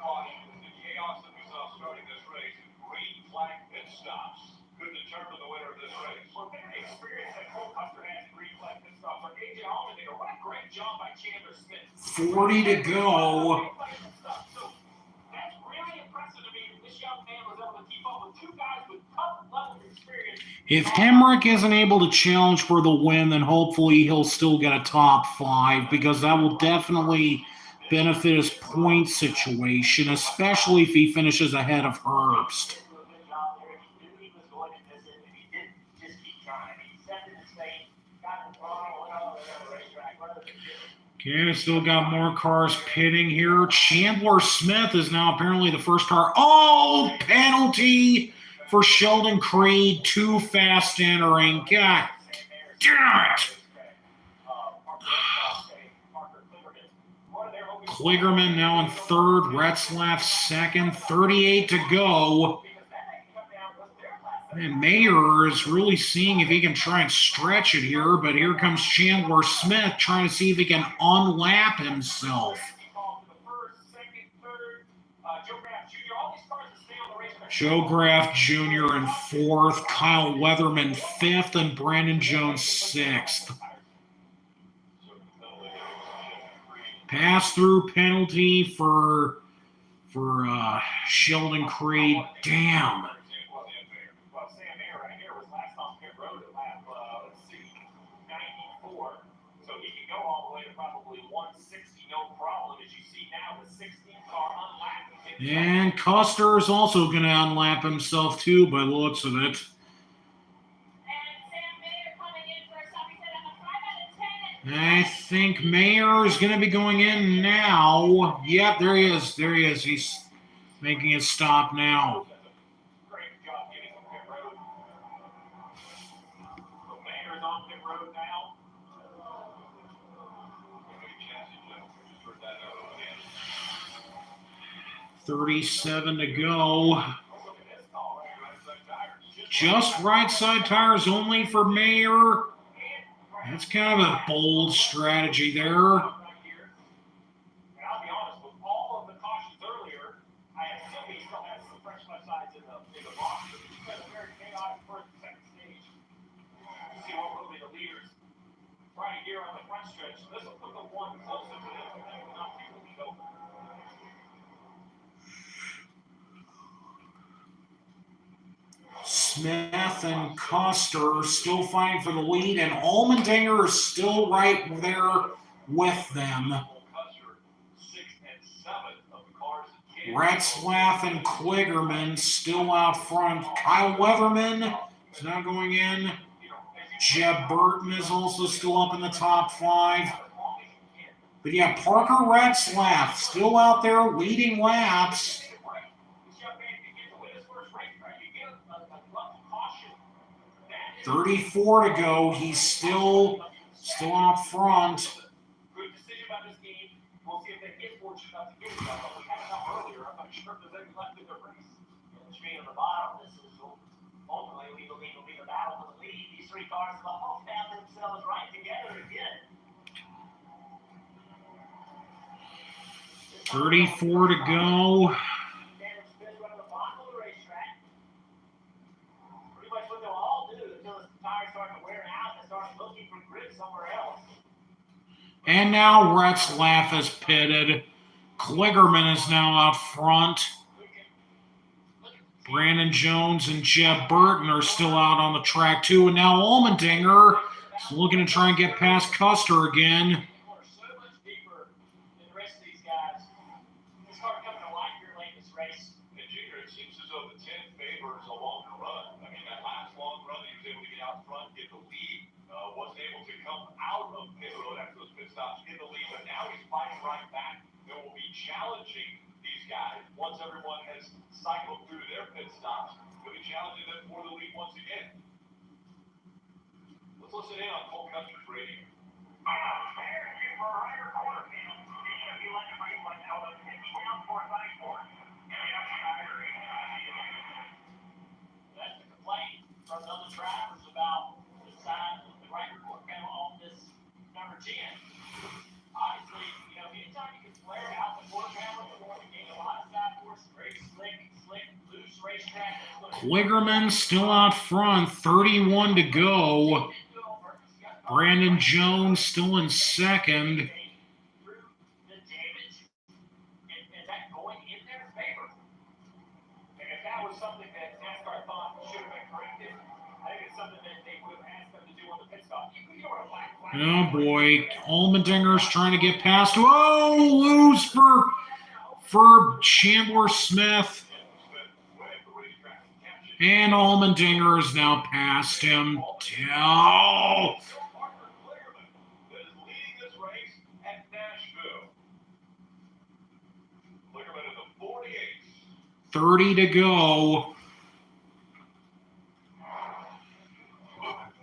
cautions, the chaos that we saw starting this race, green flag pit stops could determine the winner of this race. Well, their experience that Cole Custer has in green flag pit stops are AJ Allmendinger. What a great job by Chandler Smith. 40 to go. So that's really impressive to me that this young man was able to keep up with 2 guys with top level experience. If Hemrick isn't able to challenge for the win, then hopefully he'll still get a top 5, because that will definitely benefit his point situation, especially if he finishes ahead of Herbst. Okay, still got more cars pitting here. Chandler Smith is now apparently the first car. Oh, penalty for Sheldon Creed. Too fast entering. God damn it. Kligerman now in third. Retzlaff second. 38 to go. Man, Mayer is really seeing if he can try and stretch it here, but here comes Chandler Smith trying to see if he can unlap himself. Joe Graff Jr. in fourth, Kyle Weatherman fifth, and Brandon Jones sixth. Pass-through penalty for Sheldon Creed. Damn. And Custer is also going to unlap himself too, by the looks of it. I think Mayer is going to be going in now. Yep, there he is. There he is. He's making his stop now. Great job getting him pit road. So Mayer's on pit road now. 37 to go. Just right side tires only for Mayer. That's kind of a bold strategy there. And I'll be honest, with all of the cautions earlier, I assume he still has some fresh left sides in the box. But he's got a very chaotic first and second stage. You see what will be the leaders right here on the front stretch. So this will put the 1 closer to this. Not people can go. Smith and Custer still fighting for the lead, and Allmendinger is still right there with them. Retzlaff and Kligerman still out front. Kyle Weatherman is now going in. Jeb Burton is also still up in the top 5. But yeah, Parker Retzlaff still out there leading laps. 34 to go. He's still out front. Good decision by this team. We'll see if they get fortunate enough to get it done. But we had enough earlier. I'm not sure if there's any left in the race. Which means on the bottom, this is ultimately we believe will be the battle for the lead. These 3 cars all found themselves right together again. 34 to go. And now Retzlaff is pitted. Kligerman is now out front. Brandon Jones and Jeb Burton are still out on the track too. And now Allmendinger is looking to try and get past Custer again. challenging these guys once everyone has cycled through their pit stops. He'll be challenging them for the lead once again. Let's listen in on Cole Custer's rating. That's the complaint from other drivers about the size of the right report panel on this number 10. Obviously, anytime you can flare out the quarter panel, you're going to gain a lot of side force, very slick, loose racetrack. Kligerman still out front, 31 to go. Brandon Jones still in second. Through the damage, and that going in their favor. And if that was something that NASCAR thought should have been corrected, I think it's something that they would have asked them to do on the pit stop. You know what a black flag. Oh boy, Allmendinger's trying to get past. Whoa, lose for Chandler Smith. And Allmendinger is now past him. Oh. That is leading this race at Nashville. Kligerman in the 48th. 30 to go.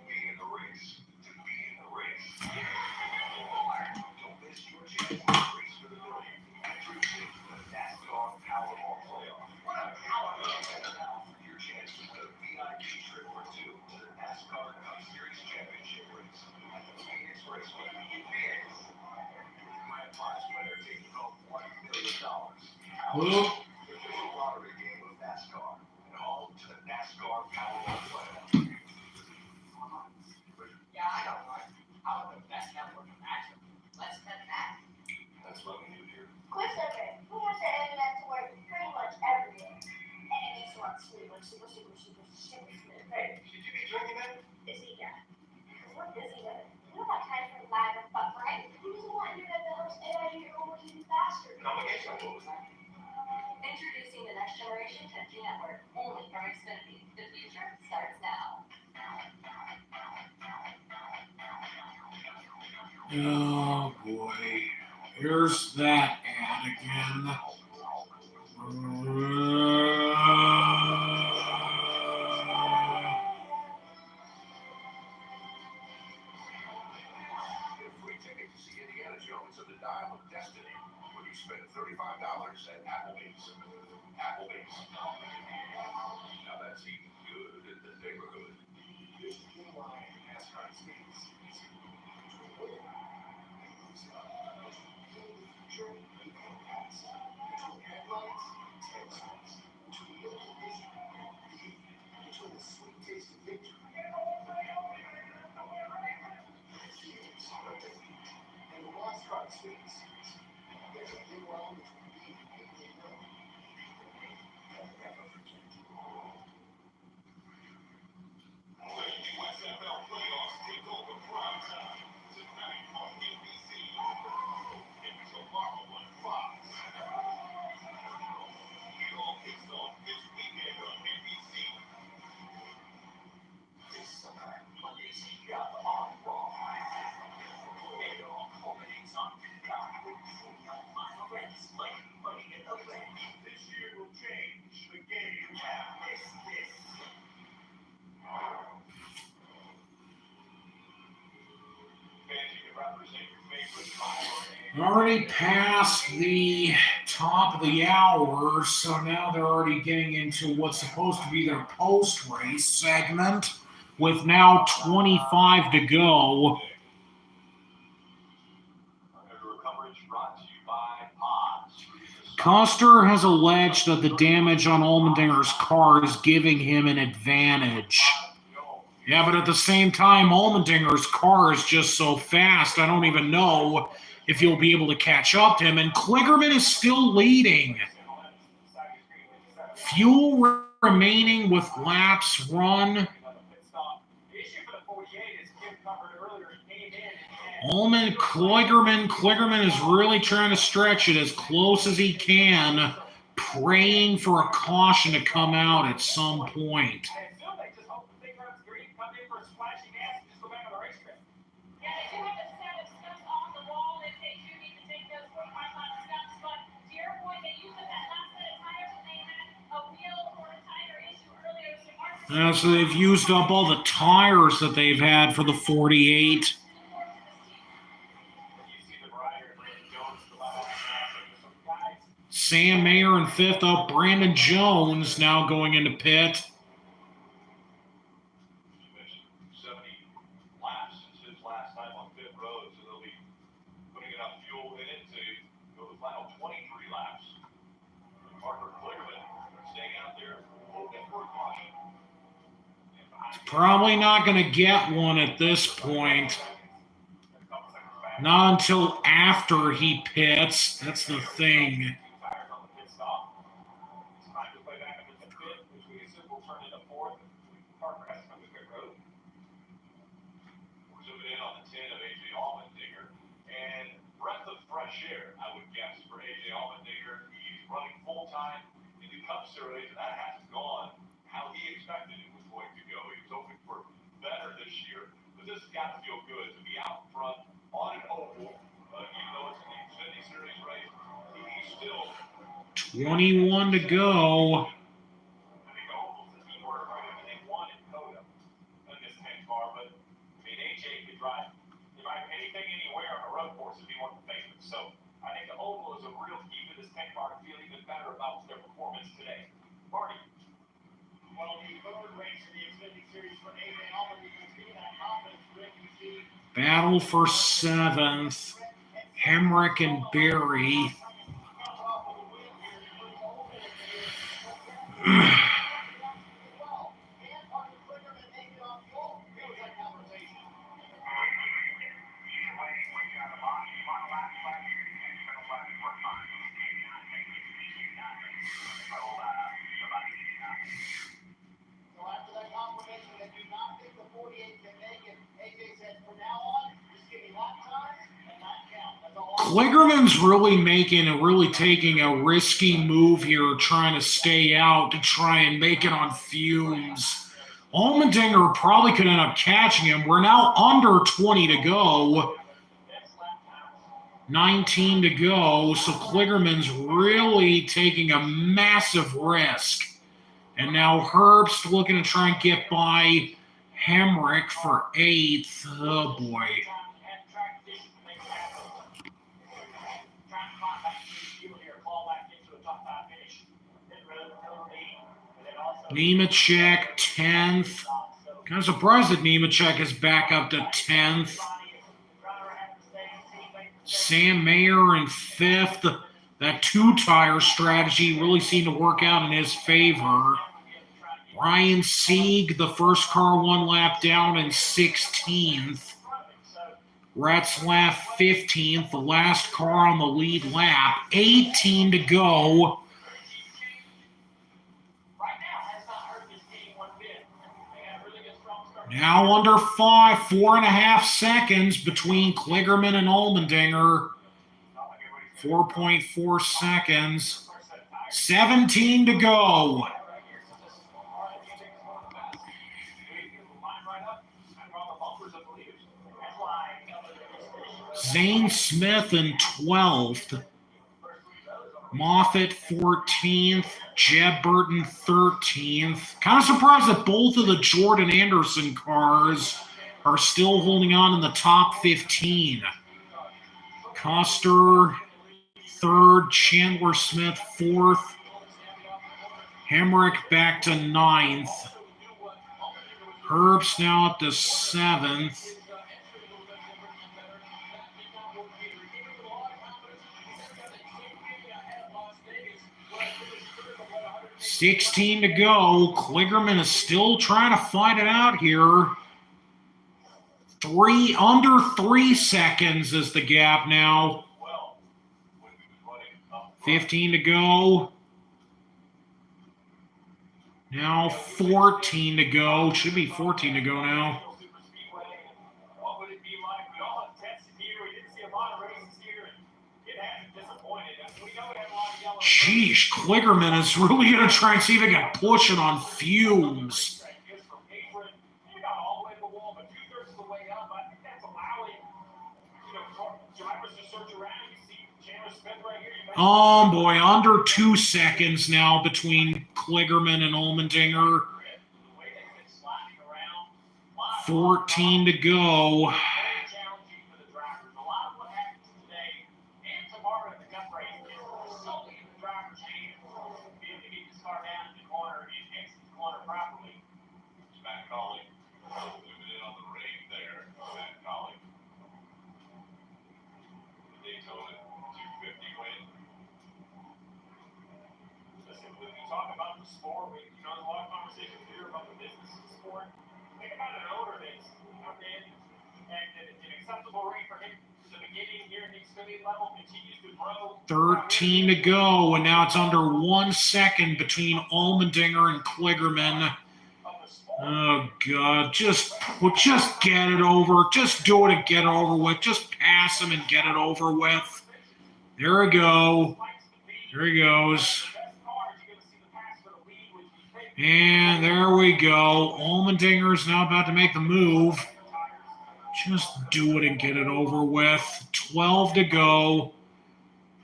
Be in the race. To be in the race. Don't miss your chance to race for the million. Introducing the NASCAR Powerball Playoff. Your chance to win a VIP trip for two to the NASCAR Cup Series Championship race at the Phoenix Raceway in Phoenix. Grand prize winner taking home $1 million. Whoop. The official lottery game of NASCAR and home to the NASCAR Powerball Playoff. Yeah, I don't know. I don't know if that's not working action. Let's cut that. That's what we do here. Quick survey. Who has their internet to work pretty much every day? And it needs to run smooth, like super smooth. Hey, should you be drinking that? Is he yeah? Because we're busy with it. We don't have time for live and fun, right? Who doesn't want internet that helps AI do your homework even faster? Combination, what was that? Introducing the next generation 10G network, only from Xfinity. The future starts now. Oh boy. Here's that ad again. Get a free ticket to see Indiana Jones and the Dial of Destiny when you spend $35 at Applebee's. Applebee's. Now that's eating good in the neighborhood. Here's the thing why NASCAR speeds. Between headlines and textbooks. Between local vision and beauty. Between the sweet taste of victory. Years of defeat. And the NASCAR Xfinity Series. There's a thin line between being a big thing known and never forget. USFL playoffs take over prime time tonight on NBC and tomorrow on Fox. It all kicks off this weekend on NBC. This summer, Monday's Job on Raw. It all culminates on Peacock with 49 final events like Money in the Bank. This year will change the game. Yeah, this. Fans, you can represent your favorite rivalry. Already past the top of the hour, so now they're already getting into what's supposed to be their post-race segment, with now 25 to go. Underdog coverage brought to you by Pods. Custer has alleged that the damage on Allmendinger's car is giving him an advantage. Yeah, but at the same time, Allmendinger's car is just so fast, I don't even know if he'll be able to catch up to him. And Kligerman is still leading. Fuel remaining with laps run. The issue for the 48 is Kim covered earlier. He came in. Kligerman is really trying to stretch it as close as he can, praying for a caution to come out at some point. I assume they just hope the thing runs green, come in for a splashing gas, and just go back on the racetrack. Yeah, they do have a set of steps on the wall if they do need to take those 45-mile steps, but to your So they've used up all the tires that they've had for the 48. You see the Briar and Brandon Jones in the last some guys. Sam Mayer in fifth. Up Brandon Jones now going into pit. You mentioned 70 laps since his last time on pit road, so they'll be putting enough fuel in it to go the final 23 laps. Parker Kligerman staying out there, hoping for a caution. Probably not going to get one at this point. Not until after he pits. That's the thing. Tires on the pit stop. It's time to play back up at the pit, which we assume will turn into fourth. Parker has to come to pit road. We're zooming in on the 10 of AJ Allmendinger. And breath of fresh air, I would guess, for AJ Allmendinger. He's running full time in the Cup Series, and that hasn't gone how he expected it was going to go. He was hoping for better this year, but this has got to feel good to be out front on an oval, even though it's an Xfinity Series race. He's still 21 to go. I think oval's the key word, right? Everything won in Coda in this 10 car, but I mean, AJ could drive anything anywhere on a road course if he wanted to face it. So I think the oval is a real key to this 10 car to feel even better about their performance today. Marty. Well, the third race in the Xfinity Series for AJ Allmendinger, see that confidence, Rick, you see. Battle for seventh. Hemrick and Berry. So after that confirmation that do not think the 48 can make it, AJ said, from now on, just give me lap times and lap count. That's all. Kligerman's really taking a risky move here, trying to stay out to try and make it on fumes. Allmendinger probably could end up catching him. We're now under 20 to go. 19 to go, so Kligerman's really taking a massive risk. And now Herbst looking to try and get by Hemrick for 8th. Oh, boy. Nemechek, 10th. Kind of surprised that Nemechek is back up to 10th. Sam Mayer in 5th. That two-tire strategy really seemed to work out in his favor. Ryan Sieg, the first car one lap down in 16th. Retzlaff, 15th, the last car on the lead lap. 18 to go. Now under 4.5 seconds between Kligerman and Allmendinger. 4.4 seconds. 17 to go. Zane Smith in 12th. Moffitt 14th. Jeb Burton 13th. Kind of surprised that both of the Jordan Anderson cars are still holding on in the top 15. Custer 3rd. Chandler Smith 4th. Hemrick back to 9th. Herbst now up to 7th. $16 to go. Kligerman is still trying to fight it out here. Under 3 seconds is the gap now. 15 to go. Now 14 to go. Should be 14 to go now. Sheesh, Kligerman is really going to try and see if he can push it on fumes. Oh boy, under 2 seconds now between Kligerman and Allmendinger. 14 to go. Very challenging for the drivers. A lot of what happens today and tomorrow in the cup race is solely in the driver's hands. Being able to get this car down in the corner and exit the corner properly. It's Matt Colley. Moving in on the rain there. Matt Colley. Daytona 250 win. Listen, when we talk about the sport, there's a lot of conversations here about the business of the sport. Think about an owner that's come in and an acceptable rate for him to the beginning here in the Xfinity level continues to grow. 13 to go, and now it's under 1 second between Allmendinger and Kligerman. Oh, God. Just get it over. Just do it and get it over with. Just pass him and get it over with. There we go. There he goes. And there we go. Allmendinger's now about to make the move. Just do it and get it over with. 12 to go.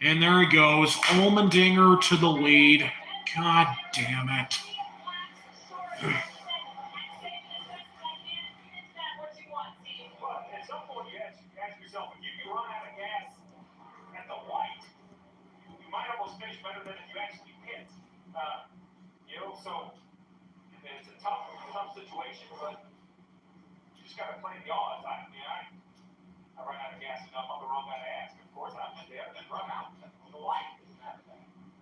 And there he goes. Allmendinger to the lead. God damn it. But at some point, you ask yourself, if you can run out of gas at the light, you might almost finish better than if you actually pit. So it's a tough situation, but you just got to play the odds. I run out of gas enough. I'm the wrong guy to ask. Of course, I'm there. Then run out. The light doesn't matter.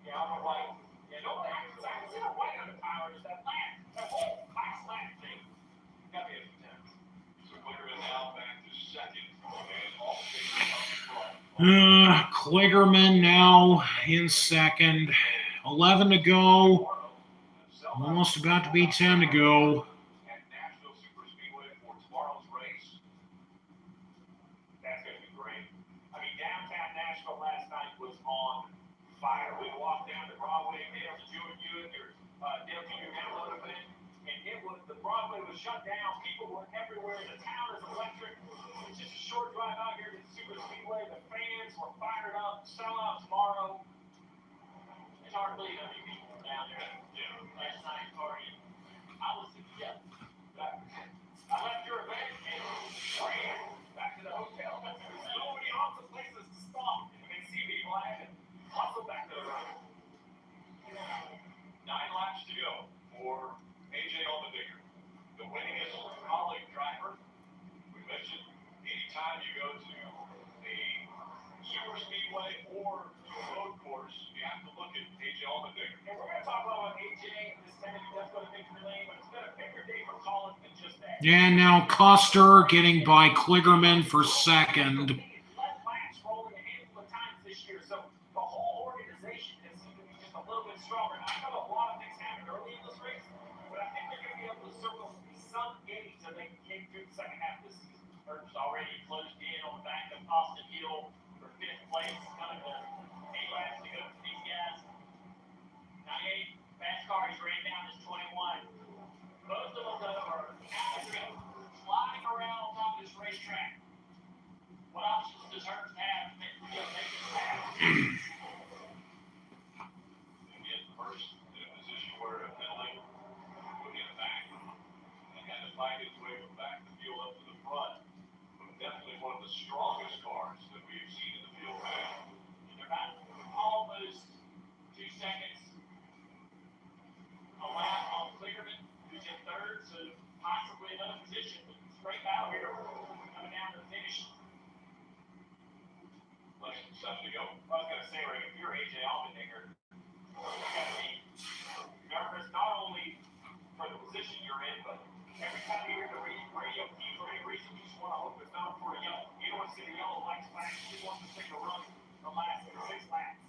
Yeah, I'm the light. Yeah, no, I can see the white on the tire. Is that whole last lap thing. Got me a few times. So Kligerman now back to second. And all the Kligerman now in second. 11 to go. Almost about to be 10 to go. at Nashville Super Speedway for tomorrow's race. That's going to be great. I mean, downtown Nashville last night was on fire. We walked down the Broadway, Dale, did you download it? And the Broadway was shut down. People were everywhere. The town is electric. It's just a short drive out here to the Super Speedway. The fans were fired up. Sell out tomorrow. It's hard to believe how many people were down there. Last night party. I was I left your event and ran back to the hotel. There's so many awesome places to stop and see people. I had to hustle back to the road. 9 laps to go for AJ Allmendinger, the winningest colleague driver. We mentioned anytime you go to a super speedway or to a road course, you have to look at AJ Allmendinger. And we're going to talk about AJ this Saturday. That's going to make the lane, but it's been a bigger day for Colin than just that. And now Custer getting by Kligerman for second. Led laps rolling a handful of times this year, so the whole organization has seemed to be just a little bit stronger. I know a lot of things happened early in this race, but I think they're going to be able to circle some gains as they came through the second half of this season. Burke's already closed in on the back of Austin Hill for 5th place. Kind of 8 laps to go for these guys. 98 fast car, he's ran down his 21. Most of them, though, are flying around on top of this racetrack. What options does Hurts have to make this happen? Again, first in a position where a penalty put him back and had to find his way from back of the field up to the front. But definitely one of the strongest cars that we've seen in the field now. They're about almost 2 seconds. A lap on Kligerman, who's in third, so possibly another position. But it's great battle here coming down to the finish. Less than 7 to go. I was going to say, Ray, if you're AJ Allmendinger, you got to be nervous not only for the position you're in, but every time you hear the radio feed for any reason, you just want to hope it's not for a yellow. You don't want to see the yellow lights flash. You just want to take a run the last 6 laps.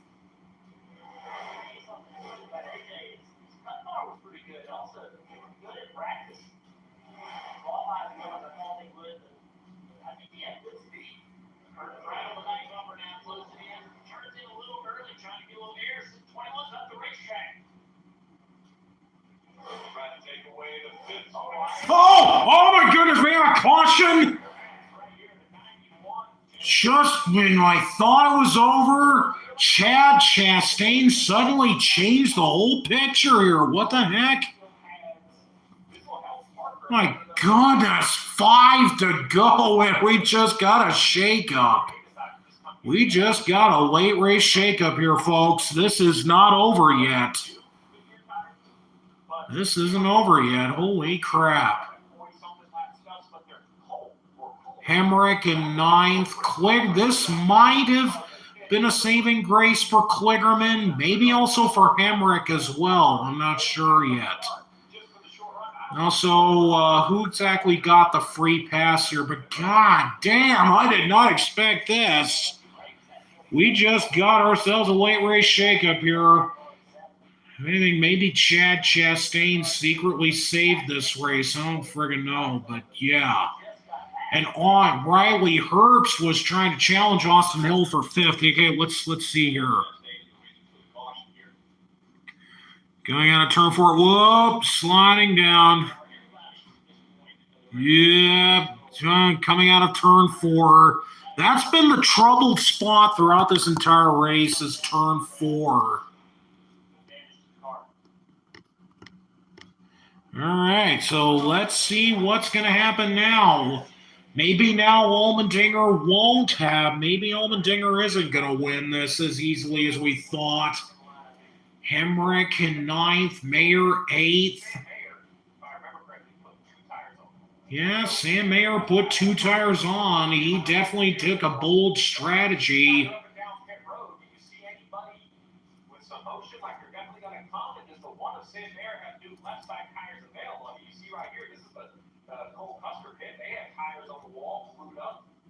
But AJ, his cut bar was pretty good. Also, they were good at practice. All eyes were on the Hollywood. I think he had good speed. Right on the night bumper now, closing in. Turns in a little early, trying to get a little air. 21's up the racetrack. Trying to take away the 5th. Oh my goodness, we have a caution. Just when I thought it was over, Chad Chastain suddenly changed the whole picture here. What the heck? My goodness, 5 to go, and we just got a shakeup. We just got a late race shakeup here, folks. This is not over yet. This isn't over yet. Holy crap. Hemrick in 9th. This might have been a saving grace for Kligerman, maybe also for Hemrick as well. I'm not sure yet. Also, who exactly got the free pass here? But god damn, I did not expect this. We just got ourselves a late race shakeup here. If anything, maybe Chad Chastain secretly saved this race. I don't friggin' know, but yeah. And Riley Herbst was trying to challenge Austin Hill for 5th. Okay, let's see here. Going out of turn 4. Whoop, sliding down. Yeah, coming out of turn 4. That's been the troubled spot throughout this entire race is turn 4. All right, so let's see what's going to happen now. Maybe now Allmendinger won't have. Maybe Allmendinger isn't going to win this as easily as we thought. Hemrick in 9th, Mayer 8th. Yeah, Sam Mayer put 2 tires on. He definitely took a bold strategy.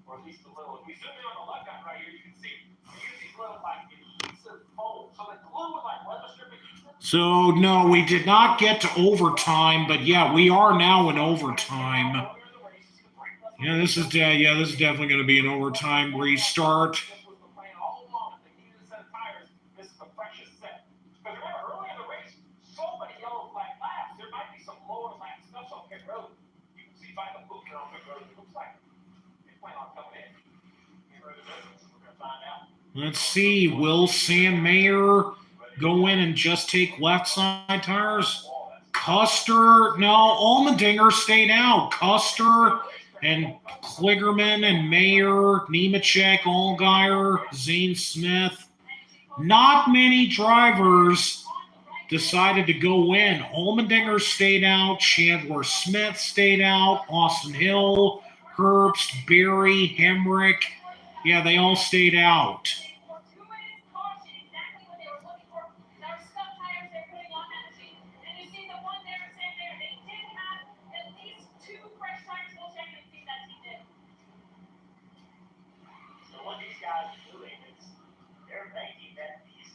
Or at least a little. If we zoom in on the left hand right here, you can see we use these little like adhesive foam. So the glue would like weather strip adhesive. So no, we did not get to overtime, but yeah, we are now in overtime. Yeah, this is definitely going to be an overtime restart. This is the freshest set. Because remember, early in the race, so many yellow flag laps, there might be some lower flag stuff on pit road. You can see by the book here on pit road, it looks like they plan on coming in. We're going to find out. Let's see, will Sam Mayer go in and just take left side tires? Custer, no, Allmendinger stayed out. Custer and Kligerman and Mayer, Nemechek, Allgaier, Zane Smith. Not many drivers decided to go in. Allmendinger stayed out. Chandler Smith stayed out. Austin Hill, Herbst, Berry, Hemrick. Yeah, they all stayed out. What these guys are doing is they're thinking that these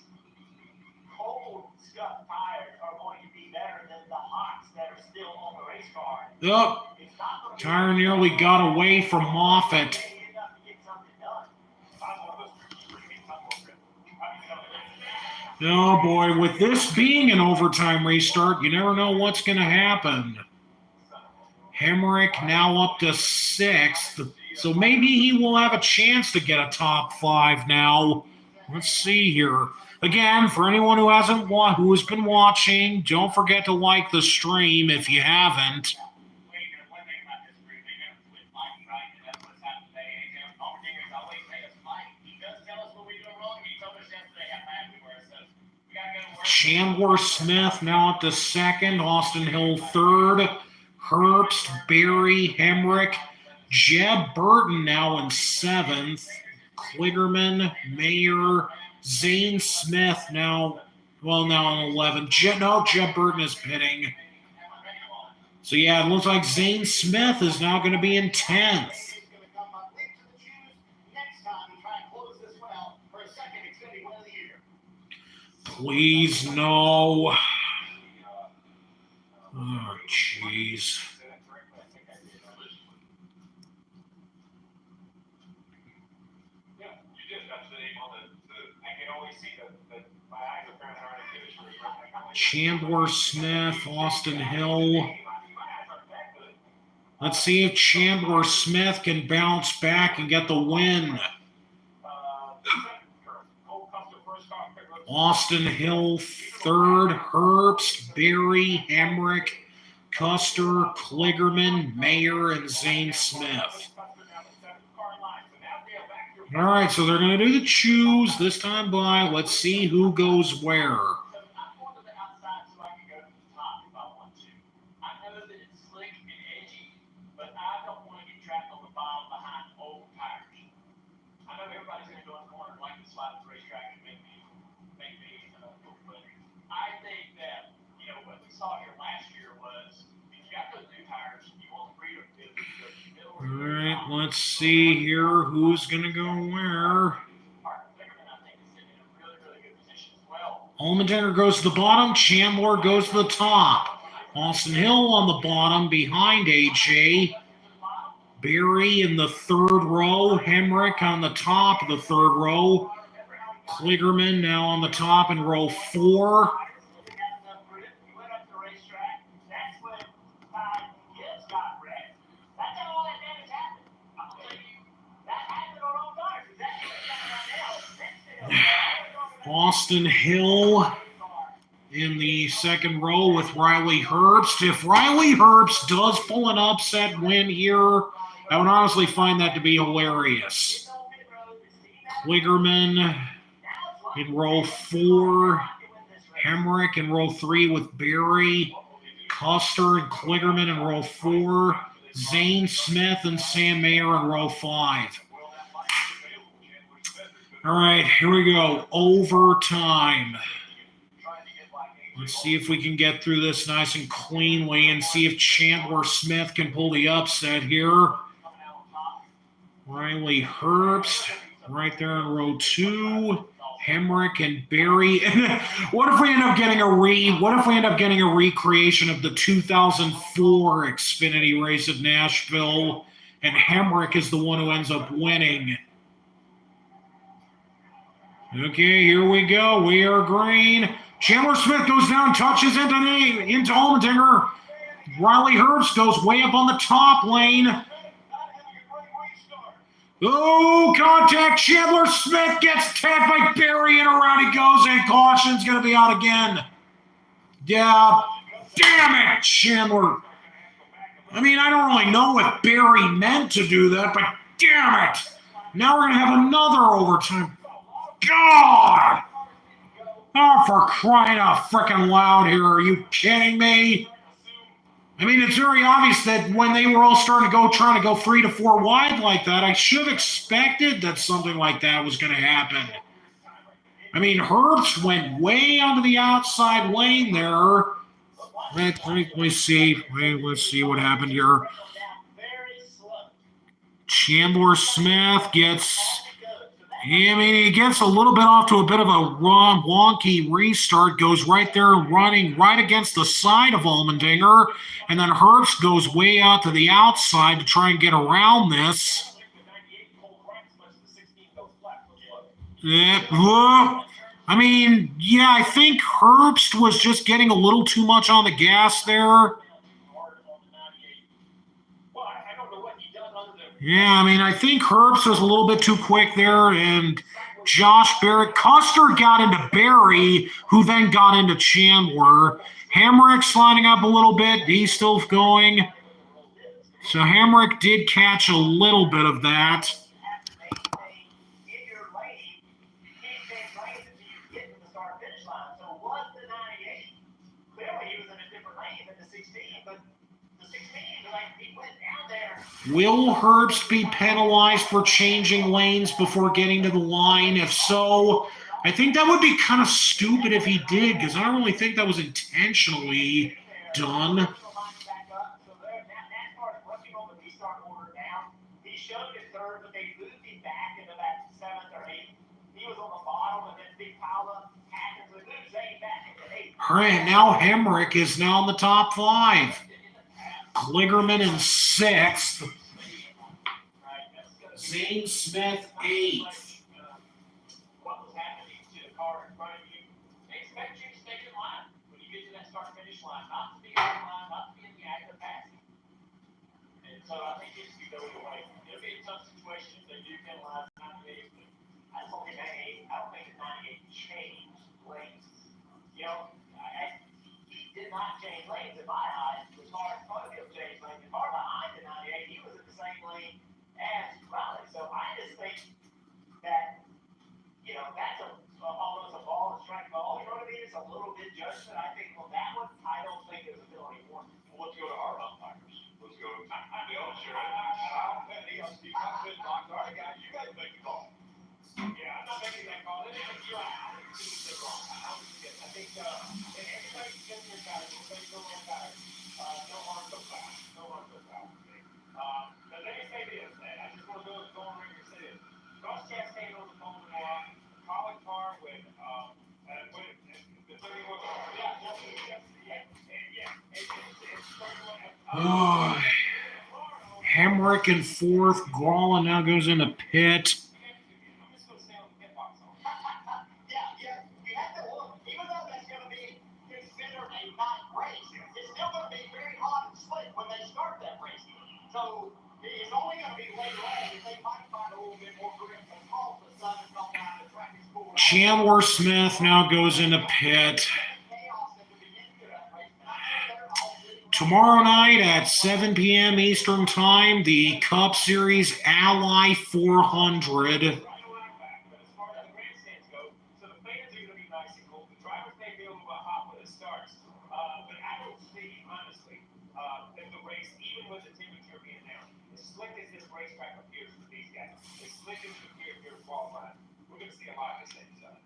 cold scuff tires are going to be better than the hots that are still on the race car. Oh, tire nearly got away from Moffitt. Oh boy, with this being an overtime restart, you never know what's going to happen. Hemrick now up to 6th. So maybe he will have a chance to get a top 5 now. Let's see here. Again, for anyone who has been watching, don't forget to like the stream if you haven't. Chandler Smith now up to 2nd. Austin Hill 3rd. Herbst, Berry, Hemrick. Jeb Burton now in 7th. Kligerman, Mayer, Zane Smith now in 11th. Jeb Burton is pitting. So yeah, it looks like Zane Smith is now going to be in 10th. Please no. Oh, jeez. Chandler Smith, Austin Hill. Let's see if Chandler Smith can bounce back and get the win. Austin Hill 3rd, Herbst, Berry, Hemrick, Custer, Kligerman, Mayer, and Zane Smith. All right, so they're going to do the choose this time by. Let's see who goes where. I think that, what we saw here last year was, if you got those new tires, you want the freedom to middle. All right, let's see here who's going to go where. Allmendinger goes to the bottom. Chandler goes to the top. Austin Hill on the bottom behind AJ. Barry in the third row. Hemrick on the top of the third row. Kligerman now on the top in row 4. Austin Hill in the second row with Riley Herbst. If Riley Herbst does pull an upset win here, I would honestly find that to be hilarious. Kligerman in row 4. Hemrick in row 3 with Barry. Custer and Kligerman in row 4. Zane Smith and Sam Mayer in row 5. All right, here we go. Overtime. Let's see if we can get through this nice and cleanly and see if Chandler Smith can pull the upset here. Riley Herbst right there in row 2. Hemrick and Barry. What if we end up getting a recreation of the 2004 Xfinity race at Nashville, and Hemrick is the one who ends up winning? Okay, here we go. We are green. Chandler Smith goes down, touches into Allmendinger. Riley Herbst goes way up on the top lane. Oh, contact. Chandler Smith gets tagged by Barry, and around he goes, and caution's going to be out again. Yeah, damn it, Chandler. I mean, I don't really know what Barry meant to do that, but damn it. Now we're going to have another overtime. God! Oh, for crying out frickin' loud here. Are you kidding me? I mean, it's very obvious that when they were all trying to go 3 to 4 wide like that, I should have expected that something like that was going to happen. I mean, Herbst went way onto the outside lane there. Let me see. Let's see what happened here. Chandler Smith gets... he gets a little bit off to a bit of a wonky restart, goes right there running right against the side of Allmendinger, and then Herbst goes way out to the outside to try and get around this. I mean, yeah, I think Herbst was just getting a little too much on the gas there. Yeah, I mean, I think Herbst was a little bit too quick there, and Josh Barrett. Custer got into Barry, who then got into Chandler. Hemrick sliding up a little bit. He's still going. So Hemrick did catch a little bit of that. Will Herbst be penalized for changing lanes before getting to the line? If so, I think that would be kind of stupid if he did, because I don't really think that was intentionally done. All right, now Hemrick is now in the top 5. Kligerman in 6th. Zane Smith 8th. What was happening to the car in front of you? They expect you to stay in line when you get to that start-finish line, not to be in line, not to be in the act of passing. And so I think it should go either way. It'll be a tough situation if they do penalize 98. I don't think 98. I don't think 98 changed lanes. He did not change lanes in my eyes, which as far as front of him, James Lane. The car behind the 98, he was in the same lane as Riley. So I just think that, that's almost a ball and strike ball. You know what I mean? It's a little bit judgment. I think on that one, I don't think it was a penalty for him. Let's go to our umpires. Let's go to Bill, sure. Al Penny, Steve Huffman, Box. All right, guys, you guys make the call. Yeah, I'm not making that call. You're right. I think it's too wrong. I think everybody's been here, guys. Everybody's going on guys. No harm, no foul. No harm, no foul. But let me say this, man. I just want to go on record and say this. Ross Chastain on the phone tomorrow. Colin Carr with the 31 car. Oh, Hemrick in fourth. Gralla now goes into pit. Yeah, you have to look. Even though that's going to be considered a night race, it's still going to be very hot and slick when they start that race. So it's only going to be later on if they might find a little bit more grip and call the sun and come down the track is cool. Chandler Smith now goes into pit. Tomorrow night at 7 p.m. Eastern Time, the Cup Series Ally 400.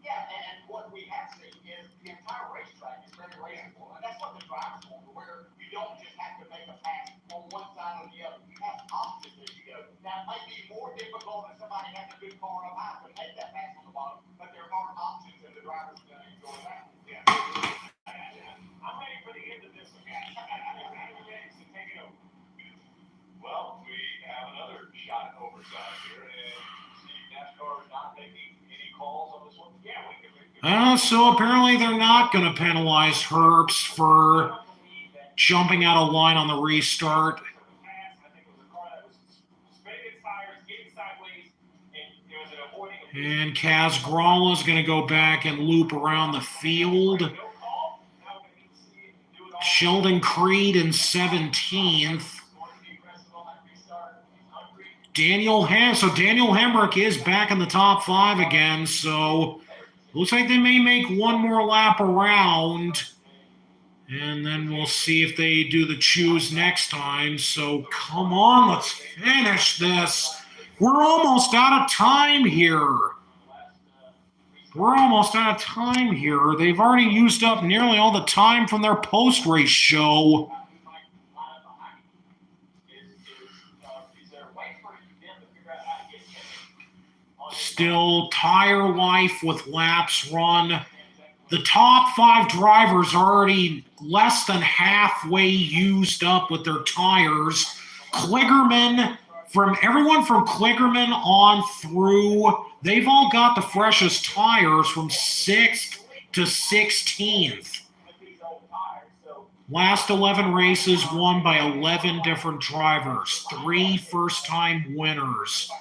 Yeah, and what we have seen is the entire racetrack is very raceable. And that's what the drivers want, where you don't just have to make a pass on one side or the other. You have options as you go. Now, it might be more difficult if somebody has a good car up high to make that pass on the bottom, but there are options and the drivers are going to enjoy that. Yeah. I'm ready for the end of this one, guys. I'm ready to take it over. Well, we have another shot at overtime here, and Steve, NASCAR is not making any calls on this one. Yeah, we can. So apparently they're not going to penalize Herbst for jumping out of line on the restart. And Kaz Gralla is going to go back and loop around the field. Sheldon Creed in 17th. Daniel Hemrick is back in the top 5 again, so looks like they may make one more lap around, and then we'll see if they do the choose next time. So come on, let's finish this. We're almost out of time here. They've already used up nearly all the time from their post-race show. Still tire life with laps run. The top 5 drivers are already less than halfway used up with their tires. Everyone from Kligerman on through, they've all got the freshest tires from 6th to 16th. Last 11 races won by 11 different drivers, 3 first-time winners.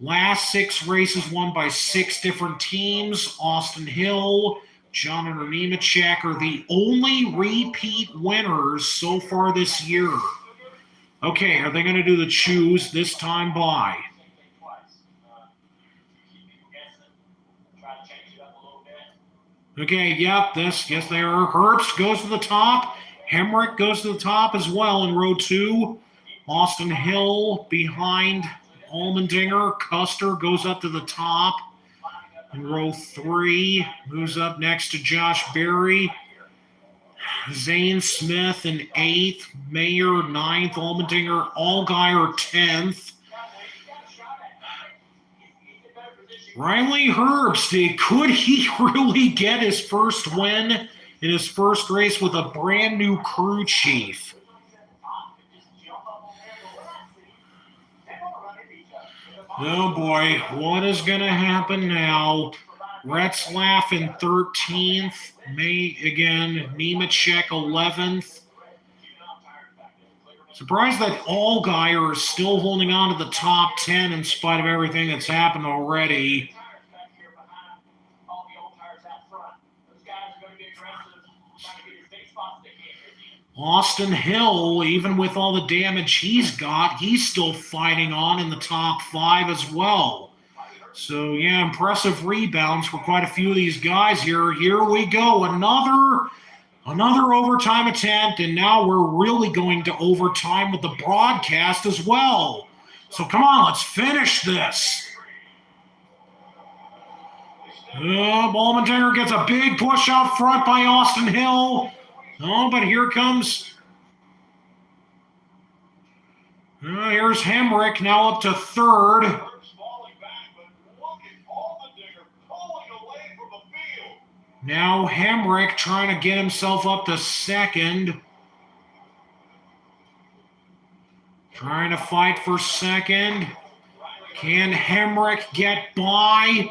Last 6 races won by 6 different teams. Austin Hill, Jonathan Nemechek are the only repeat winners so far this year. Okay, are they going to do the choose this time by? Okay, yep, yes they are. Herbst goes to the top. Hemrick goes to the top as well in row 2. Austin Hill behind Allmendinger. Custer goes up to the top in row 3. Moves up next to Josh Berry. Zane Smith in 8th. Mayer 9th. Allmendinger, Allgaier 10th. Riley Herbst, could he really get his first win in his first race with a brand new crew chief? Oh boy, what is going to happen now? Retzlaff in 13th. Nemechek 11th. Surprised that Allgaier is still holding on to the top 10 in spite of everything that's happened already. trying to get as many spots as they can here at the end. Austin Hill, even with all the damage he's got, he's still fighting on in the top 5 as well. So, yeah, impressive rebounds for quite a few of these guys here. Here we go, another overtime attempt, and now we're really going to overtime with the broadcast as well. So, come on, let's finish this. Allmendinger gets a big push out front by Austin Hill. Oh, but here comes... here's Hemrick, now up to third. Falling back, but look at Allmendinger pulling away from the field. Now Hemrick trying to get himself up to second. Trying to fight for second. Can Hemrick get by?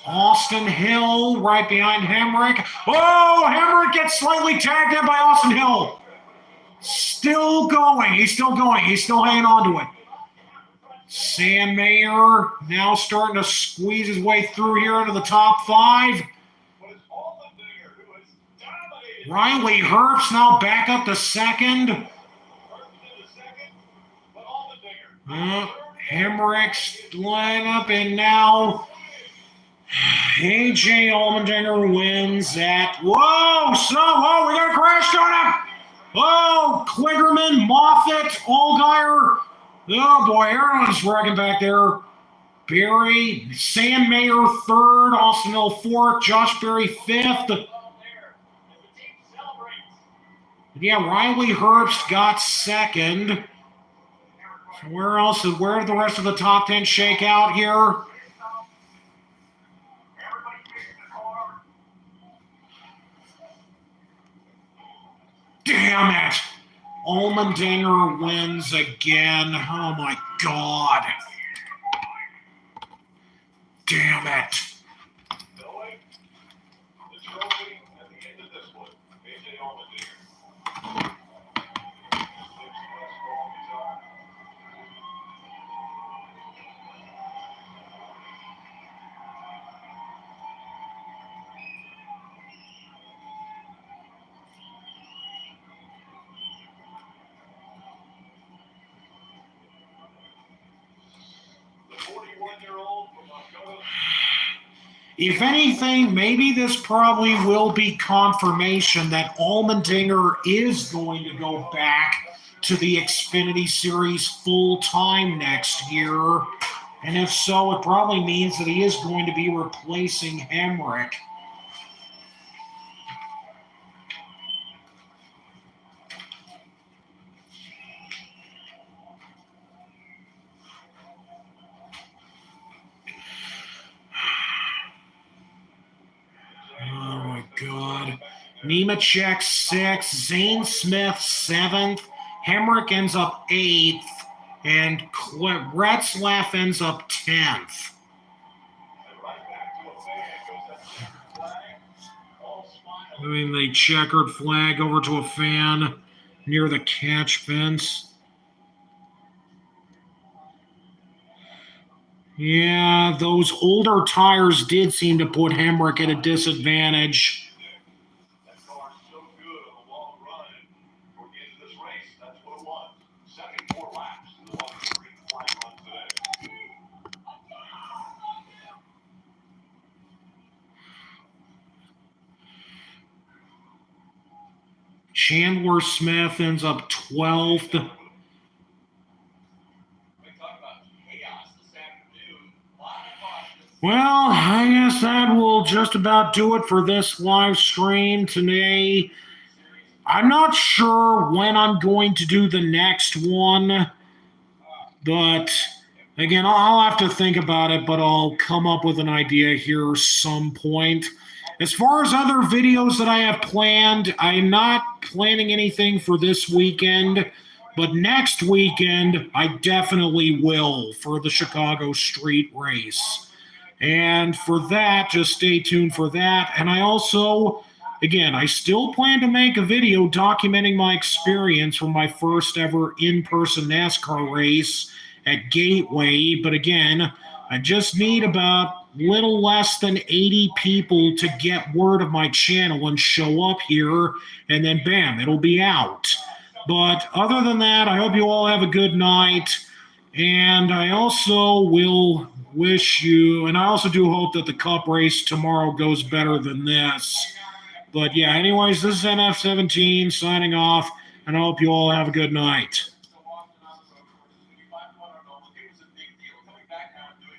Austin Hill right behind Hemrick. Oh, Hemrick gets slightly tagged in by Austin Hill. Still going. He's still going. He's still hanging on to it. Sam Mayer now starting to squeeze his way through here into the top 5. Riley Herbst now back up to second. Hemrick's lineup, and now AJ Allmendinger wins at... Whoa, we got a crash on him. Oh, Kligerman, Moffitt, Allgaier. Oh, boy, everyone's wrecking back there. Berry, Sam Mayer third, Austin Hill fourth, Josh Berry fifth. Yeah, Riley Herbst got second. So where did the rest of the top 10 shake out here? Damn it! Allmendinger wins again. Oh my God. Damn it. The trophy at the end of this one, AJ Allmendinger. If anything, maybe this probably will be confirmation that Allmendinger is going to go back to the Xfinity Series full time next year. And if so, it probably means that he is going to be replacing Hemrick. God. Nemechek 6th, Zane Smith 7th, Hemrick ends up 8th, and Retzlaff ends up 10th. Moving the checkered flag over to a fan near the catch fence. Yeah, those older tires did seem to put Hemrick at a disadvantage. That car's so good on the long run, and toward the end of this race, that's what it was. 74 laps is the longest green flag run today. Chandler Smith ends up 12th. Well, I guess that will just about do it for this live stream today. I'm not sure when I'm going to do the next one, but again, I'll have to think about it, but I'll come up with an idea here some point. As far as other videos that I have planned, I'm not planning anything for this weekend, but next weekend I definitely will for the Chicago Street Race. And for that, just stay tuned for that. And I also, again, I still plan to make a video documenting my experience from my first ever in-person NASCAR race at Gateway. But again, I just need about little less than 80 people to get word of my channel and show up here, and then bam, it'll be out. But other than that, I hope you all have a good night. And I also will wish you, and I also do hope that the Cup race tomorrow goes better than this. But yeah, anyways, this is NF17 signing off, and I hope you all have a good night.